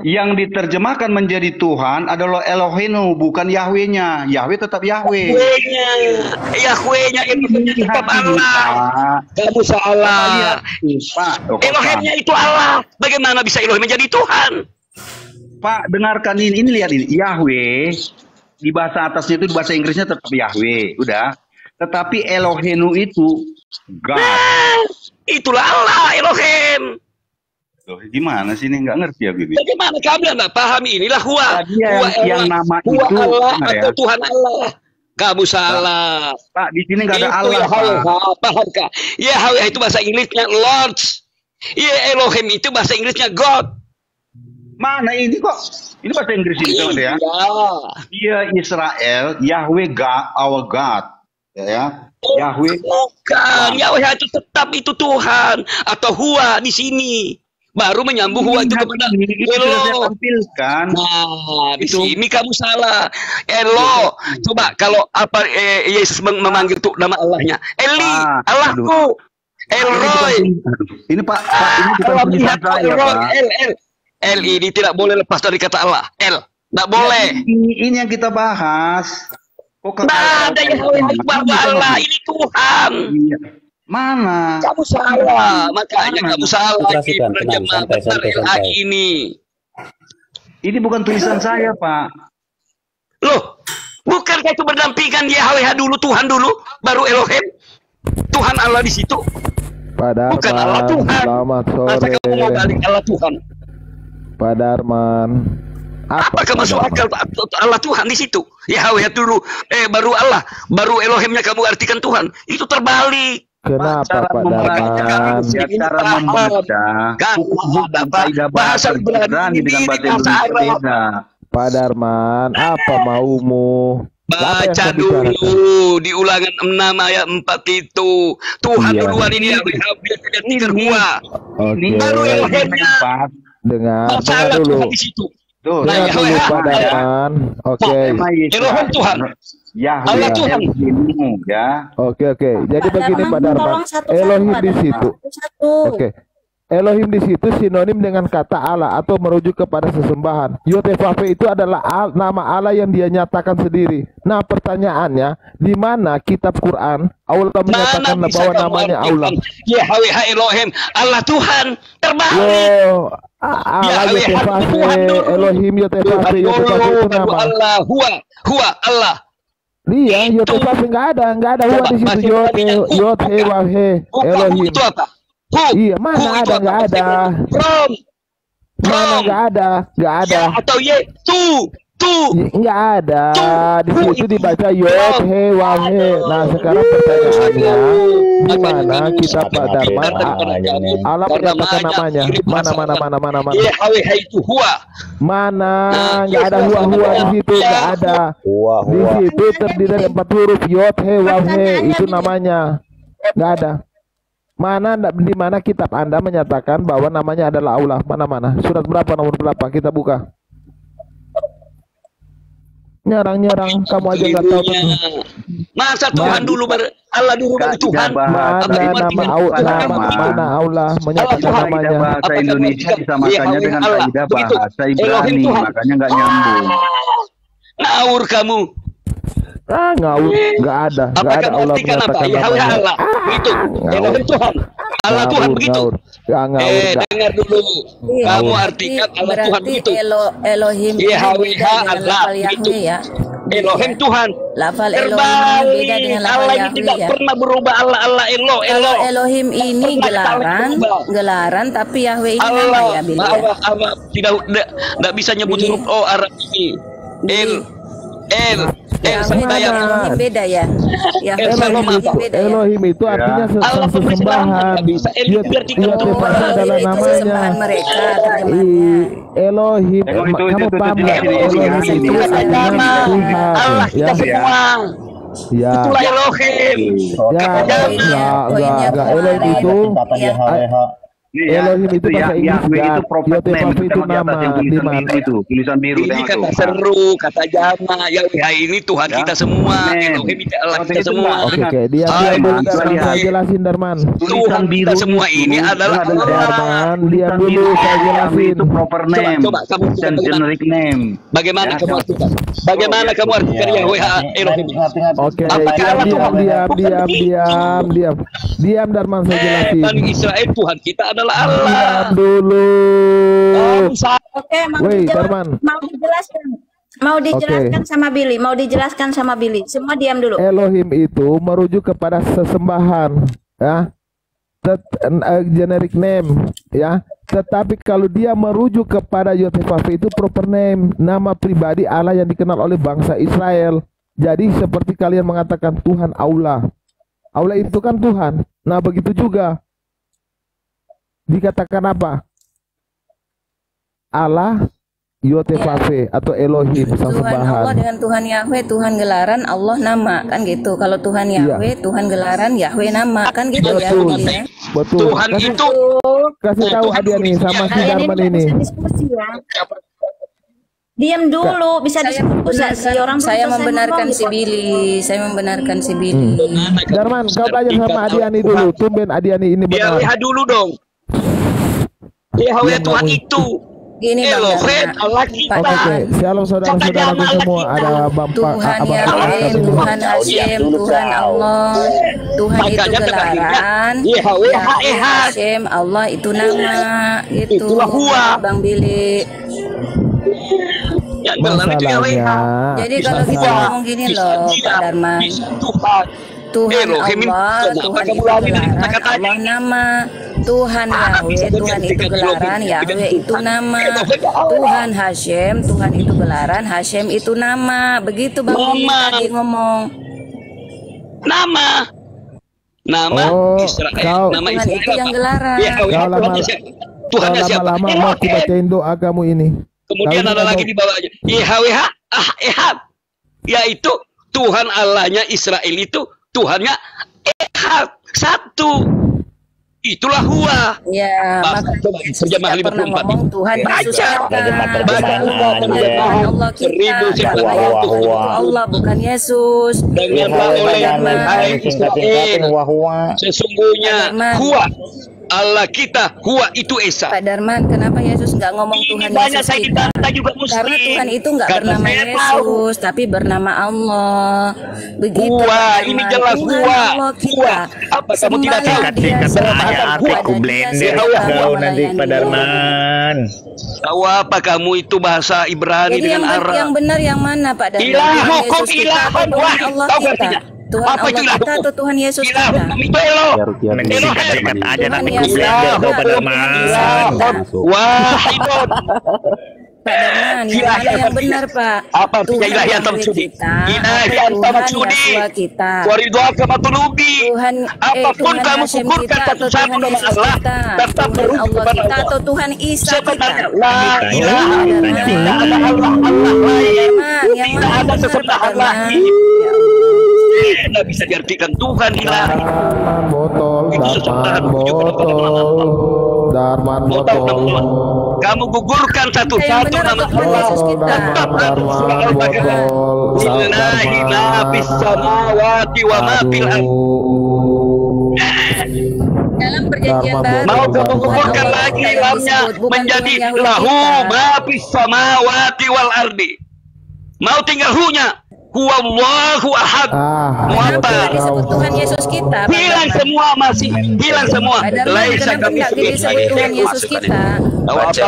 Yang diterjemahkan menjadi Tuhan adalah Elohenu, bukan Yahwehnya. Yahweh tetap Yahweh. Yahwehnya tetap Allah. Kamu salah. Elohimnya itu Allah. Bagaimana bisa Elohim menjadi Tuhan? Pak, dengarkan ini lihat ini. Yahweh di bahasa atasnya itu, di bahasa Inggrisnya tetap Yahweh, udah. Tetapi Elohenu itu God. Itulah Allah, Elohim. Loh, gimana sih ini? Nggak ngerti ya Bibi. Bagaimana kamu nggak pahami? Inilah Huwa. Yang nama Huwa itu Allah atau ya? Tuhan Allah. Kamu salah. Pak, di sini nggak ada itu Allah. Pak. Pahamkah? Yahweh itu bahasa Inggrisnya Lord. Elohim itu bahasa Inggrisnya God. Mana ini kok? Ini bahasa Inggris ini ya. Dia Israel, Yahweh God, our God. Ya. Yahweh. Bukan. Yahweh itu tetap itu Tuhan atau Huwa di sini. Baru menyambung Huwa itu kepada Elo. Nah, di sini kamu salah. Elo. Coba kalau apa Yesus memanggil tuh nama Allahnya. Eli, Allahku. Elroy. Ini Pak, ini bukan tulisan saya, Pak. L ini tidak boleh lepas dari kata Allah. L, tidak boleh. Ini yang kita bahas. Nah, ada Yahweh bahwa Allah ini Tuhan. Mana? Kamu salah, makanya kamu salah di penjemahan hari ini. Ini bukan tulisan saya, Pak. Loh, bukankah itu berdampingan Yahweh dulu, Tuhan dulu, baru Elohim? Tuhan Allah di situ. Bukan Allah Tuhan. Selamat sore. Masa kamu mau balik Allah Tuhan? Pak Darman. Apakah masuk akal Allah Tuhan di situ? Yahweh dulu, baru Allah, baru Elohimnya kamu artikan Tuhan. Itu terbalik. Kenapa Pak Darman? Cara membaca bahasa Ibrani dengan bahasa Indonesia. Pak Darman, apa maumu? Baca dulu di Ulangan 6 ayat 4 itu. Tuhan duluan ini yang kedua. Baru Elohimnya. Dengar dulu. Dengar dulu Pak Darman. Oke. Elohim Tuhan. Allah Tuhan. Ya. Oke. Jadi begini Pak Darman. Elohim di situ. Oke. Elohim di situ sinonim dengan kata Allah atau merujuk kepada sesembahan. Yotevave itu adalah nama Allah yang dia nyatakan sendiri. Nah pertanyaannya, di mana kitab Quran Allah menyatakan bahwa namanya Allah? Yahweh Elohim, Allah Tuhan terbalik. Allah Yotevave, Elohim Yotevave itu nama. Allah, Huwa Allah. Iya, Yotevave nggak ada huwa di situ. Yot he waw he Elohim. Itu apa? Iya, mana ada, nggak ada. Mana nggak ada. Atau ye tu. Nggak ada. Di situ dibaca Yot he waw he. Nah, sekarang pertanyaannya, di mana kitab Pak Darman Allah menyatakan namanya? Mana? Yahweh itu huwa. Mana? Nggak ada huwa di situ, nggak ada. Di situ terdiri dari 4 huruf Yot he waw he, itu namanya. Nggak ada. Di mana kitab Anda menyatakan bahwa namanya adalah Allah? Mana? Surat berapa, nomor berapa? Kita buka. Nyerang kamu aja nggak tahu. Masa Tuhan dulu Allah dulu baru Tuhan. Mana Allah menyatakan namanya? Bahasa Indonesia disamakannya dengan kaidah bahasa Ibrani, makanya nggak nyambung. Ngawur kamu. Ngawur, nggak ada Allah menyatakan namanya. Allah itu Elohim Tuhan. Allah Tuhan begitu. Dengar dulu. Kamu artikan Allah Tuhan begitu. Elohim Yahweh Allah begitu. Elohim Tuhan. Lafal Elohim beda dengan lafal Allah Yahweh tidak ya. pernah berubah. Allah Elo. Kalau Elohim ini gelaran, tapi Yahweh ini nama ya, Billy. Allah tidak bisa nyebut huruf O Arab ini. Elohim beda ya. Elohim itu artinya sesembahan. Yotevave adalah namanya. Mereka Elohim, kamu paham nggak? Elohim itu artinya Tuhan. Kita semua. Ya. Itulah Elohim. Enggak. Elohim itu Elohim itu bahasa Inggris. Yotevave itu nama. Di mana? Itu tulisan biru. Ini kata seru, kata jama. Yahweh ini Tuhan kita semua. Elohim itu Allah kita semua. Oke. Dia dulu saya jelasin, Darman. Tuhan kita semua ini adalah Darman. Dia dulu saya jelasin. Itu proper name. Coba kamu dan generic name. Bagaimana kamu artikan? Bagaimana kamu artikan Yahweh Elohim? Oke, diam Darman, saya jelasin. Bani Israel Tuhan kita adalah Allah. Diam dulu. Oke, mau dijelaskan sama Billy. Semua diam dulu. Elohim itu merujuk kepada sesembahan, ya. Generic name, ya. Tetapi kalau dia merujuk kepada Yotevave itu proper name, nama pribadi Allah yang dikenal oleh bangsa Israel. Jadi seperti kalian mengatakan Tuhan Allah. Allah itu kan Tuhan. Nah, begitu juga dikatakan apa? Allah Yotevave atau Elohim sang Tuhan sembahan. Allah dengan Tuhan Yahweh, Tuhan gelaran, Allah nama, kan gitu. Kalau Tuhan Yahweh, Tuhan gelaran, Yahweh nama, kan gitu ya. Betul. Tuhan itu kasih tahu hadiah nih sama si Darman ini. Diam dulu, bisa diskusi orang. Saya membenarkan si Billy. Darman, kau belajar sama Adiani dulu. Tumben Adiani ini benar. Lihat dulu dong. Yahweh Tuhan itu. Gini Elohim Allah kita. Oke. Shalom saudara-saudaraku semua. Ada Tuhan Yahweh, Tuhan Hashem, Tuhan Allah. Tuhan itu gelaran. Yahweh Hashem, Allah itu nama. Itu Bang Billy. Masalahnya. Jadi kalau kita ngomong gini loh, Pak Darman. Tuhan Allah, Tuhan itu gelaran, Allah nama. Tuhan Yahweh, Tuhan itu gelaran, Yahweh itu nama. Tuhan Hashem, Tuhan itu gelaran, Hashem itu nama. Begitu Bang Billy tadi ngomong. Nama Israel, nama Tuhan Israel itu yang gelaran. Kau lama-lama mau aku bacain doa kamu ini. Kemudian ada lagi di bawahnya Yahweh Ehad, yaitu Tuhan Allahnya Israel itu Tuhannya Ehad, satu. Itulah huwa. Ya, maka terjemah 54. Tuhan baca Allah kita. Allah bukan Yesus. Dengarlah oleh Israel, sesungguhnya huwa Allah kita huwa itu Esa. Pak Darman, kenapa Yesus nggak ngomong Tuhan banyak Yesus saya kita? ditantang juga muslim. Karena Tuhan itu nggak Karena bernama saya Yesus, tapi bernama Allah. Begitu Huwa, Pak ini Darman. jelas Tuhan huwa. Allah kita. Apa kamu tidak tahu? Singkat saja artiku blender kau nanti Pak Darman. Tahu apa kamu itu bahasa Ibrani Jadi dengan Arab? yang benar yang mana Pak Darman? Ilah Tuhan hukum Yesus kita ilah atau Tuhan wahid. Allah Tahu kita? artinya? Tuhan Apa Allah itu ilah kita hukum? atau Tuhan Yesus Ilah kita? hukum itu elo. Singkat aja nanti ku Tuhan blender kau Pak Darman. Wahidun. Pak Darman, yang mana yang benar Pak? Apa artinya Tuhan ilahi yang antam milik sudi? kita, Ilahi atau antam Tuhan sudi. Yahshua kita. Waridwaka matulubi. Tuhan Apapun Tuhan kamu Hashem kukurkan kita atau satu-satu Tuhan nama Yesus Allah, kita, tetap Tuhan merujuk Allah kepada kita Allah. atau Tuhan Isa kita. Sebenarnya la ilaha Tidak illallah, tidak ada Allah lain, yang tidak mana ada yang sesembahan benar, lain. Tidak bisa diartikan Tuhan ilahi. Darman botol. Kamu gugurkan satu-satu nama Allah. Lillahi ma fis samawati wa ma fil ardi. Dalam perjanjian baru Mau kamu gugurkan lagi lamnya menjadi lahu ma fis samawati wal ardi. Mau tinggal hunya. Huwallahu ahad. Mau apa? disebut Tuhan Yesus kita. Hilang semua, masih hilang semua. Laisa kami disebut Tuhan Yesus kita. Baca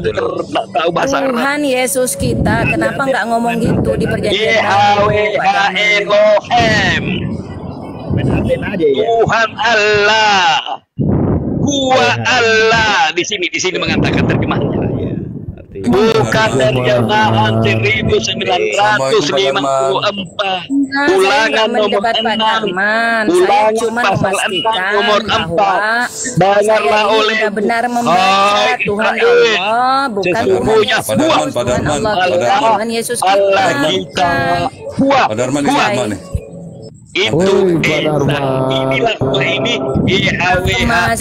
dulu. Tahu bahasa Arab. Tuhan Yesus kita. Kenapa nggak ngomong gitu di perjanjian Elohim. Tuhan Allah. Huwa Allah. Di sini mengatakan terjemahnya. Bukan dari jamaah 1954 ulangan nomor 6 ulangan pasal 4 nomor 4 dengarlah oleh benar membaca Tuhan Allah bukan sesungguhnya Tuhan Allah kita Tuhan Yesus Allah kita huwa itu inilah ini IHWH